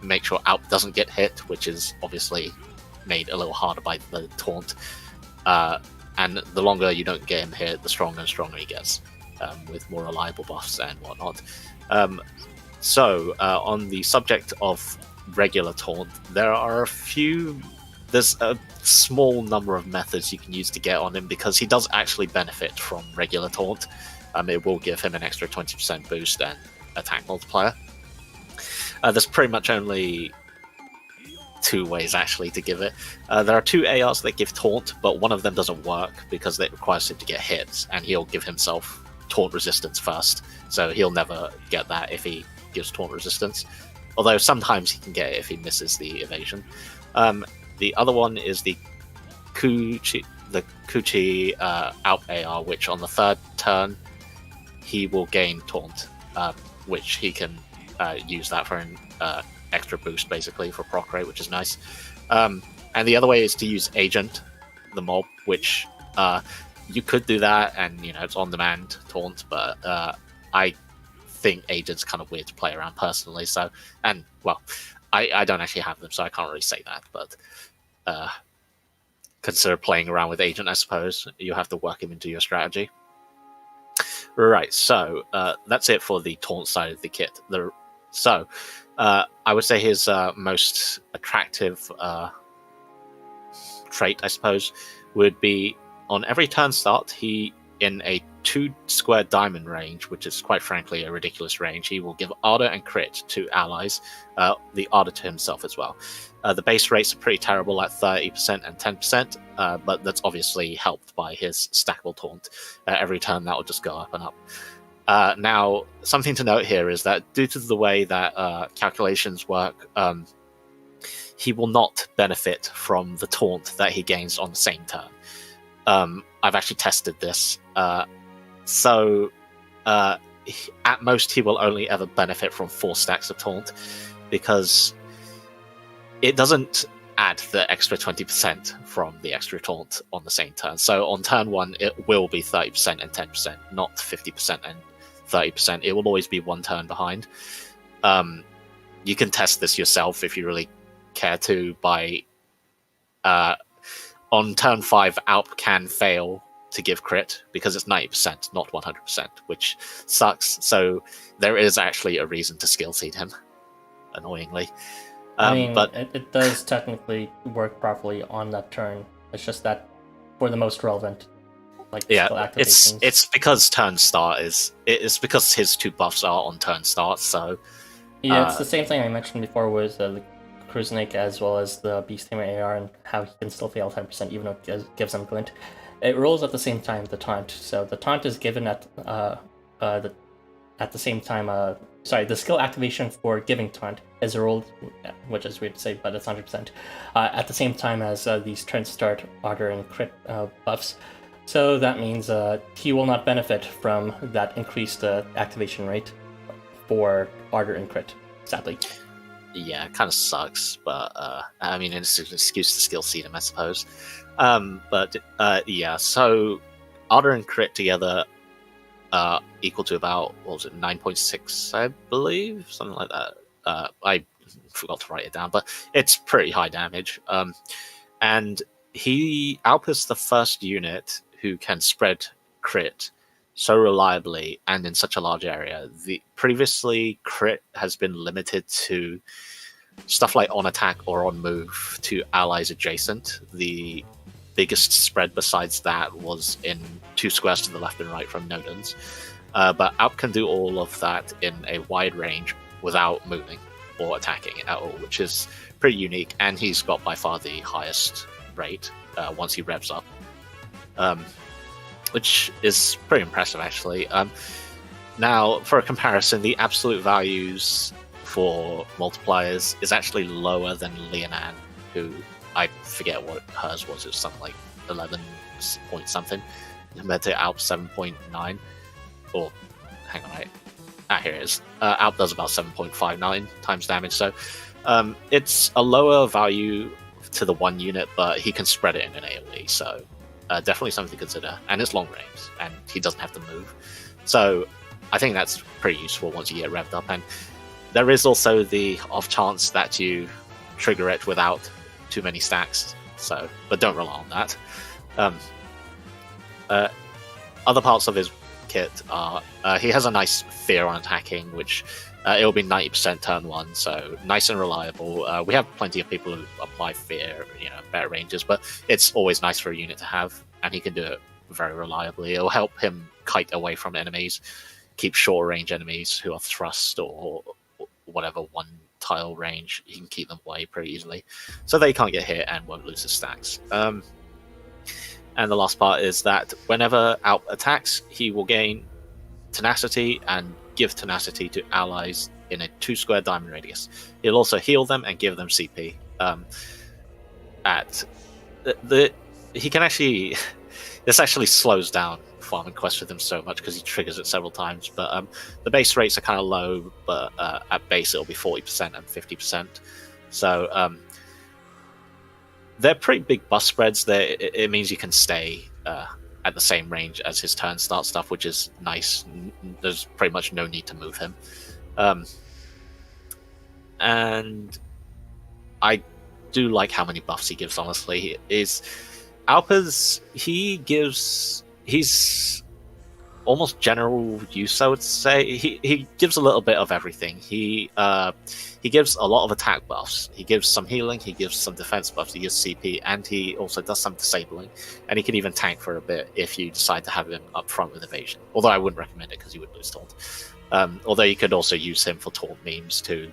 make sure Alp doesn't get hit, which is obviously made a little harder by the Taunt. And the longer you don't get him hit, the stronger and stronger he gets, with more reliable buffs and whatnot. So on the subject of regular Taunt, there's a small number of methods you can use to get on him, because he does actually benefit from regular Taunt. It will give him an extra 20% boost and attack multiplier. There's pretty much only two ways actually to give it. There are two ARs that give taunt, but one of them doesn't work because it requires him to get hit, and he'll give himself taunt resistance first, so he'll never get that if he gives taunt resistance. Although sometimes he can get it if he misses the evasion. The other one is the Kuchi out AR, which on the third turn he will gain taunt, which he can use that for an extra boost basically for proc rate, which is nice. And the other way is to use Agent, the mob, which you could do that, and it's on demand taunt, but I think Agent's kind of weird to play around personally. So, and well, I don't actually have them, so I can't really say that, but consider playing around with Agent, I suppose. You have to work him into your strategy. Right, so that's it for the taunt side of the kit. I would say his most attractive trait, I suppose, would be on every turn start, he, in a 2 square diamond range, which is quite frankly a ridiculous range, he will give Ardor and Crit to allies, the Ardor to himself as well. The base rates are pretty terrible at 30% and 10%, but that's obviously helped by his stackable taunt. Every turn that will just go up and up. Now, something to note here is that due to the way that calculations work, he will not benefit from the taunt that he gains on the same turn. I've actually tested this. So at most he will only ever benefit from 4 stacks of taunt, because it doesn't add the extra 20% from the extra taunt on the same turn. So on turn 1 it will be 30% and 10%, not 50% and 30%. It will always be 1 turn behind. You can test this yourself if you really care to by on turn 5 Alp can fail to give crit because it's 90%, not 100%, which sucks. So there is actually a reason to skill seed him, annoyingly. But it does technically work properly on that turn. It's just that for the most relevant, skill activations. It's because turn start it's because his 2 buffs are on turn start. So yeah, it's the same thing I mentioned before with the Cruisnik as well as the Beast Tamer AR, and how he can still fail 10% even though it gives him glint. It rolls at the same time, the taunt. So the taunt is given at the same time. Sorry, the skill activation for giving taunt is rolled, which is weird to say, but it's 100%, at the same time as these turn start, Ardor, and crit buffs. So that means he will not benefit from that increased activation rate for Ardor and crit, sadly. Yeah, it kind of sucks, but I mean, it's an excuse to skill seed him, I suppose. Yeah, so Ardor and crit together equal to about, 9.6, I believe? Something like that. I forgot to write it down, but it's pretty high damage. And Alp is the first unit who can spread crit so reliably and in such a large area. Previously, crit has been limited to stuff like on attack or on move to allies adjacent. The biggest spread besides that was in 2 squares to the left and right from Nodens. But Alp can do all of that in a wide range without moving or attacking at all, which is pretty unique, and he's got by far the highest rate once he revs up. Which is pretty impressive, actually. Now, for a comparison, the absolute values for multipliers is actually lower than Leonan, who I forget what hers was. It was something like 11 point something, compared to Alp 7.9. Or, hang on, here it is. Alp does about 7.59 times damage, so it's a lower value to the 1 unit, but he can spread it in an AoE, so definitely something to consider. And it's long range, and he doesn't have to move. So I think that's pretty useful once you get revved up. And there is also the off chance that you trigger it without too many stacks, but don't rely on that. Other parts of his kit are he has a nice fear on attacking, which it'll be 90% turn 1, so nice and reliable. We have plenty of people who apply fear, better ranges, but it's always nice for a unit to have, and he can do it very reliably. It'll help him kite away from enemies, keep short range enemies who are thrust or whatever 1 projectile range, he can keep them away pretty easily. So they can't get hit and won't lose his stacks. And the last part is that whenever Alp attacks, he will gain tenacity and give tenacity to allies in a 2-square diamond radius. He'll also heal them and give them CP. He can actually... This actually slows down farming quests with him so much because he triggers it several times. But the base rates are kind of low, but at base it'll be 40% and 50%. So they're pretty big buff spreads. It means you can stay at the same range as his turn start stuff, which is nice. There's pretty much no need to move him. And I do like how many buffs he gives, honestly. Alpers, he's almost general use, I would say. He gives a little bit of everything. He gives a lot of attack buffs. He gives some healing, he gives some defense buffs, he gives CP, and he also does some disabling. And he can even tank for a bit if you decide to have him up front with evasion. Although I wouldn't recommend it because you would lose taunt. Although you could also use him for taunt memes to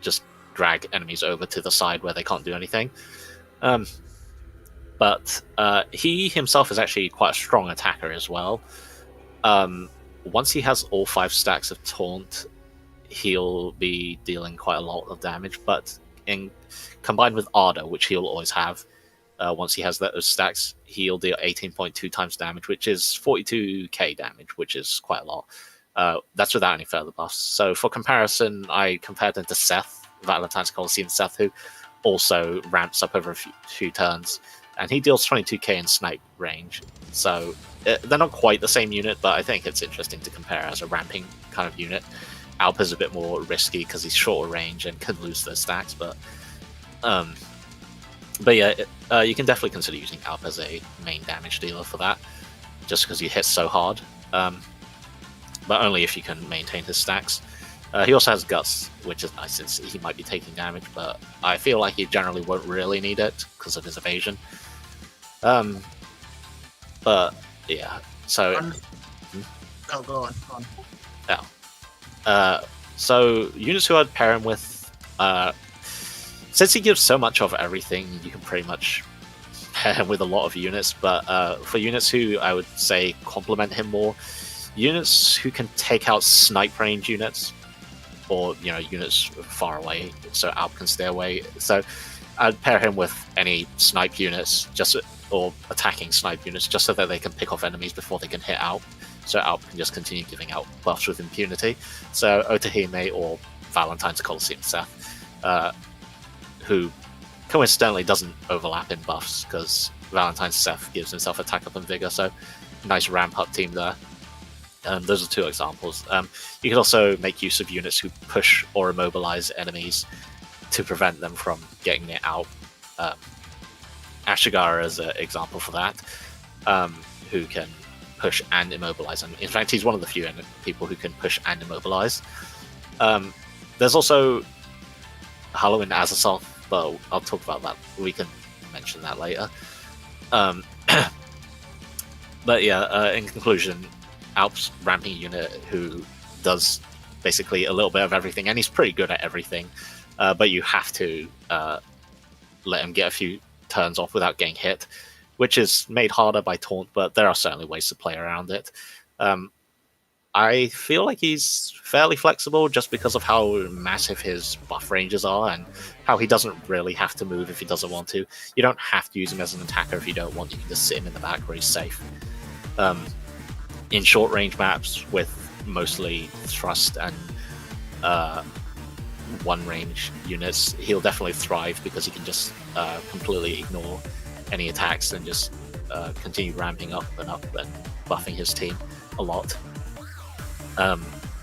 just drag enemies over to the side where they can't do anything. But he himself is actually quite a strong attacker as well. Once he has all 5 stacks of taunt, he'll be dealing quite a lot of damage. But combined with Ardor, which he'll always have, once he has those stacks, he'll deal 18.2 times damage, which is 42k damage, which is quite a lot. That's without any further buffs. So for comparison, I compared him to Seth, Valentine's Coliseum Seth, who also ramps up over a few turns. And he deals 22k in snipe range. So they're not quite the same unit, but I think it's interesting to compare as a ramping kind of unit. Alp is a bit more risky because he's shorter range and can lose those stacks. But yeah, you can definitely consider using Alp as a main damage dealer for that, just because he hits so hard. But only if you can maintain his stacks. He also has Guts, which is nice since he might be taking damage, but I feel like he generally won't really need it because of his evasion. But yeah, so... Oh, go on. Yeah. So units who I'd pair him with, since he gives so much of everything, you can pretty much pair him with a lot of units, but for units who I would say complement him more, units who can take out snipe range units, or units far away, so Alp can stay away. So I'd pair him with any snipe units, or attacking snipe units, just so that they can pick off enemies before they can hit Alp. So Alp can just continue giving out buffs with impunity. So Otahime or Valentine's Coliseum Seth, who coincidentally doesn't overlap in buffs because Valentine's Seth gives himself attack up and vigor. So nice ramp up team there. Those are 2 examples. You can also make use of units who push or immobilize enemies to prevent them from getting it out. Ashigara is an example for that, who can push and immobilize. And in fact, he's one of the few people who can push and immobilize. There's also Halloween Azathoth, but I'll talk about that. We can mention that later. But yeah, in conclusion, Alp's ramping unit who does basically a little bit of everything, and he's pretty good at everything, but you have to let him get a few turns off without getting hit, which is made harder by taunt, but there are certainly ways to play around it. I feel like he's fairly flexible just because of how massive his buff ranges are and how he doesn't really have to move if he doesn't want to. You don't have to use him as an attacker if you don't want. You can just sit him in the back where he's safe. In short range maps with mostly thrust and one range units, he'll definitely thrive because he can just completely ignore any attacks and just continue ramping up and buffing his team a lot.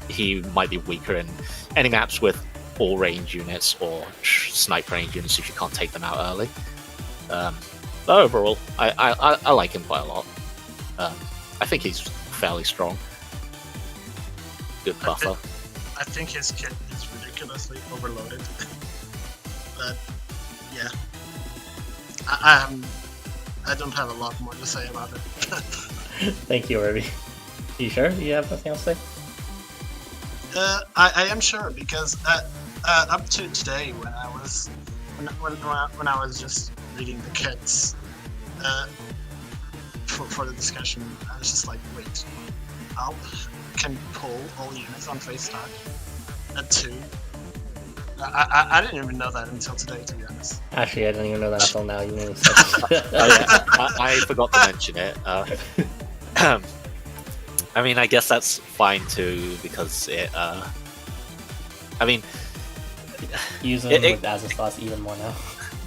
He might be weaker in any maps with all range units or snipe range units if you can't take them out early. But overall, I like him quite a lot. I think he's fairly strong. Good buffer. I think his kit is ridiculously overloaded. But yeah, I don't have a lot more to say about it. Thank you, Erbie. You sure you have nothing else to say? I am sure because Up to today, when I was just reading the kits for the discussion, I was just like, wait, Alp can pull all units on face start at 2. I didn't even know that until today, to be honest. Actually, I didn't even know that until now. You know, I forgot to mention it. I mean, I guess that's fine too, because it. I mean, using with Azathoth even more now.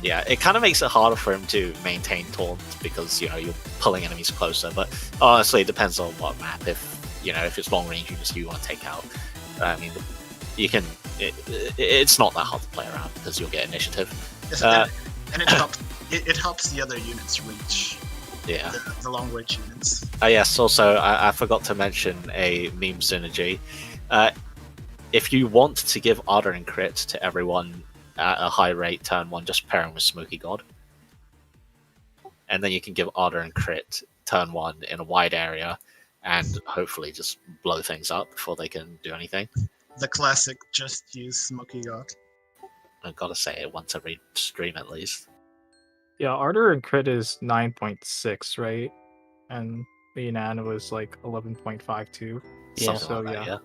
Yeah, it kind of makes it harder for him to maintain taunt because you're pulling enemies closer. But honestly, it depends on what map. If it's long range units you want to take out, I mean, you can. It's not that hard to play around because you'll get initiative. Yes, and it helps the other units reach. Yeah. The long range units. Yes. Also, I forgot to mention a meme synergy. If you want to give Ardor and Crit to everyone at a high rate turn 1, just pair him with Smoky God. And then you can give Ardor and Crit turn 1 in a wide area and hopefully just blow things up before they can do anything. The classic, just use Smoky God. I've got to say it once every stream at least. Yeah, Ardor and Crit is 9.6, right? And the Inan was like 11.52. Yeah. So like that, yeah.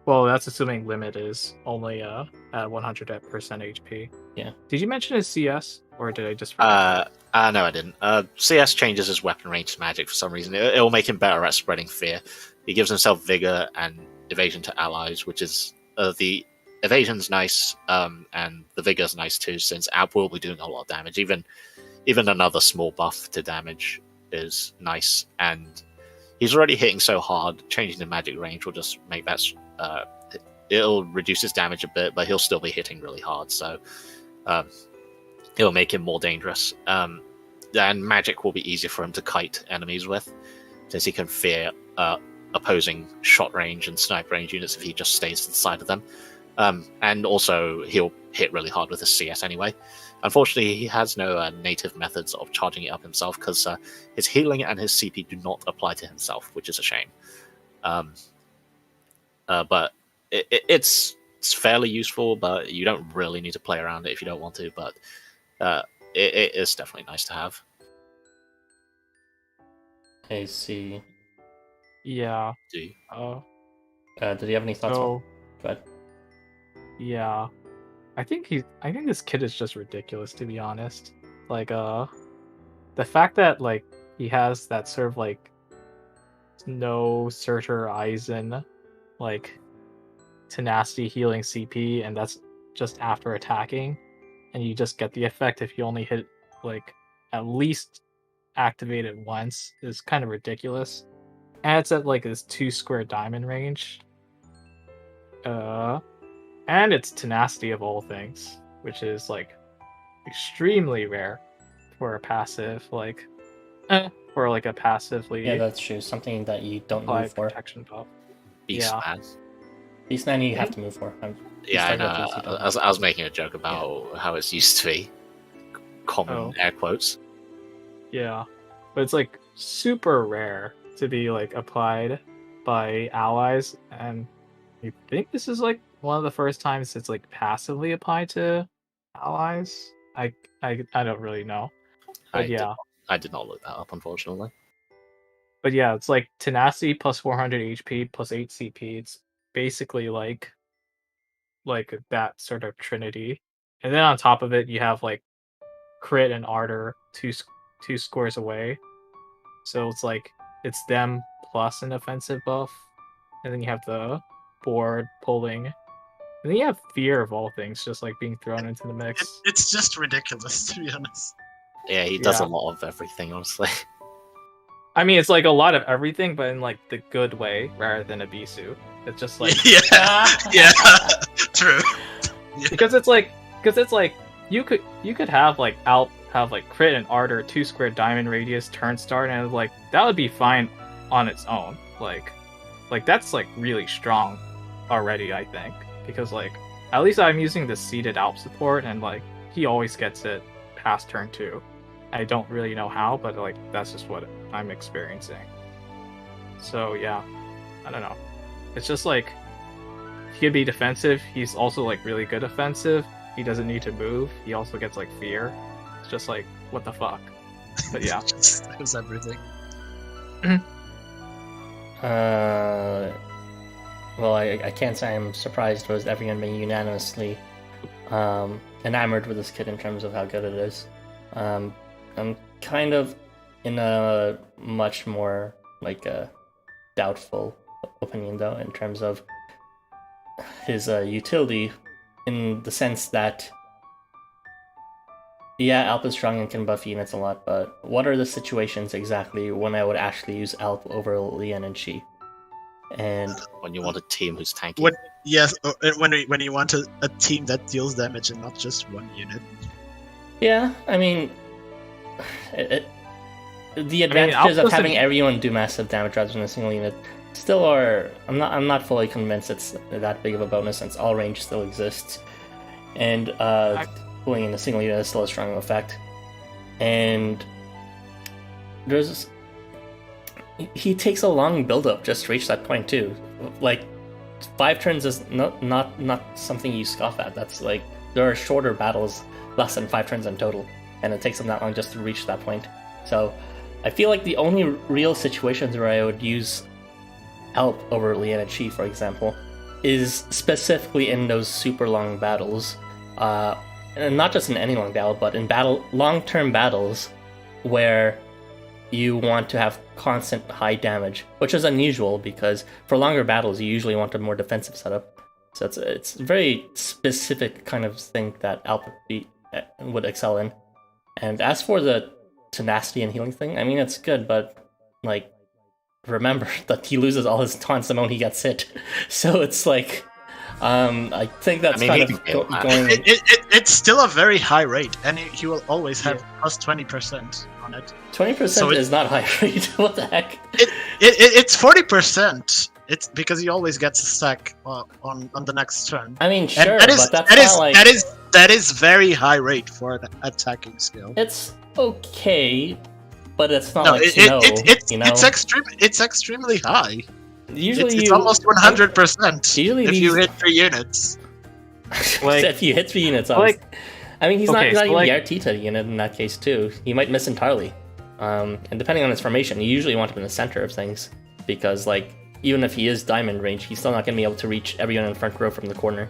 Well, that's assuming limit is only at 100% HP. Yeah. Did you mention his CS, or did I just forget? No, I didn't. CS changes his weapon range to magic for some reason. It'll make him better at spreading fear. He gives himself vigor and evasion to allies, which is the evasion's nice, and the vigor's nice too, since Ab will be doing a lot of damage. Even another small buff to damage is nice, and he's already hitting so hard. Changing the magic range will just make that. It'll reduce his damage a bit, but he'll still be hitting really hard, so it'll make him more dangerous. And magic will be easier for him to kite enemies with, since he can fear opposing shot range and sniper range units if he just stays to the side of them. And also, he'll hit really hard with his CS anyway. Unfortunately, he has no native methods of charging it up himself, because his healing and his CP do not apply to himself, which is a shame. But it's fairly useful, but you don't really need to play around it if you don't want to. But it is definitely nice to have. I see. Yeah. Do you? Did you have any thoughts? So, Go ahead. yeah. I think this kid is just ridiculous, to be honest. Like, the fact that, like, he has that sort of, like, no Surtur Eisen, like, tenacity healing CP, and that's just after attacking, and you just get the effect if you only hit, like, at least activate it once, is kind of ridiculous. And it's at, like, this 2 square diamond range. And it's tenacity of all things, which is, like, extremely rare for a passive, like, for, like, a passively Yeah, that's true. Something that you don't move for. protection buff. Beast Yeah. man. Beastman you have to move for. Yeah, I know. Beastman you don't. I was making a joke about how it's used to be. Common air quotes. Yeah. But it's, like, super rare to be, like, applied by allies, and you think this is, like, one of the first times it's, like, passively applied to allies? I don't really know. But I did not look that up, unfortunately. But yeah, it's like tenacity plus 400 HP plus 8 CP. It's basically like that sort of trinity. And then on top of it, you have like crit and ardor two scores away. So it's like it's them plus an offensive buff. And then you have the board pulling. And then you have fear of all things, just like being thrown into the mix. It's just ridiculous, to be honest. Yeah, he does Yeah. a lot of everything, honestly. I mean, it's like a lot of everything, but in like the good way rather than Ebisu. It's just like yeah, true. because it's like you could have like Alp have like crit and ardor 2 square diamond radius turn start, and like that would be fine on its own. Like that's like really strong already, I think, because like at least I'm using the seated Alp support, and like he always gets it past turn 2. I don't really know how, but like that's just what I'm experiencing. So yeah, I don't know. It's just like he could be defensive. He's also like really good offensive. He doesn't need to move. He also gets like fear. It's just like what the fuck. But yeah, That was everything. Well, I can't say I'm surprised with everyone being unanimously enamored with this kid in terms of how good it is. I'm kind of in a much more like a doubtful opinion though in terms of his utility, in the sense that Alp is strong and can buff units a lot, but what are the situations exactly when I would actually use Alp over Lian and Shi? And when you want a team who's tanky. When you want a team that deals damage and not just one unit. yeah, I mean, the advantages of having everyone do massive damage rather than a single unit still are. I'm not fully convinced it's that big of a bonus, since all range still exists, and pulling in a single unit is still a strong effect. And he takes a long build up just to reach that point too. Like 5 turns is not something you scoff at. That's like, there are shorter battles, less than 5 turns in total, and it takes them that long just to reach that point. So I feel like the only real situations where I would use Alp over Lian and Shi, for example, is specifically in those super long battles, and not just in any long battle, but in long-term battles where you want to have constant high damage, which is unusual because for longer battles you usually want a more defensive setup. So it's a very specific kind of thing that Alp would excel in. And as for the tenacity and healing thing, I mean, it's good, but like, remember that he loses all his taunts the moment he gets hit. So it's like, I think that's going. It's still a very high rate, and he will always have plus 20% on it. 20% is not high rate. What the heck? It's 40%. It's because he always gets a stack on the next turn. I mean, sure, but that is very high rate for an attacking skill. It's okay, but it's not It's extremely high. Usually it's almost 100%. Usually if you hit 3 units. Like, if you hit 3 units, I mean, he's not even the Artita unit in that case too. He might miss entirely. And depending on his formation, you usually want him in the center of things, because like, even if he is diamond range, he's still not going to be able to reach everyone in the front row from the corner.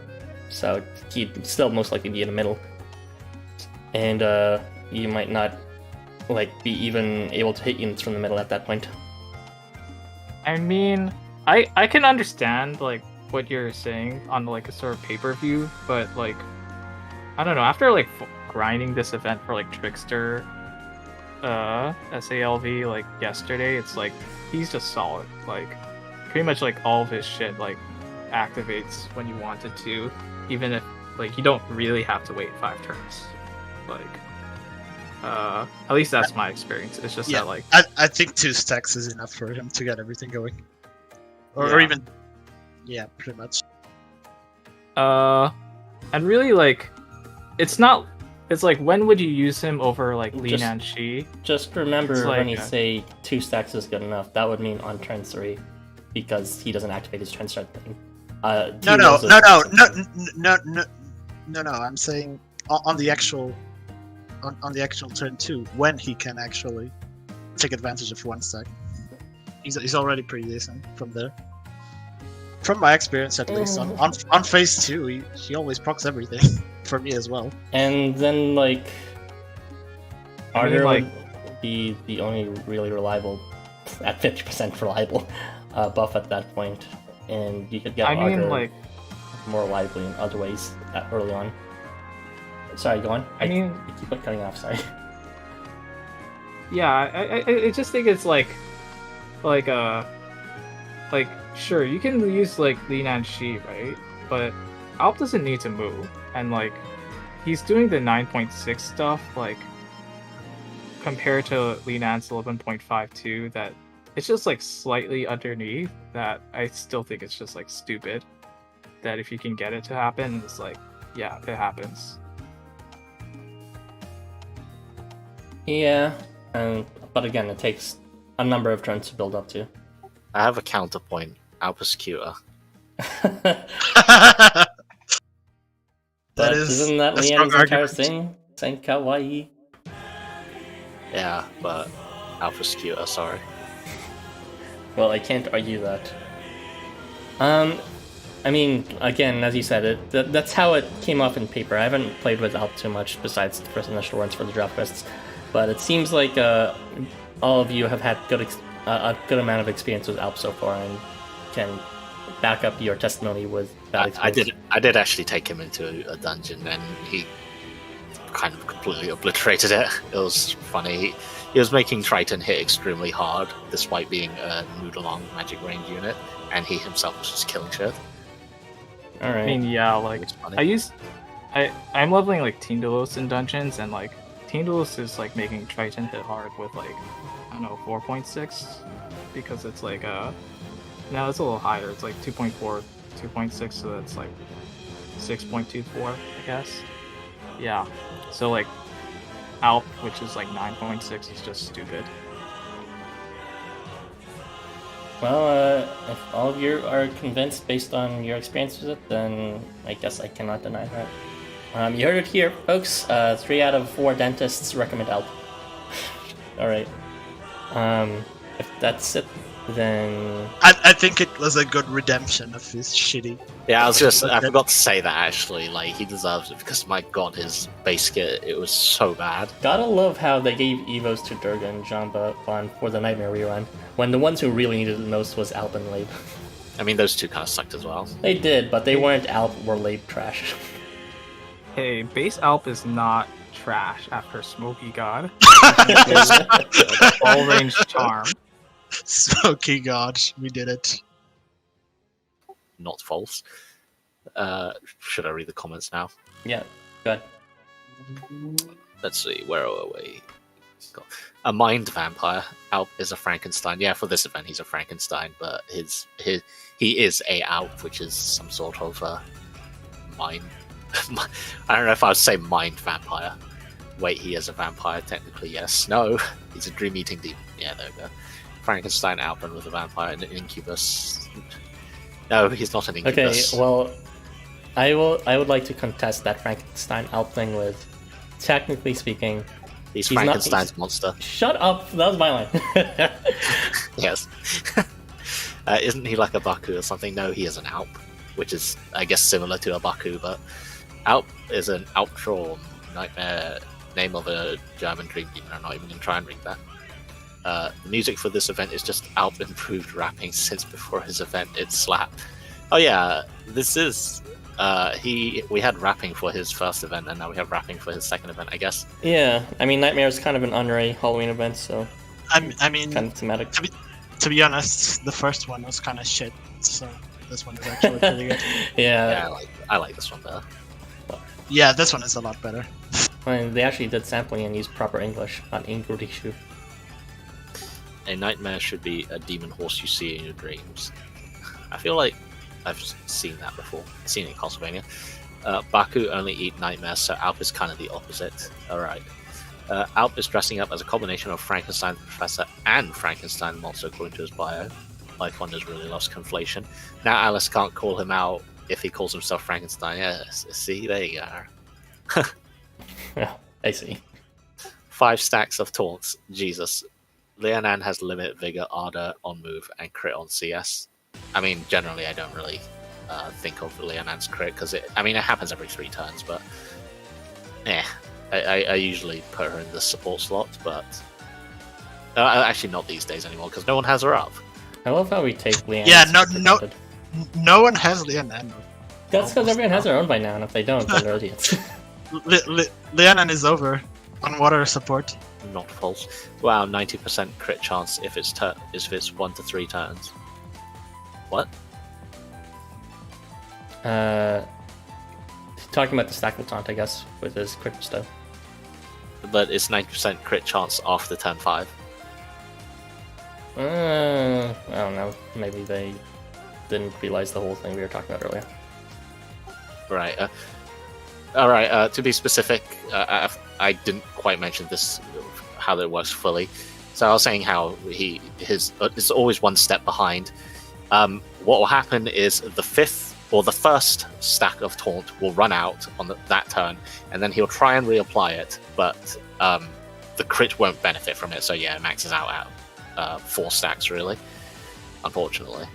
So he'd still most likely be in the middle. And you might not be even able to hit units from the middle at that point. I mean, I can understand like what you're saying on like a sort of pay-per-view, but like, I don't know, after like grinding this event for like Trickster SALV like yesterday, it's like he's just solid. Like pretty much like all of his shit like activates when you want it to, even if like you don't really have to wait 5 turns. Like at least that's my experience. It's just that like I think 2 stacks is enough for him to get everything going. Or even pretty much. And really like it's like, when would you use him over like Lian and Shi? Just remember, when you say 2 stacks is good enough, that would mean on turn 3, because he doesn't activate his turn start thing. No. I'm saying on the actual turn 2, when he can actually take advantage of 1 stack. He's already pretty decent from there. From my experience, at least on phase 2, he always procs everything for me as well. And then like, Arter would be the only really reliable, at 50% reliable buff at that point, and you could get Arter more reliably in other ways early on. Sorry, go on. I keep on cutting off. Sorry. Yeah, I just think it's like sure, you can use like Lian and Shi, right? But Alp doesn't need to move, and like he's doing the 9.6 stuff like compared to Lian's 11.52. That it's just like slightly underneath. That I still think it's just like stupid. That if you can get it to happen, it's like it happens. Yeah, but again, it takes a number of turns to build up to. I have a counterpoint. Alp is cuter. But is isn't that a strong Leanne's entire argument. thing? Saying kawaii? Yeah, but Alpha's cuter, sorry. Well, I can't argue that. I mean, again, as you said, that's how it came off in paper. I haven't played with Alp too much besides the first initial runs for the draft quests, but it seems like all of you have had a good amount of experience with Alp so far and can back up your testimony with that experience. I did actually take him into a dungeon, and he kind of completely obliterated it. It was funny. He was making Triton hit extremely hard, despite being a Noodlong magic range unit, and he himself was just killing shit. All right. I mean, yeah, like It's funny. I'm leveling like Tindalos in dungeons, and like Tindalos is like making Triton hit hard with like I don't know 4.6 because it's like no, it's a little higher. It's like 2.4, 2.6, so that's like 6.24, I guess. Yeah. So like Alp, which is like 9.6, is just stupid. Well, if all of you are convinced based on your experience with it, then I guess I cannot deny that. You heard it here, folks. 3 out of 4 dentists recommend Alp. All right. If that's it, then I think it was a good redemption of his shitty. Yeah, I forgot to say that actually. Like, he deserves it because my god, his base kit, it was so bad. gotta love how they gave Evos to Durga and Jamba for the Nightmare rerun, when the ones who really needed it most was Alp and Labe. I mean, those two kind of sucked as well. They did, but they weren't Alp or Labe trash. Hey, base Alp is not trash after Smoky God. All range charm. Smoky God, we did it. Not false. Should I read the comments now? Yeah, good. Let's see, where are we? A mind vampire. Alp is a Frankenstein. Yeah, for this event he's a Frankenstein, but he is a Alp, which is some sort of mind. I don't know if I would say mind vampire. Wait, he is a vampire technically. Yes. No, he's a dream eating demon. Yeah, there we go. Frankenstein Alpin with a vampire and an incubus. No, he's not an Okay, incubus. well, I would like to contest that Frankenstein Alp thing with, technically speaking, he's not- Frankenstein's monster. shut up, that was my line. Yes. Isn't he like a Baku or something? No, he is an Alp, which is, I guess, similar to a Baku, but Alp is an Albtraum nightmare, name of a German dream demon. I'm not even going to try and read that. The music for this event is just Alp improved rapping since before his event. It's slap. Oh yeah, this is we had rapping for his first event, and now we have rapping for his second event, I guess. Yeah, I mean, Nightmare is kind of an honorary Halloween event, so I mean, kind of thematic. to be honest, the first one was kind of shit, so this one is actually pretty good. Yeah, Yeah, I like this one better. Yeah, this one is a lot better. I mean, they actually did sampling and used proper English, not English. A nightmare should be a demon horse you see in your dreams. I feel like I've seen that before. I've seen it in Castlevania. Baku only eat nightmares, so Alp is kind of the opposite. Alright. Alp is dressing up as a combination of Frankenstein Professor and Frankenstein monster, according to his bio. LifeWonders really loves conflation. Now Alice can't call him out if he calls himself Frankenstein. Yes, see, there you go. Yeah, I see. 5 stacks of taunts. Jesus. Lianan has limit, vigor, ardor on move, and crit on CS. I mean, generally, I don't really think of Lianan's crit because it happens every 3 turns, but I usually put her in the support slot, but actually not these days anymore because no one has her up. I love how we take Leanne. Yeah, no one has Lianan. That's because everyone has their own by now, and if they don't, then they're idiots. Lianan is over on water support. Not false. Wow, 90% crit chance if it's 1 to 3 turns. What? Talking about the stackable taunt, I guess, with his crit stuff. But it's 90% crit chance after turn 5. I don't know. Maybe they didn't realize the whole thing we were talking about earlier. Right. Alright, to be specific, I didn't quite mention this, how that works fully. So I was saying how it's always one step behind. what will happen is the first stack of taunt will run out on that turn, and then he'll try and reapply it, but the crit won't benefit from it. So yeah, it maxes out at 4 stacks really, unfortunately.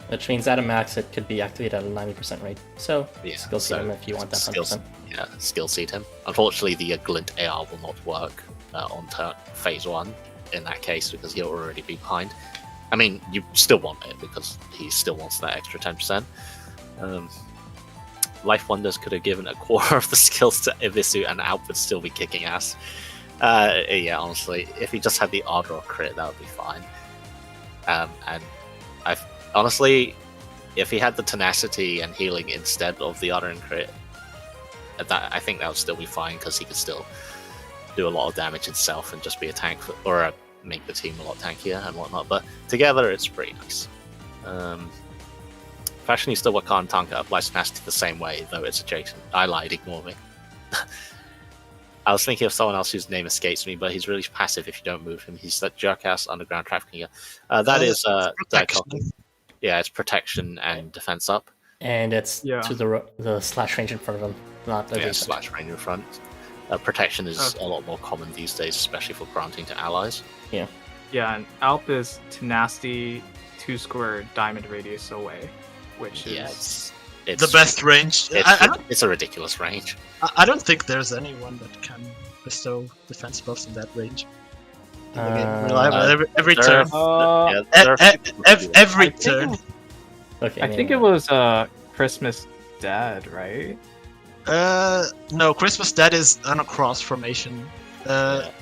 Which means at a max it could be activated at a 90% rate. So Yeah, skill seed so him if you want that skill- 100%. Yeah, skill seed him. Unfortunately, the glint AR will not work on phase 1 in that case because he'll already be behind. I mean, you still want it because he still wants that extra 10%. LifeWonders could have given a quarter of the skills to Ebisu and Alp would still be kicking ass. Yeah, honestly, if he just had the Ardor crit, that would be fine. And honestly, if he had the tenacity and healing instead of the Ardor and crit, I think that would still be fine because he could still do a lot of damage himself and just be a tank make the team a lot tankier and whatnot. But together, it's pretty nice. Fashionista Wakan Tanka applies tenacity the same way, though it's adjacent. I lied, ignore me. I was thinking of someone else whose name escapes me, but he's really passive if you don't move him. He's that jerk-ass underground trafficking. That is yeah, it's protection and defense up. And it's to the slash range in front of him, not the slash range in front. Protection is a lot more common these days, especially for granting to allies. Yeah. Yeah, and Alp is tenacity 2 square diamond radius away, which is it's the best range. It's a ridiculous range. I don't think there's anyone that can bestow defense buffs in that range. Every turn. Every turn. Okay, I think it was Christmas Dad, right? No, Christmas Dead is on a cross formation.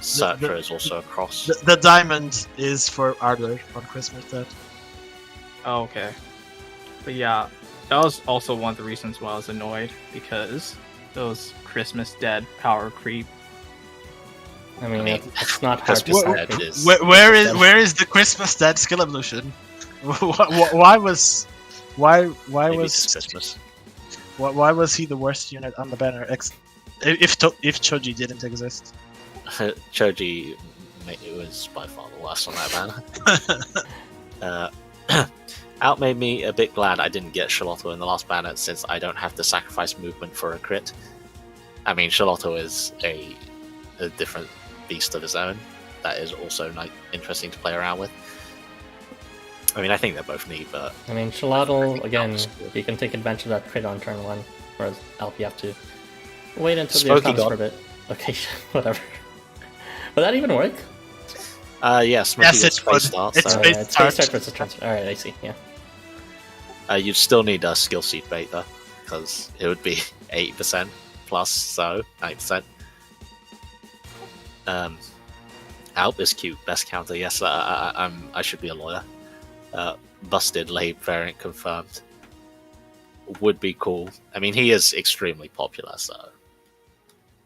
Searcher is also a cross. The diamond is for Ardor on Christmas Dead. Oh, okay. But yeah, that was also one of the reasons why I was annoyed, because those Christmas Dead power creep. I mean, it's not hard to say. Where is the Christmas Dead skill evolution? Why was Christmas? Why was he the worst unit on the banner? If Toji didn't exist, Choji was by far the worst on that banner. Out made me a bit glad I didn't get Shalotto in the last banner, since I don't have to sacrifice movement for a crit. I mean, Shalotto is a different beast of his own that is also interesting to play around with. I mean, I think they're both neat, but... I mean, Shalotto, again, you can take advantage of that crit on turn 1, whereas Alp, you have to wait until the comes for a bit. Okay, whatever. Would that even work? Yeah, Smoky it's space start. It's So. space start. Versus transfer. Alright, I see, yeah. You'd still need a skill seed bait, though, because it would be 80% plus, so 90%. Alp is cute, best counter. Yes, I should be a lawyer. Busted Lab variant confirmed. Would be cool. I mean, he is extremely popular, so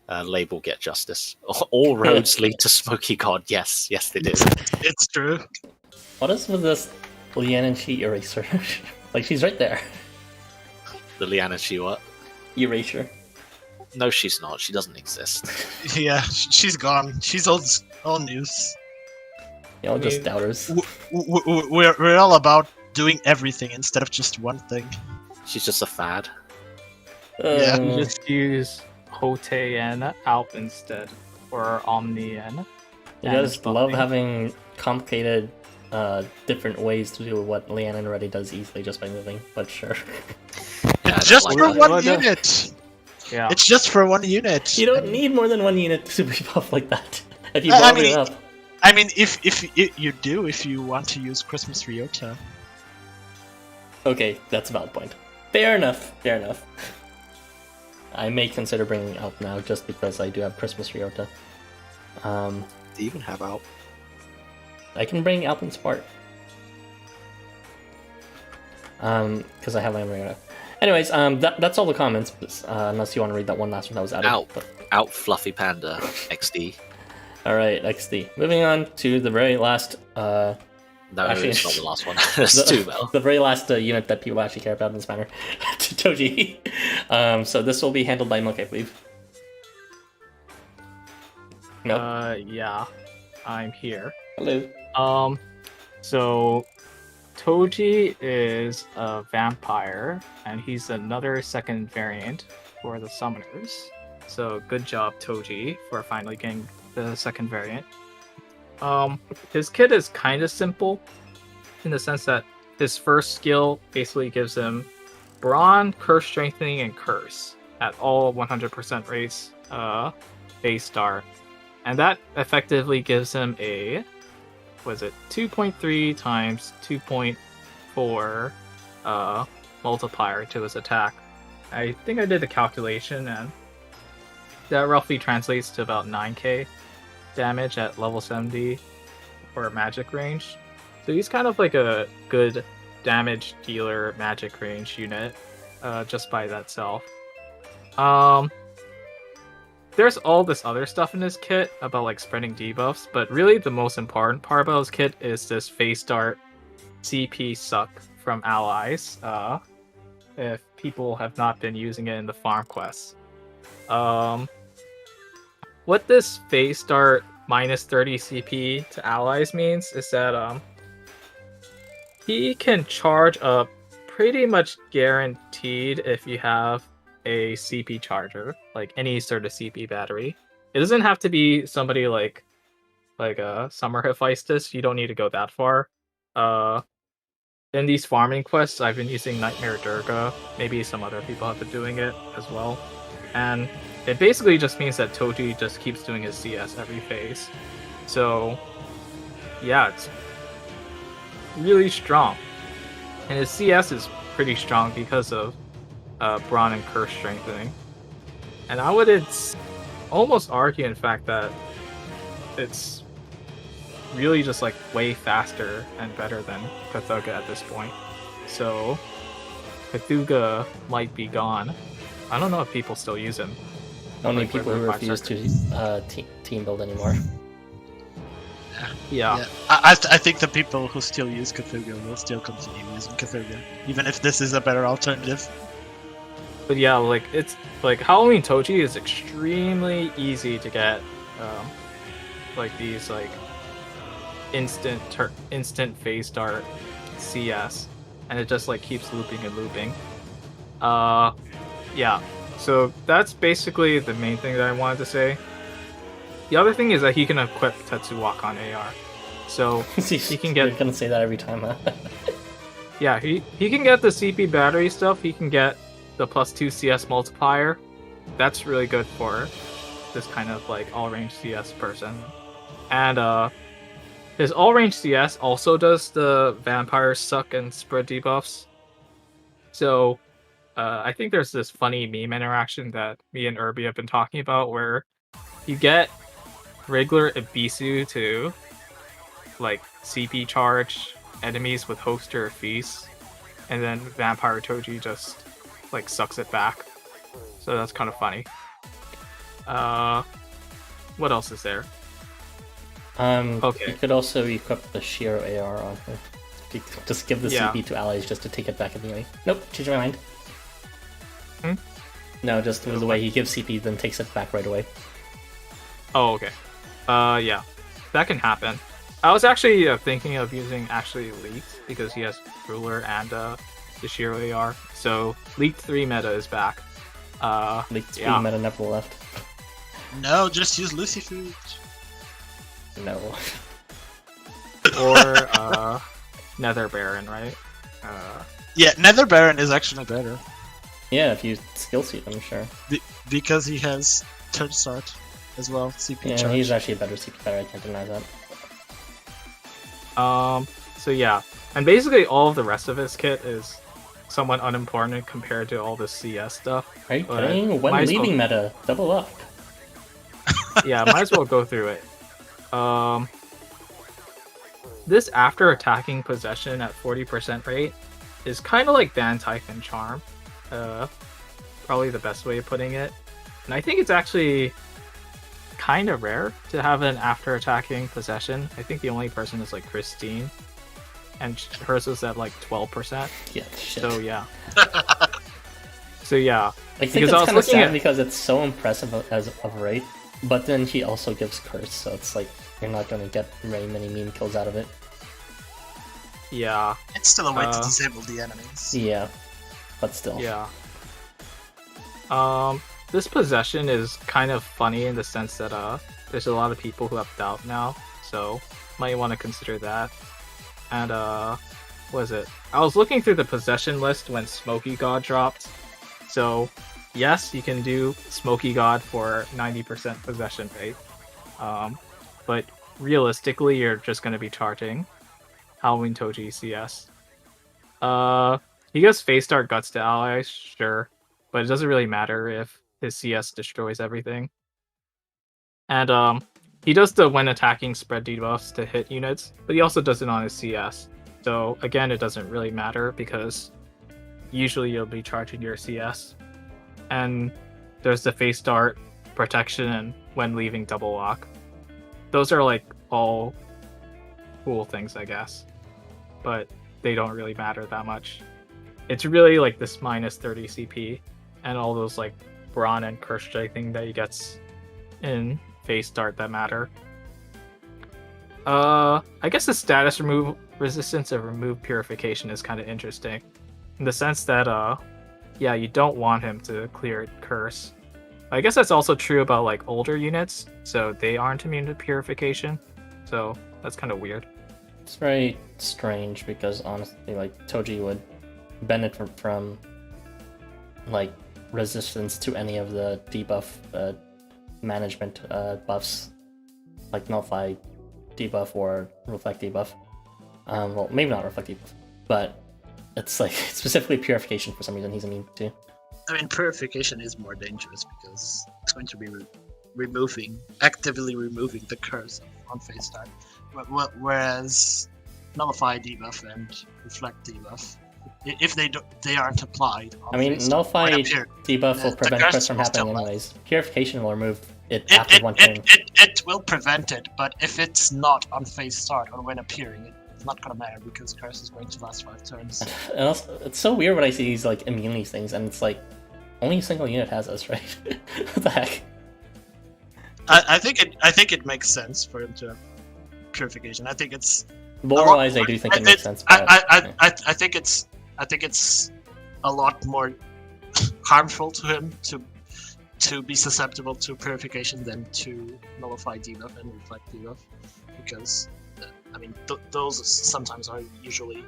Lab will get justice. All roads lead to Smoky God. Yes, they do. It's true. What is with this Lian Shi eraser? Like, she's right there. The Liana she what? Erasure. No, she's not. She doesn't exist. Yeah, she's gone. She's old news. Y'all just doubters. We're all about doing everything instead of just one thing. She's just a fad. Yeah. You just use Hotei and Alp instead, or Omni and... You guys love having complicated, different ways to do what Lianon already does easily just by moving, but sure. Yeah, Just like for that. one unit! Yeah. It's just for one unit! You don't need more than one unit to be buffed like that. If you blow it up. I mean, if you want to use Christmas Ryota. Okay, that's a valid point. Fair enough. I may consider bringing Alp now just because I do have Christmas Ryota. Do you even have Alp? I can bring Alp in Spart. Because I have my Ryota. Anyways, that's all the comments, unless you want to read that one last one that was added. Alp Fluffy Panda XD. Alright, XD. Moving on to the very last... No, actually, it's not the last one. There's two, though. The very last unit that people actually care about in this manner. To Toji. So this will be handled by Milk, I believe. Nope. Yeah. I'm here. Hello. So Toji is a vampire, and he's another second variant for the summoners. So good job, Toji, for finally getting the second variant. His kit is kind of simple, in the sense that his first skill basically gives him Brawn, Curse Strengthening, and Curse at all 100% race base start. And that effectively gives him a, 2.3 times 2.4 multiplier to his attack. I think I did the calculation, and that roughly translates to about 9k damage at level 70 for magic range. So he's kind of like a good damage dealer magic range unit, just by that self. There's all this other stuff in his kit about like spreading debuffs, but really the most important part about his kit is this phase start CP suck from allies, if people have not been using it in the farm quests. What this phase start minus 30 CP to allies means is that he can charge up pretty much guaranteed if you have a CP charger, like any sort of CP battery. It doesn't have to be somebody like a Summer Hephaestus. You don't need to go that far. In these farming quests, I've been using Nightmare Durga. Maybe some other people have been doing it as well. And it basically just means that Toji just keeps doing his CS every phase. So, yeah, it's really strong. And his CS is pretty strong because of Brawn and Curse Strengthening. And I would almost argue, in fact, that it's really just like way faster and better than Cthulhu at this point. So Cthulhu might be gone. I don't know if people still use him. Only people who refuse to team build anymore. Yeah. I think the people who still use Cthulhu will still continue using Cthulhu, even if this is a better alternative. But yeah, like it's like Halloween Toji is extremely easy to get, like these like instant phase start CS, and it just like keeps looping and looping. Yeah. So that's basically the main thing that I wanted to say. The other thing is that he can equip Tetsuwaka on AR, so he can get. You're gonna say that every time, huh? Yeah, he can get the CP battery stuff. He can get the +2 CS multiplier. That's really good for this kind of like all-range CS person. And his all-range CS also does the vampire suck and spread debuffs. So I think there's this funny meme interaction that me and Erbie have been talking about where you get regular Ebisu to like CP charge enemies with host or feast, and then Vampire Toji just like sucks it back. So that's kind of funny. What else is there? Okay. You could also equip the Shiro AR on her. Just give the CP to allies just to take it back immediately. Nope, change my mind. No, just the way he gives CP, then takes it back right away. Oh, okay. Yeah, that can happen. I was actually thinking of using Leaked because he has Ruler and the Shiro AR. So Leaked 3 meta is back. Leaked 3 meta never left. No, just use Lucy Food. No. Or Nether Baron, right? Yeah, Nether Baron is actually better. Yeah, if you skill seat, I'm sure. Because he has turn start as well, CP yeah, charge. He's actually a better CP player, I can't deny that. So yeah. And basically all of the rest of his kit is somewhat unimportant compared to all the CS stuff. Are you kidding? When leaving meta, double up. Yeah, might as well go through it. This after attacking possession at 40% rate is kind of like Ban Typhon Charm. Probably the best way of putting it. And I think it's actually kind of rare to have an after attacking possession. I think the only person is like Christine, and hers is at like 12%. Yeah, shit. So yeah. So yeah. I think it's kind of sad because it's so impressive as of rate, but then he also gives curse, so it's like you're not gonna get very many meme kills out of it. Yeah. It's still a way to disable the enemies. Yeah, but still. Yeah. This possession is kind of funny in the sense that there's a lot of people who have doubt now, so might want to consider that. And what is it? I was looking through the possession list when Smoky God dropped. So yes, you can do Smoky God for 90% possession rate. But realistically, you're just going to be charging Halloween Toji CS. He gives Face Start Guts to allies, sure, but it doesn't really matter if his CS destroys everything. And he does the when attacking spread debuffs to hit units, but he also does it on his CS. So again, it doesn't really matter because usually you'll be charging your CS. And there's the Face Start protection and when leaving double lock. Those are like all cool things, I guess, but they don't really matter that much. It's really like this minus 30 CP and all those like Brawn and Curse Strike thing that he gets in Face Start that matter. I guess the status remove resistance of remove purification is kind of interesting in the sense that yeah, you don't want him to clear curse. I guess that's also true about like older units, so they aren't immune to purification. So that's kind of weird. It's very strange because honestly, like Toji would benefit from like resistance to any of the debuff management buffs, like Nullify debuff or Reflect debuff. Well, maybe not Reflect debuff, but it's like specifically purification for some reason he's immune to. I mean, purification is more dangerous because it's going to be actively removing the curse on Face Start, whereas Nullify debuff and Reflect debuff, if they aren't applied. I mean, Nullify debuff will prevent curse from happening anyways. Purification will remove it after one turn. It will prevent it, but if it's not on Face Start or when appearing, it's not gonna matter because curse is going to last 5 turns. And also, it's so weird when I see these like immunity things, and it's like only a single unit has this, right? What the heck? I think it makes sense for him to have purification. I think it's lore-wise, I do think it makes sense. But, I think it's a lot more harmful to him to be susceptible to purification than to Nullify debuff and Reflect debuff, because I mean those sometimes are usually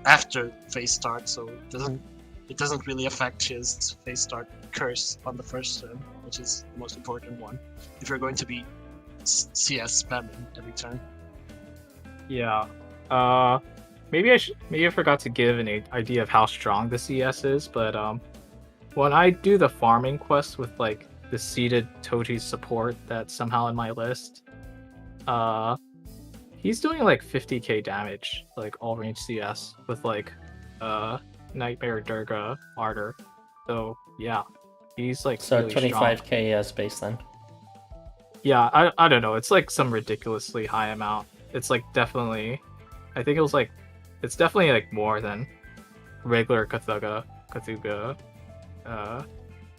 after Face Start, so it doesn't really affect his Face Start curse on the first turn, which is the most important one if you're going to be CS spamming every turn. Yeah. Maybe I forgot to give an idea of how strong the CS is, but when I do the farming quest with like the seeded Toji support that's somehow in my list, he's doing like 50k damage, like all range CS with like Nightmare Durga Martyr. So yeah, he's like so really 25k as base then. Yeah, I don't know. It's like some ridiculously high amount. It's like definitely, I think it's definitely like more than regular Cthulhu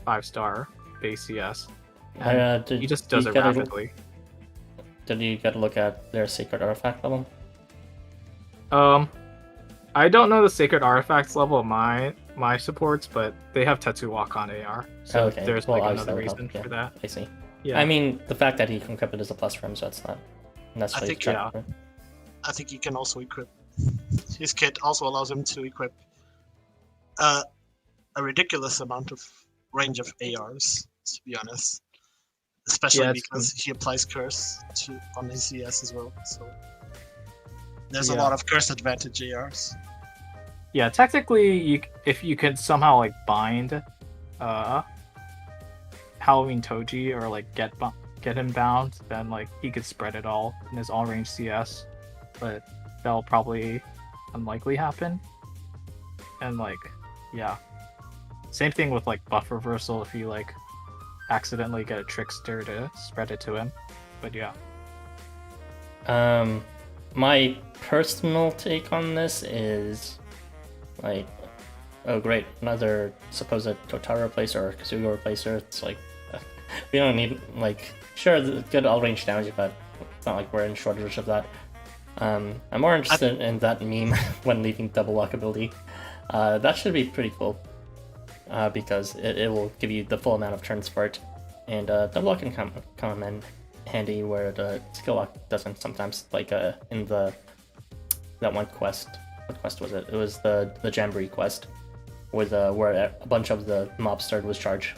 5-star base CS. He just does it rapidly. Did you get a look at their sacred artifact level? I don't know the sacred artifacts level of my supports, but they have Tetsu Walk on AR, so okay. there's well, like another reason for that. I see. Yeah, I mean, the fact that he can equip it is a plus for him, so it's not necessarily. I think he can also equip. His kit also allows him to equip a ridiculous amount of range of ARs, to be honest. Especially because he applies curse on his CS as well. So there's a lot of curse advantage ARs. Yeah, technically, if you could somehow like bind Halloween Toji or like get him bound, then like he could spread it all in his all range CS, but that'll probably unlikely happen. And like, yeah, same thing with like buff reversal if you like accidentally get a Trickster to spread it to him. But yeah. My personal take on this is like, oh great, another supposed Totaro replacer or Kazuga replacer. It's like we don't need like, sure, good all range damage, but it's not like we're in shortage of that. I'm more interested in that meme when leaving double lock ability. That should be pretty cool, because it will give you the full amount of turns for it, and double lock can come in handy where the skill lock doesn't sometimes, like in that one quest. What quest was it? It was the Jamboree quest, with where a bunch of the mobs started with charge.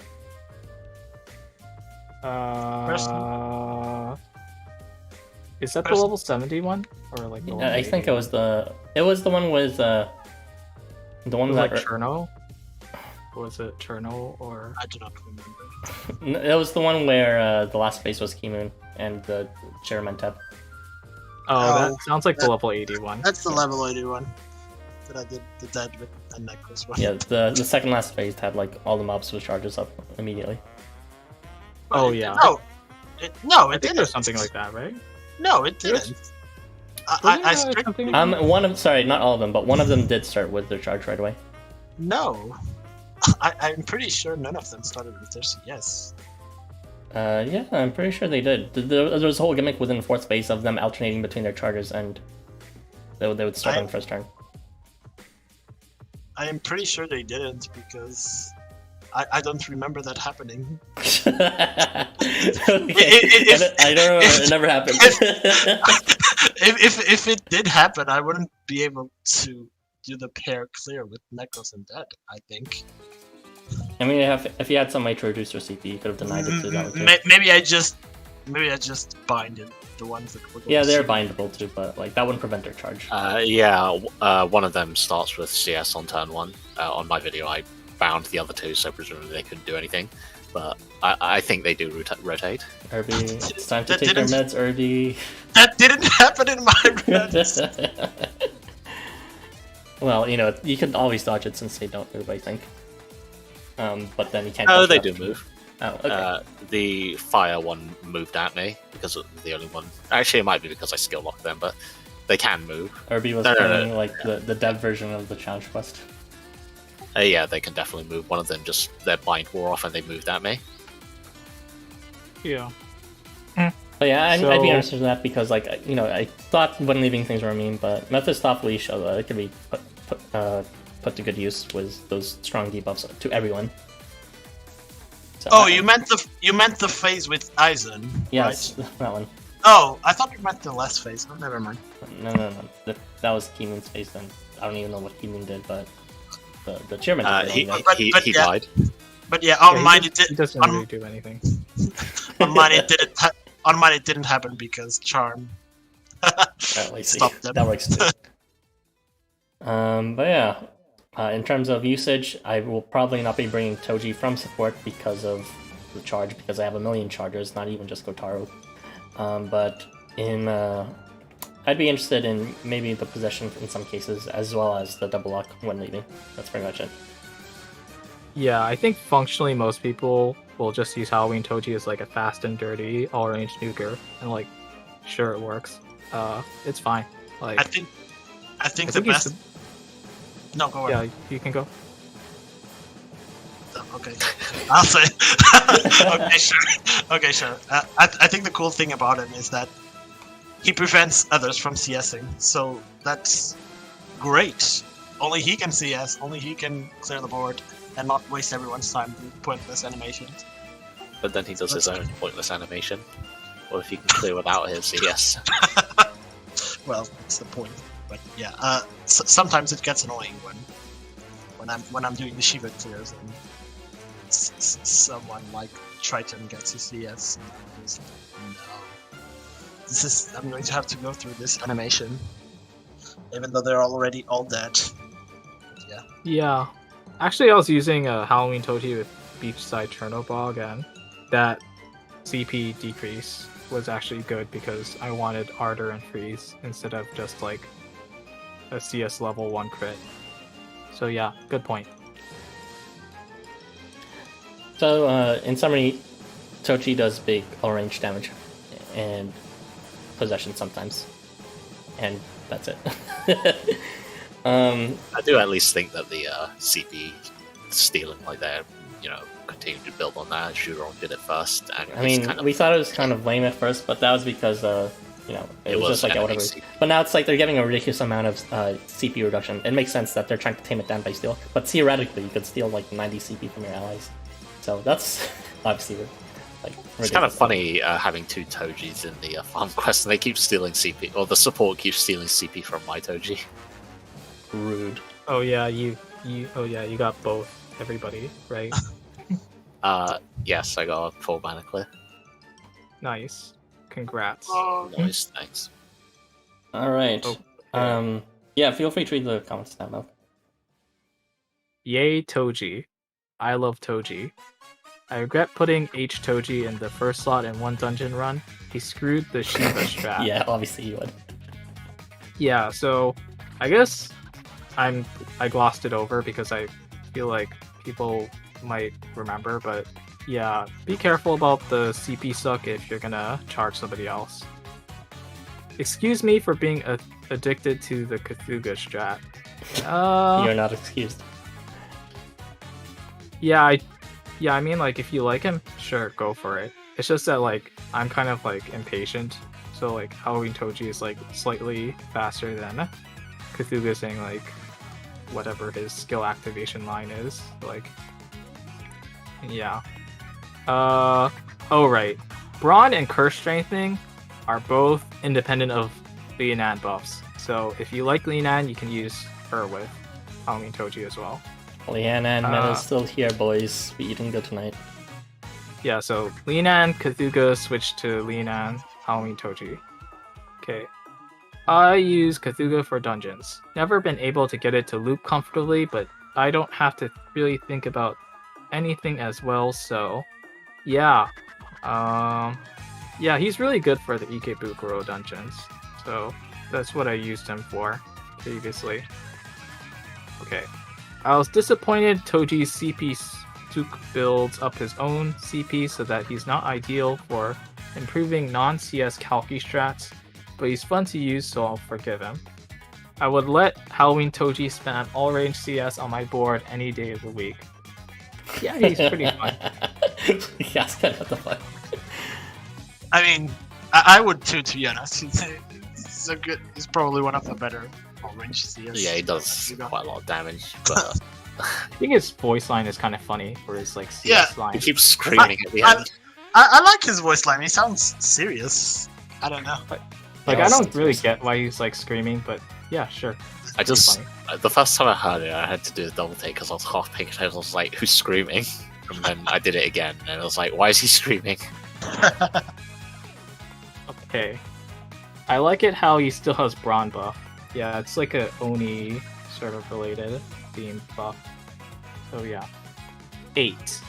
Is that the level 70 one, or like the I think it was the one with the one was that like Cherno? Was it Cherno or? I do not remember. It was the one where the last phase was Keymoon and the Cheramentep. Oh, that sounds like the level 80 one. That's the level 81 that I did the dead with a necklace one. Yeah, the second last phase had like all the mobs with charges up immediately. Oh yeah. It I think didn't. there's something like that, right? No, it didn't. I strictly... Sorry, not all of them, but one of them did start with their charge right away. No. I'm pretty sure none of them started with their CS. Yeah, I'm pretty sure they did. There was a whole gimmick within the fourth phase of them alternating between their charges, and they would start on first turn. I am pretty sure they didn't, because I don't remember that happening. Okay. I don't remember. It never happened. If it did happen, I wouldn't be able to do the pair clear with Necklace and Dead, I think. I mean, if you had some way to reduce your CP, you could have denied it to that one too. Maybe I just binded the ones that were. Yeah, they're bindable too, but like that wouldn't prevent their charge. One of them starts with CS on turn 1. On my video, I bound the other two, so presumably they couldn't do anything. But I think they do rotate. Erbie, it's time to take your meds, Erbie. That didn't happen in my runs. Well, you can always dodge it since they don't move, I think. But then you can't. Oh, they do move. Oh, okay. The fire one moved at me because of the only one. Actually, it might be because I skill locked them, but they can move. Erbie was playing like the dev version of the challenge quest. Yeah, they can definitely move. One of them just their bind wore off and they moved at me. Yeah. But yeah, I'd be interested in that because, like, I thought when leaving things were a meme, but Mephistopheles showed that it could be put to good use with those strong debuffs to everyone. So, you meant the phase with Eisen. Yes, right? That one. Oh, I thought you meant the last phase. Oh, never mind. No. That was Keymoon's phase, and I don't even know what Keymoon did, but the chairman. He died. But yeah, on mine it did. He doesn't really do anything. On mine it didn't. On mine it didn't happen because Charm stopped them. That works too. But yeah, in terms of usage, I will probably not be bringing Toji from support because of the charge, because I have a million chargers, not even just Gotaro. But I'd be interested in maybe the possession in some cases, as well as the double lock when leaving. That's pretty much it. Yeah, I think functionally most people will just use Halloween Toji as like a fast and dirty all-range nuker, and like, sure it works. It's fine. Like, I think the best. No, go on. Yeah, you can go. Okay, I'll say. Okay, sure. I think the cool thing about him is that he prevents others from CSing, so that's great. Only he can CS, only he can clear the board, and not waste everyone's time with pointless animations. But then he does his own pointless animation. Or if he can clear without his CS. Well, that's the point. But yeah, sometimes it gets annoying when I'm doing the Shiva clears and someone like Triton gets a CS. And I'm just like, no, I'm going to have to go through this animation, even though they're already all dead. But yeah. Yeah. Actually, I was using a Halloween Toji with Beachside Chernobog, and that CP decrease was actually good because I wanted Ardor and Freeze instead of just like a CS level 1 crit. So yeah, good point. So, in summary, Toji does big all-range damage and possession sometimes, and that's it. I do at least think that the CP stealing like that, continue to build on that. Shuron did it first. And I mean, we thought it was kind of lame at first, but that was because you know, it was just like whatever. But now it's like they're getting a ridiculous amount of CP reduction. It makes sense that they're trying to tame it down by steal, but theoretically you could steal like 90 CP from your allies. So that's obviously like ridiculous. It's kind of funny having two Tojis in the farm quest, and they keep stealing CP, or the support keeps stealing CP from my Toji. Rude. Oh yeah, you got both. Everybody, right? Yes, I got a full mana clear. Nice. Congrats. Nice, thanks. All right. Okay. Yeah, feel free to read the comments down below. Yay, Toji. I love Toji. I regret putting H Toji in the first slot in one dungeon run. He screwed the Shiva strat. Yeah, obviously you would. Yeah, so I guess I glossed it over because I feel like people might remember, but yeah, be careful about the CP suck if you're gonna charge somebody else. Excuse me for being addicted to the Cthulhu strat. You're not excused. Yeah, I mean, like, if you like him, sure, go for it. It's just that, like, I'm kind of, like, impatient. So, like, Halloween Toji is, like, slightly faster than Cthulhu saying, like, whatever his skill activation line is. Like, yeah. Oh, right. Brawn and Curse Strengthening are both independent of Leonan buffs. So, if you like Leonan, you can use her with Halloween Toji as well. Leonan Meta's still here, boys. We eating good tonight. Yeah, so Leonan, Cthulhu switch to Leonan, Halloween Toji. Okay. I use Cthulhu for dungeons. Never been able to get it to loop comfortably, but I don't have to really think about anything as well, so yeah. Yeah, he's really good for the Ikebukuro dungeons. So that's what I used him for previously. Okay. I was disappointed Toji's CP Suk builds up his own CP so that he's not ideal for improving non-CS Kalki strats, but he's fun to use, so I'll forgive him. I would let Halloween Toji spam all-range CS on my board any day of the week. Yeah, he's pretty fun. Yeah, it's kind of what the fuck. I mean, I would too, to be honest. He's a good. He's probably one of the better range CS. Yeah, he does quite a lot of damage, but I think his voice line is kind of funny for his like CS line. he keeps screaming at the end. I like his voice line. He sounds serious. I don't know. Like I don't really get why he's like screaming, but yeah, sure. I just the first time I heard it, I had to do a double take because I was half paying attention. I was like, "Who's screaming?" And then I did it again, and I was like, "Why is he screaming?" Okay. I like it how he still has Brawn buff. Yeah, it's like a Oni sort of related theme buff. So yeah. 8.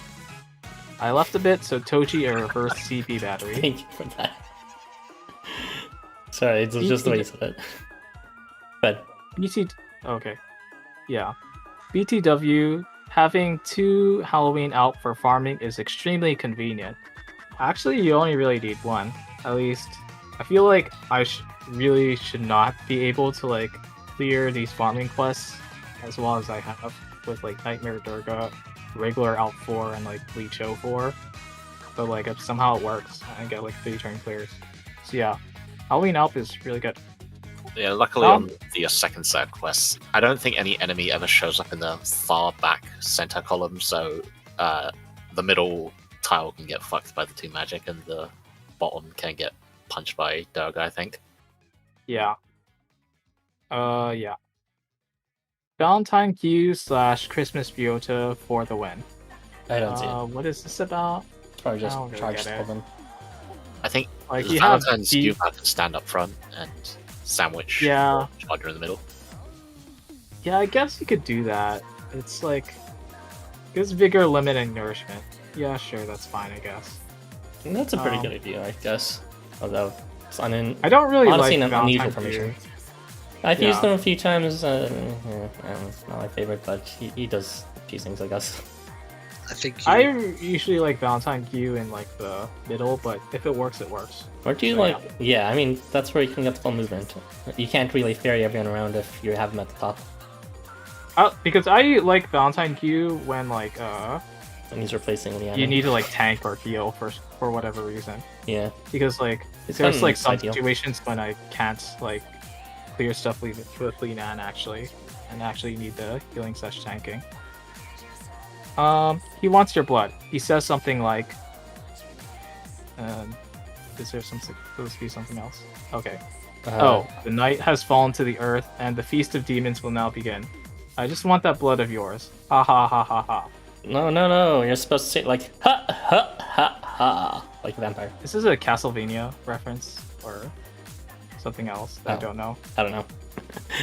I left a bit so Toji a reverse CP battery. Thank you for that. Sorry, it's just the way you said it. But okay. Yeah. BTW, having 2 Halloween out for farming is extremely convenient. Actually, you only really need 1. At least, I feel like I really should not be able to like clear these farming quests as well as I have with like Nightmare Durga, regular Out 4, and like Bleach 04. But like if somehow it works, I get like 3 turn clears. So yeah, Halloween Alp is really good. Yeah, luckily on the second set quests, I don't think any enemy ever shows up in the far back center column, so the middle tile can get fucked by the 2 magic, and the bottom can get punched by Durga, I think. Yeah. Yeah. Valentine Q / Christmas Biota for the win. I don't see it. What is this about? It's probably just really charged get it. them. I think Like Valentine's you have to stand up front and sandwich charger in the middle. Yeah, I guess you could do that. It's like gives vigor, limit, and nourishment. Yeah, sure, that's fine, I guess. And that's a pretty good idea, I guess. Although it's I don't really honestly like an unusual Valentine formation. Q. I've used them a few times. It's not my favorite, but he does a few things, I guess. I think I usually like Valentine Q in like the middle, but if it works, it works. Or do you like? Yeah, I mean that's where you can get the full movement. You can't really ferry everyone around if you have them at the top. Because I like Valentine Q when like and he's replacing Liana. You need to like tank or heal for whatever reason. Yeah. Because like It's there's like some ideal. situations when I can't like clear stuff with Linan actually, and actually need the healing / tanking. He wants your blood. He says something like, is there something supposed to be something else? Okay. The night has fallen to the earth, and the feast of demons will now begin. I just want that blood of yours. Ha ha ha ha ha. No. You're supposed to say it like ha ha ha ha, like a vampire. This is a Castlevania reference or something else that I don't know. I don't know.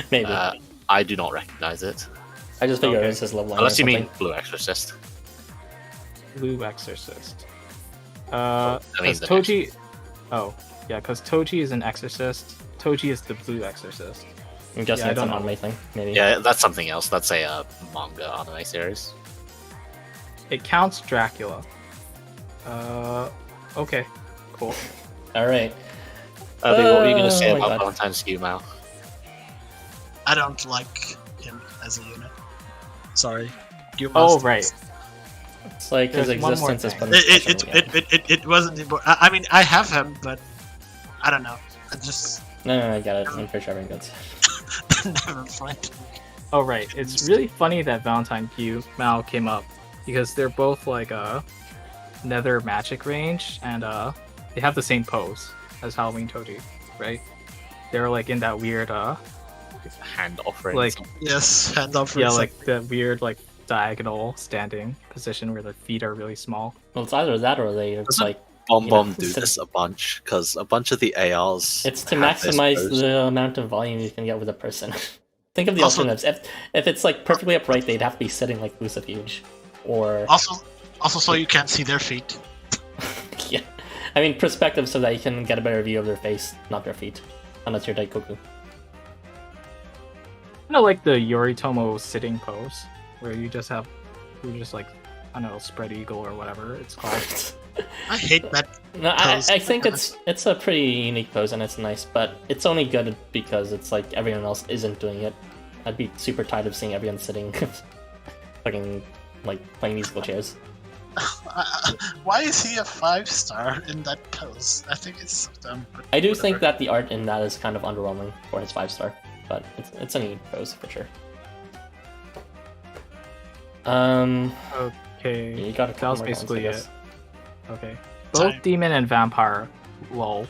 Maybe. I do not recognize it. I just figured okay. it's his love line. Unless or you mean something. Blue Exorcist. Blue Exorcist. I mean, Because Toji. Oh, yeah, because Toji is an exorcist. Toji is the Blue Exorcist. I'm guessing I it's don't an know. anime thing, maybe. Yeah, that's something else. That's a manga anime series. It counts Dracula. Okay, cool. All right. What were you going to say Oh my about God. Valentine's Hugamo? I don't like him as a unit. Sorry. Oh, right. It's like his There's one more existence is thing. punishment. It wasn't important. I mean, I have him, but I don't know. I just No, I got it. I'm pretty sure everyone gets it. never find. Oh, right. It's really funny that Valentine Mao came up because they're both like nether magic range, and they have the same pose as Halloween Toji, right? They're like in that weird Hand offering. like Yes, hand off. yeah, like that weird like diagonal standing position where their feet are really small. Well, it's either that or it's Doesn't like Bomb you Bomb know, do it's- this a bunch, because a bunch of the ARs. it's to have this maximize pose. the amount of volume you can get with a person. Think of the Also- alternatives. If it's like perfectly upright, they'd have to be sitting like Lucifuge, or Also, so you can't see their feet. yeah. I mean perspective so that you can get a better view of their face, not their feet, unless you're Daikoku. Kind of like the Yoritomo sitting pose, where you just like I don't know, spread eagle or whatever it's called. I hate that. No, I Pose. think it's a pretty unique pose and it's nice, but it's only good because it's like everyone else isn't doing it. I'd be super tired of seeing everyone sitting, fucking like playing musical chairs. Why is he a 5-star in that pose? I think it's so dumb. But I do whatever. think that the art in that is kind of underwhelming for his 5-star, but it's a neat pose for sure. Okay, You got a that couple was more basically rounds, I it. guess. Okay, Sorry. both demon and vampire. Lol.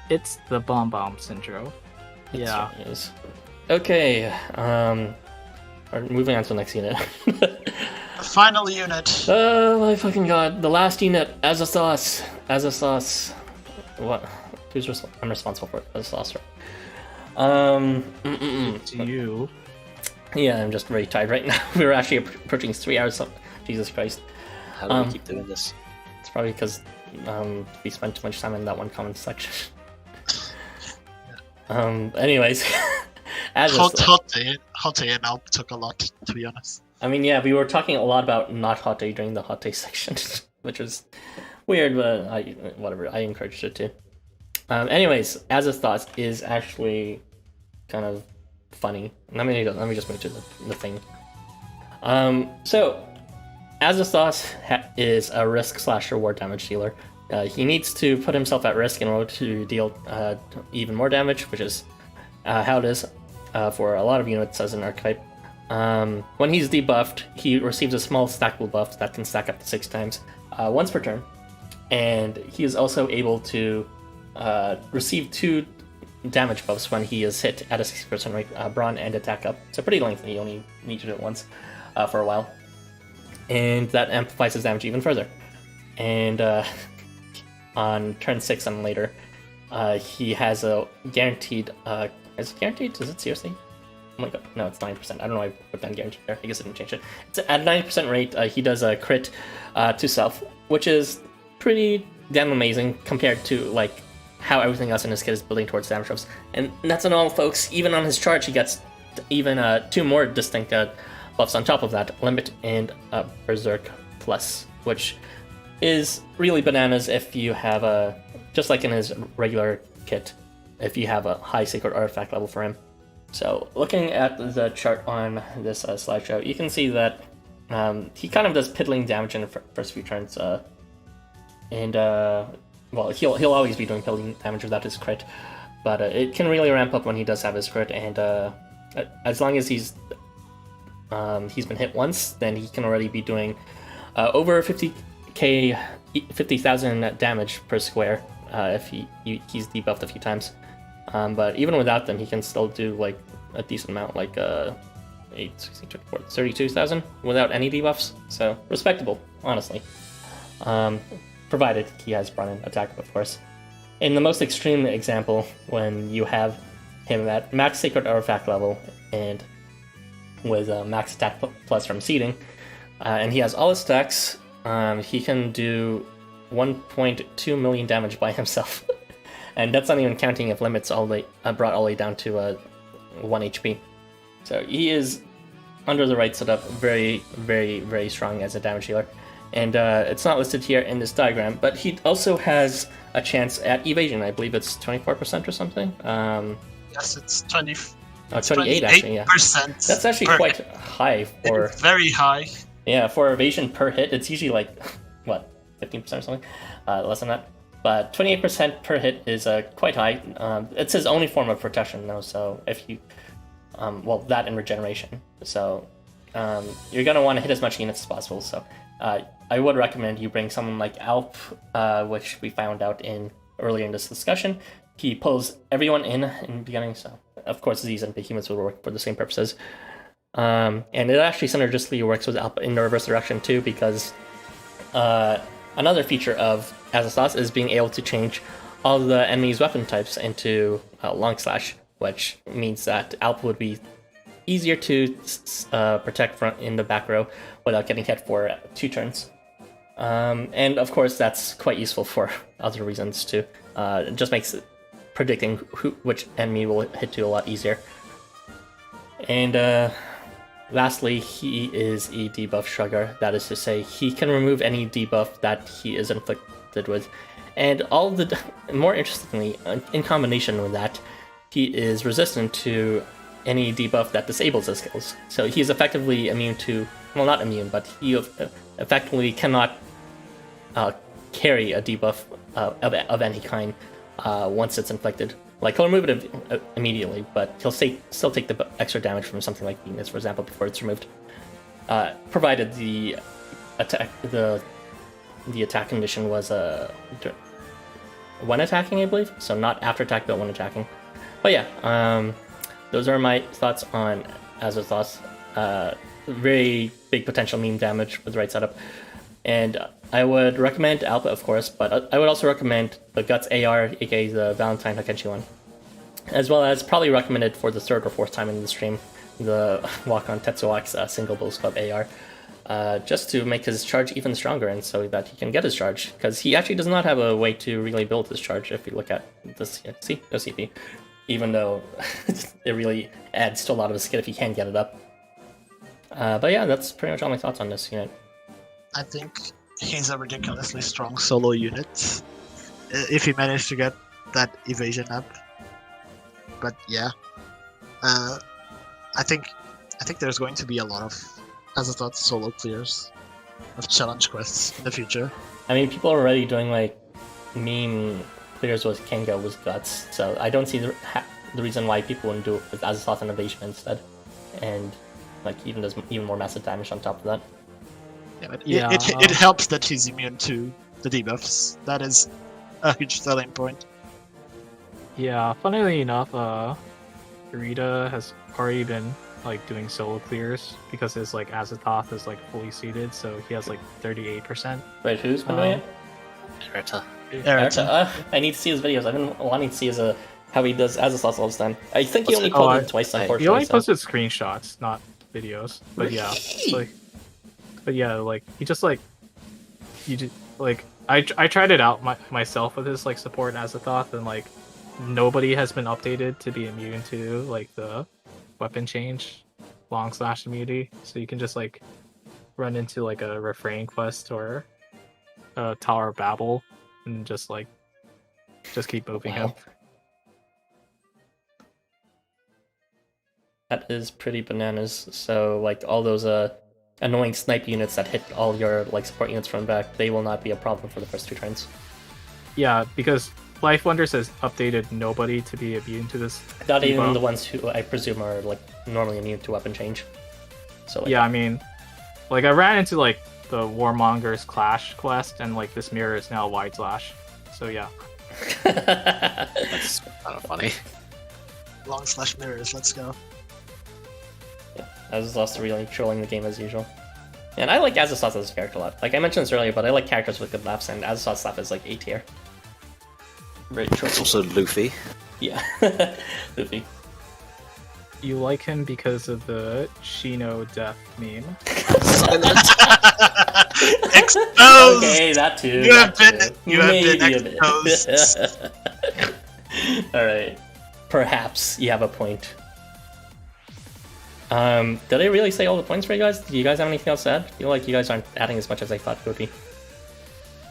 It's the bomb syndrome. It Yeah. certainly is. Okay, we're moving on to the next unit. Final unit. Oh my fucking god, the last unit, Azathoth. What? I'm responsible for it. Azathoth. It's you. Yeah, I'm just very tired right now. We were actually approaching 3 hours. Jesus Christ. How do we keep doing this? It's probably because we spent too much time in that one comment section. Anyways, Hotei and Alp took a lot, to be honest. I mean, yeah, we were talking a lot about not Hotei during the Hotei section, which was weird, but whatever. I encouraged it to. Anyways, Azathoth is actually kind of funny. Let me just move to the thing. So Azathoth is a risk/reward damage dealer. He needs to put himself at risk in order to deal even more damage, which is how it is for a lot of units as an archetype. When he's debuffed, he receives a small stackable buff that can stack up to 6 times once per turn, and he is also able to receive 2 damage buffs when he is hit at a 60% rate, brawn and attack up. So pretty lengthy, you only need to do it once for a while. And that amplifies his damage even further. And on turn 6 and later, he has a guaranteed... is it guaranteed? Is it seriously? Oh my god, no, it's 9%. I don't know why I put down guaranteed there. I guess I didn't change it. It's at 90% rate, he does a crit to self, which is pretty damn amazing compared to like how everything else in his kit is building towards damage ups. And that's not all, folks. Even on his charge, he gets even 2 more distinct buffs on top of that, Limit and Berserk Plus, which is really bananas if you have a, just like in his regular kit, if you have a high Sacred Artifact level for him. So looking at the chart on this slideshow, you can see that He kind of does piddling damage in the first few turns, and well, he'll always be doing piddling damage without his crit, but it can really ramp up when he does have his crit, and as long as he's been hit once, then he can already be doing over 50,000 damage per square if he's debuffed a few times. But even without them, he can still do like a decent amount, like 32,000 without any debuffs. So respectable, honestly. Provided he has brought in attack, of course. In the most extreme example, when you have him at max sacred artifact level and with max attack plus from seeding, and he has all his stacks, he can do 1.2 million damage by himself. And that's not even counting if limits brought all the way down to 1 HP. So he is, under the right setup, very, very, very strong as a damage dealer. And it's not listed here in this diagram, but he also has a chance at evasion. I believe it's 24% or something. Yes, it's 20. Oh, 28 actually, yeah. That's actually quite high for... It's very high. Yeah, for evasion per hit, it's usually like, what, 15% or something? Less than that. But 28% per hit is quite high. It's his only form of protection, though, so if you... well, that and regeneration. So you're going to want to hit as much units as possible, so... I would recommend you bring someone like Alp, which we found out earlier in this discussion. He pulls everyone in the beginning, so of course Z's and behemoths will work for the same purposes. And it actually synergistically works with Alp in the reverse direction too, because another feature of Azathoth is being able to change all the enemy's weapon types into long slash, which means that Alp would be easier to protect in the back row without getting hit for 2 turns. And of course that's quite useful for other reasons too. It just makes predicting which enemy will hit to a lot easier. And lastly, he is a debuff shrugger. That is to say, he can remove any debuff that he is inflicted with. And more interestingly, in combination with that, he is resistant to any debuff that disables his skills. So he is effectively immune to, well, not immune, but he effectively cannot carry a debuff of any kind once it's inflicted. Like, he'll remove it immediately, but he'll still take the extra damage from something like Venus, for example, before it's removed. Provided the attack condition was when attacking, I believe. So not after attack, but when attacking. But yeah, those are my thoughts on Azathoth. Very big potential meme damage with the right setup. And I would recommend Alpha, of course, but I would also recommend the Guts AR, aka the Valentine Hakenshi one. As well as probably recommended for the 3rd or 4th time in the stream, the Walk-On Tetsuo's Single Bulls Club AR. Just to make his charge even stronger and so that he can get his charge. Because he actually does not have a way to really build his charge if you look at the OCP. Even though it really adds to a lot of his skill if he can get it up. But yeah, that's pretty much all my thoughts on this unit. I think he's a ridiculously strong solo unit if he managed to get that evasion up. But yeah, I think there's going to be a lot of Azathoth solo clears of challenge quests in the future. I mean, people are already doing like meme clears with Kenga with Guts, so I don't see the reason why people wouldn't do it with Azathoth and evasion instead, and like even does even more massive damage on top of that. Yeah, but it helps that he's immune to the debuffs. That is a huge selling point. Yeah, funnily enough, Rita has already been like doing solo clears because his like Azathoth is like fully seated, so he has like 38%. Wait, who's been doing it? Erita. I need to see his videos. I've been wanting to see how he does Azathoth all this time. I think he only posted it twice, unfortunately. He only posted screenshots, not videos. But yeah, like he just like I tried it out myself with his like support Azathoth, and like nobody has been updated to be immune to like the weapon change long slash immunity, so you can just like run into like a refrain quest or a Tower of Babel and just keep moving him. That is pretty bananas. So like all those annoying snipe units that hit all your like support units from back, they will not be a problem for the first 2 turns. Yeah, because LifeWonders has updated nobody to be immune to this. Not even debuff. the ones who I presume are like normally immune to weapon change. So like, Yeah, I mean, like I ran into like the Warmonger's Clash quest, and like this mirror is now wide slash. So yeah. That's kind of funny. Long slash mirrors, let's go. Azathoth really trolling the game as usual. And I like Azathoth as a character a lot. Like I mentioned this earlier, but I like characters with good laughs, and Azathoth's laugh is like A tier. Very true. It's also Luffy. Yeah. Luffy. You like him because of the Shino death meme. Exposed! Okay, that too. You have that been, too. you have Maybe been a bit. exposed. Alright. Perhaps you have a point. Did I really say all the points for you guys? Do you guys have anything else to add? I feel like you guys aren't adding as much as I thought it would be.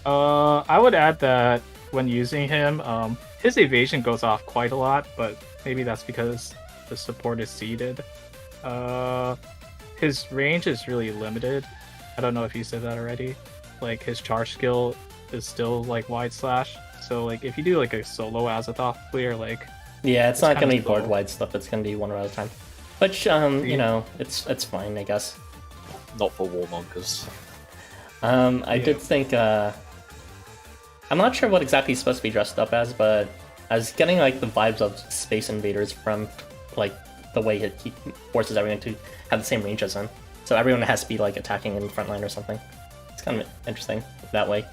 I would add that when using him, his evasion goes off quite a lot, but maybe that's because the support is seeded. His range is really limited. I don't know if you said that already. Like his charge skill is still like wide slash. So like if you do like a solo Azathoth clear, like Yeah, it's not kinda gonna be board slow. wide stuff, it's gonna be one round at a time. Which, you know, it's fine, I guess. Not for warmongers. I did think, I'm not sure what exactly he's supposed to be dressed up as, but I was getting like the vibes of Space Invaders from like the way he forces everyone to have the same range as him. So everyone has to be like attacking in the front line or something. It's kind of interesting that way,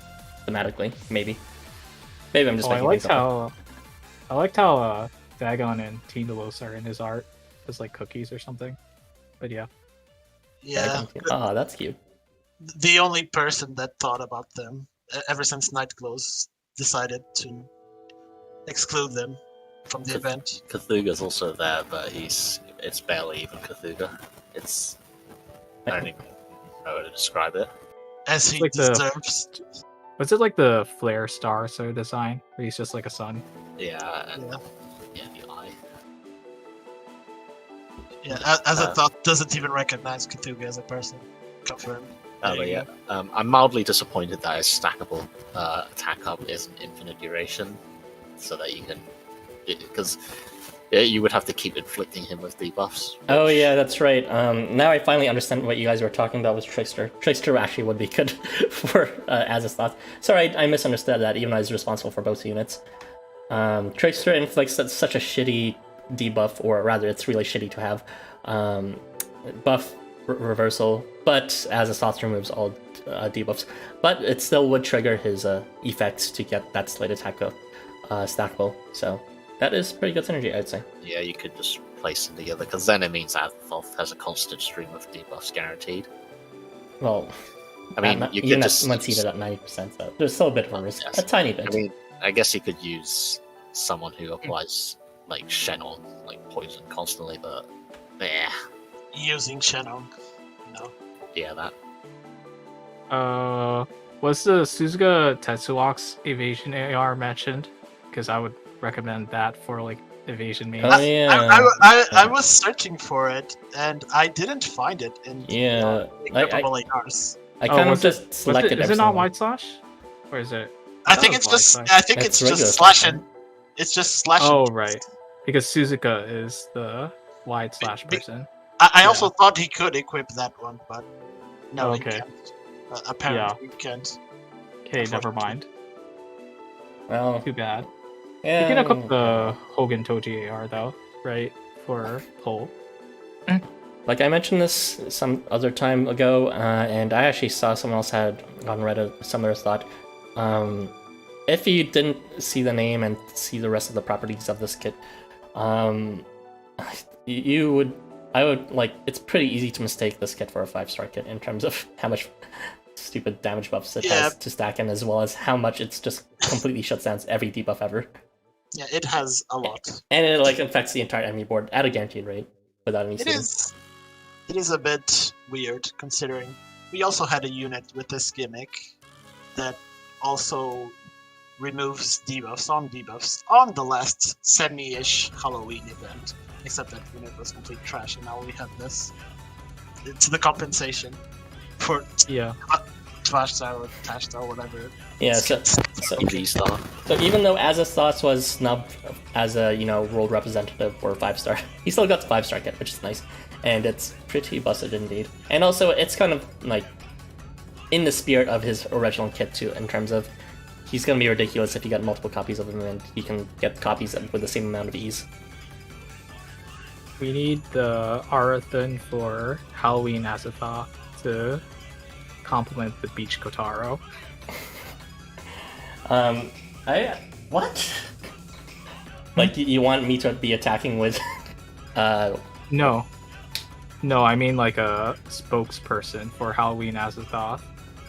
thematically, maybe. Maybe I'm just I making liked things up. how Dagon and Tindalos are in his art as like cookies or something. But yeah. Yeah, Oh, that's cute. the only person that thought about them ever since Nightglows decided to exclude them from the event. Cthulhu's also there, but it's barely even Cthulhu. I don't even know how to describe it. As he Like deserves. Was it like the flare star sort of design, where he's just like a sun? Yeah, and Yeah. the eye. Yeah, as a thought, doesn't even recognize Cthulhu as a person. Confirmed. But yeah, I'm mildly disappointed that his stackable attack up isn't infinite duration, so that you can, because you would have to keep inflicting him with debuffs. Oh yeah, that's right. Now I finally understand what you guys were talking about with Trickster. Trickster actually would be good for Azathoth. Sorry, I misunderstood that, even though I was responsible for both units. Trickster inflicts such a shitty debuff, or rather it's really shitty to have. Buff reversal, but Azathoth removes all debuffs. But it still would trigger his effects to get that slate attack up stackable. So that is pretty good synergy, I'd say. Yeah, you could just place them together, because then it means Azathoth has a constant stream of debuffs guaranteed. Well, I mean, you could just once heated at 90%, so there's still a bit of a risk. Yes. A tiny bit. I mean, I guess you could use someone who applies like Shenron, like poison constantly, but yeah, Using Shenron. No. yeah, that. Was the Suzuka Tetsuox evasion AR mentioned? Because I would recommend that for like evasion mains. Oh yeah. I was searching for it, and I didn't find it in Yeah, equipable ARs. I kind of was just it, selected. is it not wide slash? Or is it? I thought think it it's was just. wide slash. I think It's it's regular just slash slash, and. It's just slash. Oh and- right, because Suzuka is the wide slash person. I also thought he could equip that one, but no, he Okay. can't. Apparently, he can't. Okay, never mind. Well, Too bad. yeah. You can equip the Hogan Toji AR though, right? For pull. Like I mentioned this some other time ago, and I actually saw someone else had on Reddit a similar thought. If you didn't see the name and see the rest of the properties of this kit, I would like. It's pretty easy to mistake this kit for a 5-star kit in terms of how much stupid damage buffs it has to stack in, as well as how much it's just completely shuts down every debuff ever. Yeah, it has a lot. And it like affects the entire enemy board at a guaranteed rate without any It seeding. is. It is a bit weird considering we also had a unit with this gimmick that also removes debuffs on the last semi-ish Halloween event. Except that unit was complete trash, and now we have this. It's the compensation. or Yeah. Twash Star or Tash Star, whatever. Yeah, so G-Star. even though Azathoth was snubbed as a world representative for 5-star, he still got the 5-star kit, which is nice, and it's pretty busted indeed. And also, it's kind of like in the spirit of his original kit too, in terms of he's gonna be ridiculous if you get multiple copies of him, and you can get copies with the same amount of ease. We need the Arathon for Halloween Azathoth to complement the Beach Kotaro. What? Like, you want me to be attacking with No, I mean like a spokesperson for Halloween Azathoth,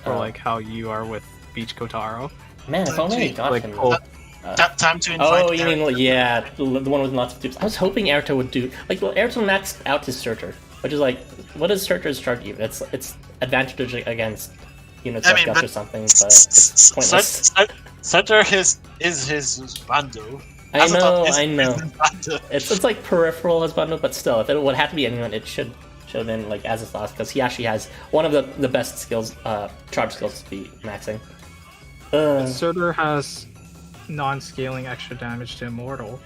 or like how you are with Beach Kotaro. Man, if only I got Like, him. Time to invite. Oh, you mean, yeah, the one with lots of dupes. I was hoping Airto would do, like, well, Airto maxed out his Searcher, which is like, what is Searcher's chart even? It's advantage against units like Guts or something, but it's pointless. Center is his bundle. I know. Bundle. It's like peripheral as bundle, but still, if it would have to be anyone, it should have been like Azathoth, because he actually has one of the best skills, charge skills to be maxing. Surtur has non-scaling extra damage to Immortal.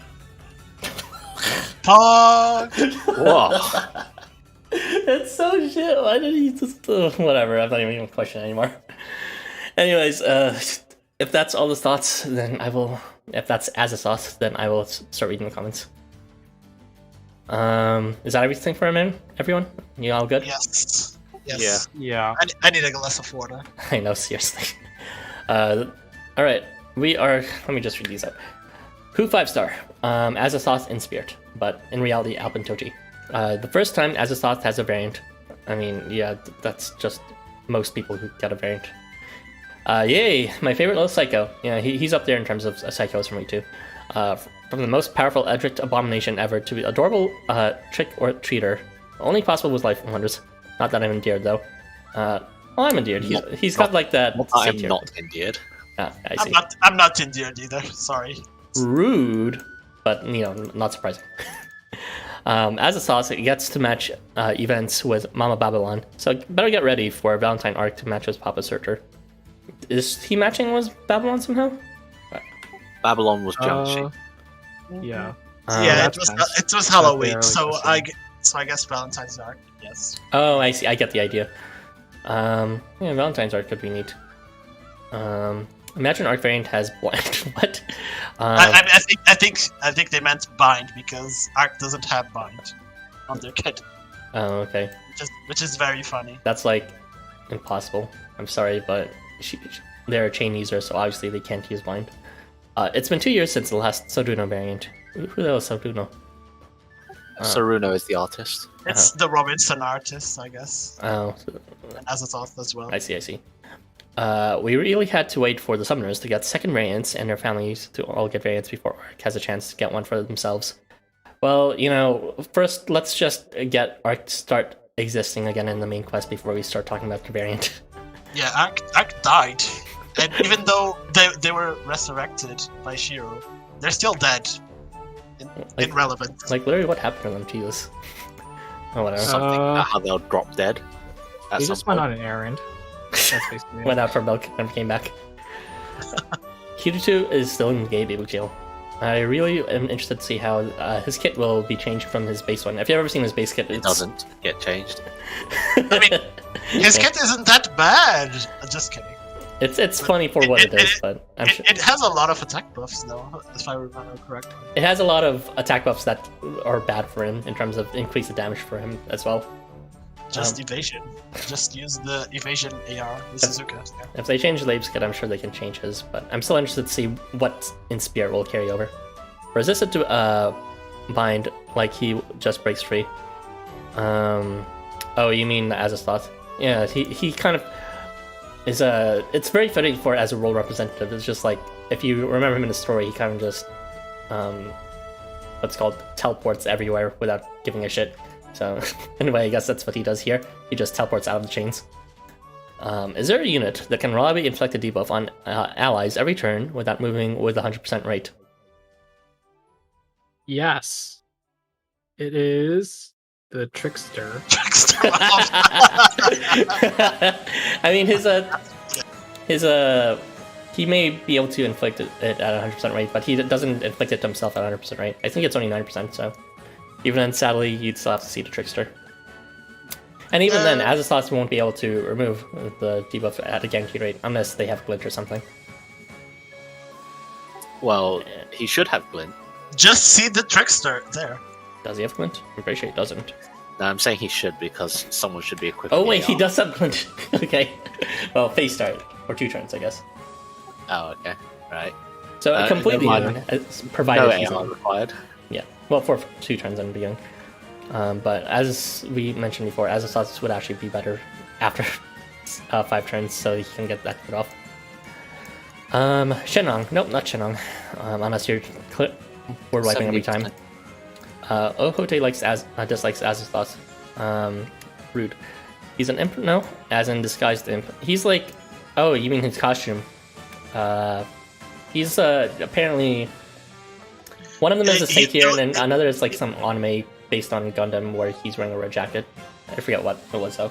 Pog! Whoa. It's so shit. Why did he just whatever? I'm not even gonna question it anymore. Anyways, if that's all the thoughts, then I will. If that's Azathoth, then I will start reading the comments. Is that everything for a minute, everyone? You all good? Yes. Yeah. I need a glass of water. I know, seriously. Alright, we are. Let me just read these out. Who 5-star? Azathoth in spirit, but in reality, Alpin Toji. The first time Azathoth has a variant. I mean, yeah, that's just most people who get a variant. Yay, my favorite little psycho. Yeah, he's up there in terms of psychos for me too. From the most powerful Edric abomination ever to the adorable trick or treater. Only possible with LifeWonders. Not that I'm endeared though. Well, I'm endeared. He's got like that. I'm not endeared. Ah, I see. I'm not endeared either. Sorry. Rude, but not surprising. Azathoth gets to match events with Mama Babylon, so better get ready for Valentine arc to match with Papa Searcher. Is he matching with Babylon somehow? Babylon was Jiangxi. Yeah. Yeah, it was Halloween, so I I guess Valentine's arc. Yes. Oh, I see. I get the idea. Yeah, Valentine's arc could be neat. Imagine arc variant has blind. What? I think they meant bind because arc doesn't have bind on their kit. Oh, okay. Which is very funny. That's like impossible. I'm sorry, but they're a chain user, so obviously they can't use blind. It's been 2 years since the last Soduno variant. Who the hell is Soduno? Saruno is the artist. It's the Robinson artist, I guess. Oh. And Azathoth as well. I see. We really had to wait for the summoners to get second variants and their families to all get variants before Arc has a chance to get one for themselves. Well, first let's just get Arc to start existing again in the main quest before we start talking about the variant. Yeah, Arc died. And even though they were resurrected by Shiro, they're still dead. Irrelevant. Like, literally, what happened to them? Jesus. Oh, whatever. Something about how they'll drop dead. He just went on an errand. That's basically it. Went out for milk and came back. Hirutu is still in gay baby jail. I really am interested to see how his kit will be changed from his base one. If you've ever seen his base kit, It doesn't get changed. I mean, his kit isn't that bad. Just kidding. It's funny for what it is, but I'm sure it has a lot of attack buffs, though, if I remember correctly. it has a lot of attack buffs that are bad for him in terms of increase the damage for him as well. Just evasion. Just use the evasion AR with Suzuka. Yeah. If they change Labe's kit, I'm sure they can change his, but I'm still interested to see what in Spirit will carry over. Resisted to bind, like he just breaks free. Oh, you mean Azathoth? Yeah, he kind of is it's very fitting for as a role representative. It's just like, if you remember him in the story, he kind of just what's called teleports everywhere without giving a shit. So anyway, I guess that's what he does here. He just teleports out of the chains. Is there a unit that can reliably inflict a debuff on allies every turn without moving with 100% rate? Yes. It is the Trickster. Trickster. I mean, his he may be able to inflict it at 100% rate, but he doesn't inflict it to himself at 100% rate. I think it's only 9%, so even then, sadly, you'd still have to see the Trickster. And even then, Azathoth won't be able to remove the debuff at a guaranteed rate, unless they have glitch or something. Well, he should have glint. Just see the Trickster there. Does he have glint? I'm pretty sure he doesn't. No, I'm saying he should because someone should be equipped. Oh wait, he does have glint. Okay. Well, phase start. Or 2 turns, I guess. Oh, okay. Right. So completely provided No he's AR required. Yeah. Well, for 2 turns in the beginning. But as we mentioned before, Azathoth would actually be better after 5 turns, so he can get that put off. Shenong. Nope, not Shenong. Unless you're word wiping every time. Hotei dislikes Azathoth. Rude. He's an imp? No? As in disguised imp. He's like... Oh, you mean his costume. He's apparently... One of them is a Satyr, and another is like some anime based on Gundam where he's wearing a red jacket. I forget what it was though.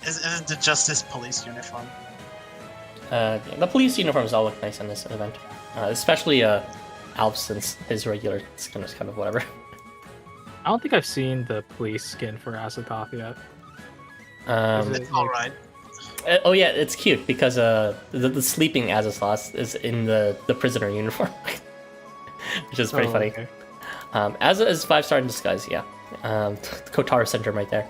Is it the Justice Police uniform? The police uniforms all look nice in this event. Especially Alf, since his regular skin is kind of whatever. I don't think I've seen the police skin for Azathoth yet. It's alright. Oh yeah, it's cute because the sleeping Azathoth is in the prisoner uniform, which is pretty funny. Okay. Azza is 5-star in disguise, yeah. Kotaro syndrome right there.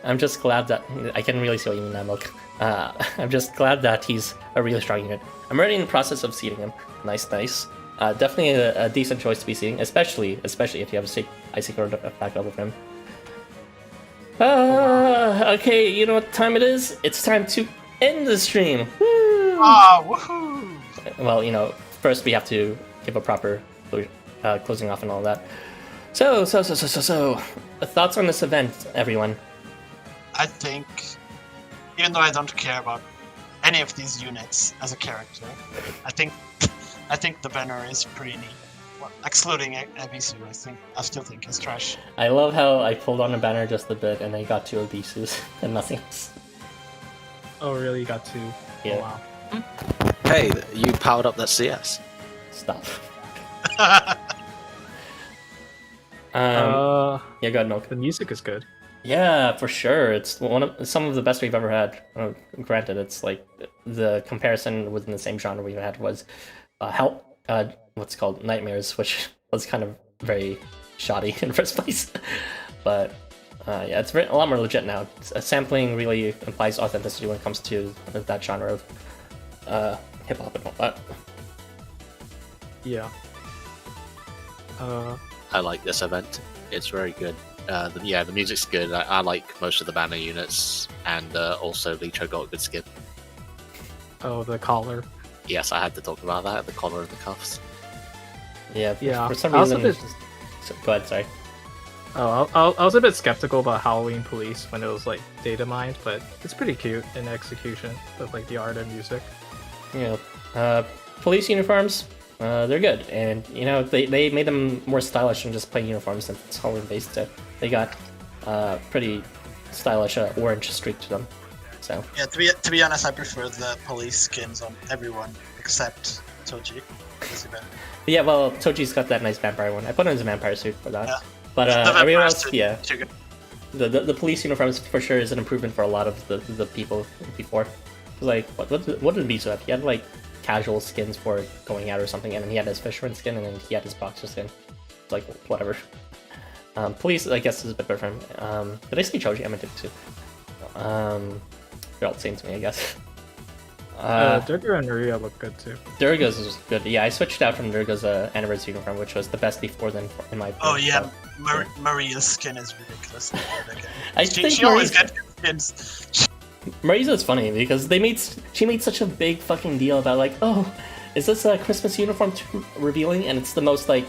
I'm just glad that I can really see what you mean, Milk. I'm just glad that he's a really strong unit. I'm already in the process of seeding him. Nice. Definitely a decent choice to be seeing, especially if you have a icy card back level for him. Okay, you know what time it is? It's time to end the stream. Woo! Woohoo! Well, first we have to give a proper closing off and all that. So, thoughts on this event, everyone? I think, even though I don't care about any of these units as a character, I think the banner is pretty neat. Well, excluding Ebisu, I still think it's trash. I love how I pulled on the banner just a bit and I got 2 Ebisus and nothing else. Oh, really? You got 2? Yeah. Oh, wow. Hey, you powered up that CS. Stop. Yeah, go ahead, Milk. the music is good. Yeah, for sure. It's some of the best we've ever had. Granted, it's like the comparison within the same genre we've had was what's called Nightmares, which was kind of very shoddy in the first place. But yeah, it's a lot more legit now. Sampling really implies authenticity when it comes to that genre of hip hop and all that. Yeah. I like this event. It's very good. The music's good. I like most of the banner units, and also Licho got a good skin. Oh, the collar. Yes, I had to talk about that. The collar and the cuffs. Yeah. Yeah. For some I was reason. a bit- Go ahead. Sorry. Oh, I was a bit skeptical about Halloween Police when it was like data mined, but it's pretty cute in execution with like the art and music. Yeah. Police uniforms. They're good, and they made them more stylish than just plain uniforms since it's Halloween based. So they got pretty stylish orange streak to them. So Yeah, to be honest, I prefer the police skins on everyone except Toji. yeah, well, Toji's got that nice vampire one. I put on his vampire suit for that. Yeah. But The everyone vampire else, suit, yeah, too good. the police uniforms for sure is an improvement for a lot of the people before. Like what did Ebisu have? He had like casual skins for going out or something, and then he had his fisherman skin, and then he had his boxer skin. Like whatever. Police, I guess, is a bit different. Did I say Choji? I meant it too. They're all the same to me, I guess. Durga and Maria look good too. Durga's was good. Yeah, I switched out from Durga's anniversary uniform, which was the best before then, in my opinion. Oh yeah, So, Maria's skin is ridiculous. I she think always Maria's- gets good skins. Marisa's funny because she made such a big fucking deal about like, oh, is this a Christmas uniform too revealing? And it's the most like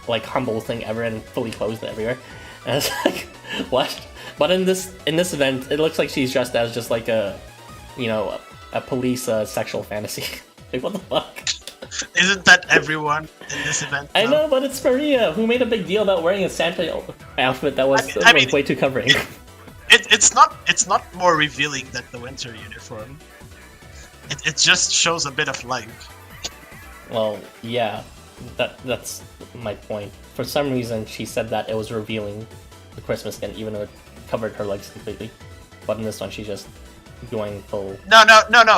humble thing ever and fully clothed everywhere. And it's like, what? But in this event, it looks like she's dressed as just like a police sexual fantasy. Like what the fuck? Isn't that everyone in this event? I now? know, but it's Maria who made a big deal about wearing a Santa outfit that was I mean, way too covering. It's not more revealing than the winter uniform. It just shows a bit of life. Well, yeah, that's my point. For some reason, she said that it was revealing the Christmas skin, even though it covered her legs completely. But in this one, she's just going full. No.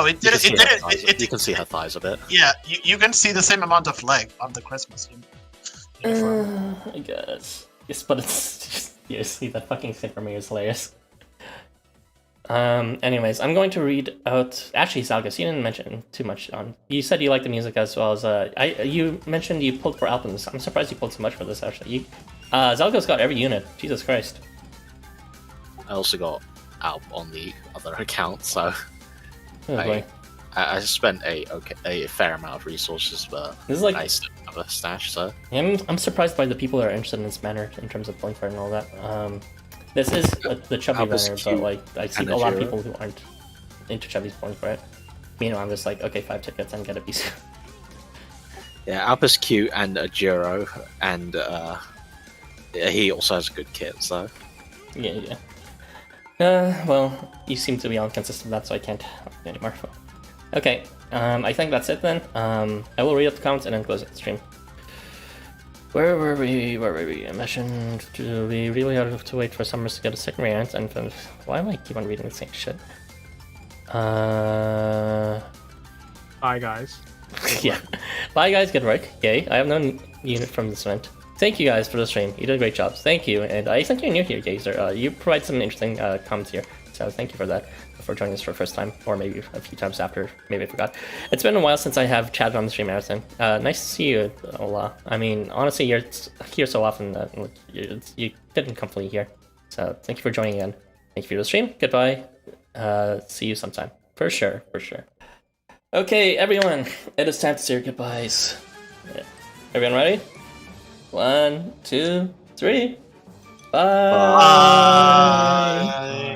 It didn't. You can see her thighs a bit. Yeah, you can see the same amount of leg on the Christmas uniform. I guess. Yes, but it's just you see that fucking thing for me is hilarious. Anyways, I'm going to read out. Actually, Zalgus, you didn't mention too much on. You said you liked the music as well as you mentioned you pulled for albums. I'm surprised you pulled so much for this. Actually, Zalgus got every unit. Jesus Christ. I also got out on the other account, so Oh, boy. I spent a fair amount of resources, but This is like I still have a stash. So I'm surprised by the people that are interested in this manner in terms of pulling for it and all that. This is the chubby Albus banner, but cute like I see and a lot of Ajiro. people who aren't into chubbies pulling for it. Meanwhile, I'm just like, okay, 5 tickets and get a piece. yeah, Alpha's cute and a Jiro, and he also has a good kit. So yeah. Well, you seem to be on consistent with that, so I can't argue anymore. Okay, I think that's it then. I will read up the comments and then close the stream. Where were we? I mentioned we really have to wait for summers to get a second variant, and then why am I keep on reading the same shit? Bye, guys. Yeah. Bye guys, good work. Yay, I have no unit from this event. Thank you guys for the stream. You did a great job. Thank you, and I think you're new here, Gazer. You provide some interesting comments here, so thank you for that. For joining us for the first time, or maybe a few times after, maybe I forgot. It's been a while since I have chatted on the stream, Marathon. Nice to see you, Ola. I mean, honestly, you're here so often that you didn't come fully here. So thank you for joining again. Thank you for the stream. Goodbye. See you sometime. For sure. Okay, everyone, it is time to say your goodbyes. Yeah. Everyone ready? 1, 2, 3. Bye. Bye.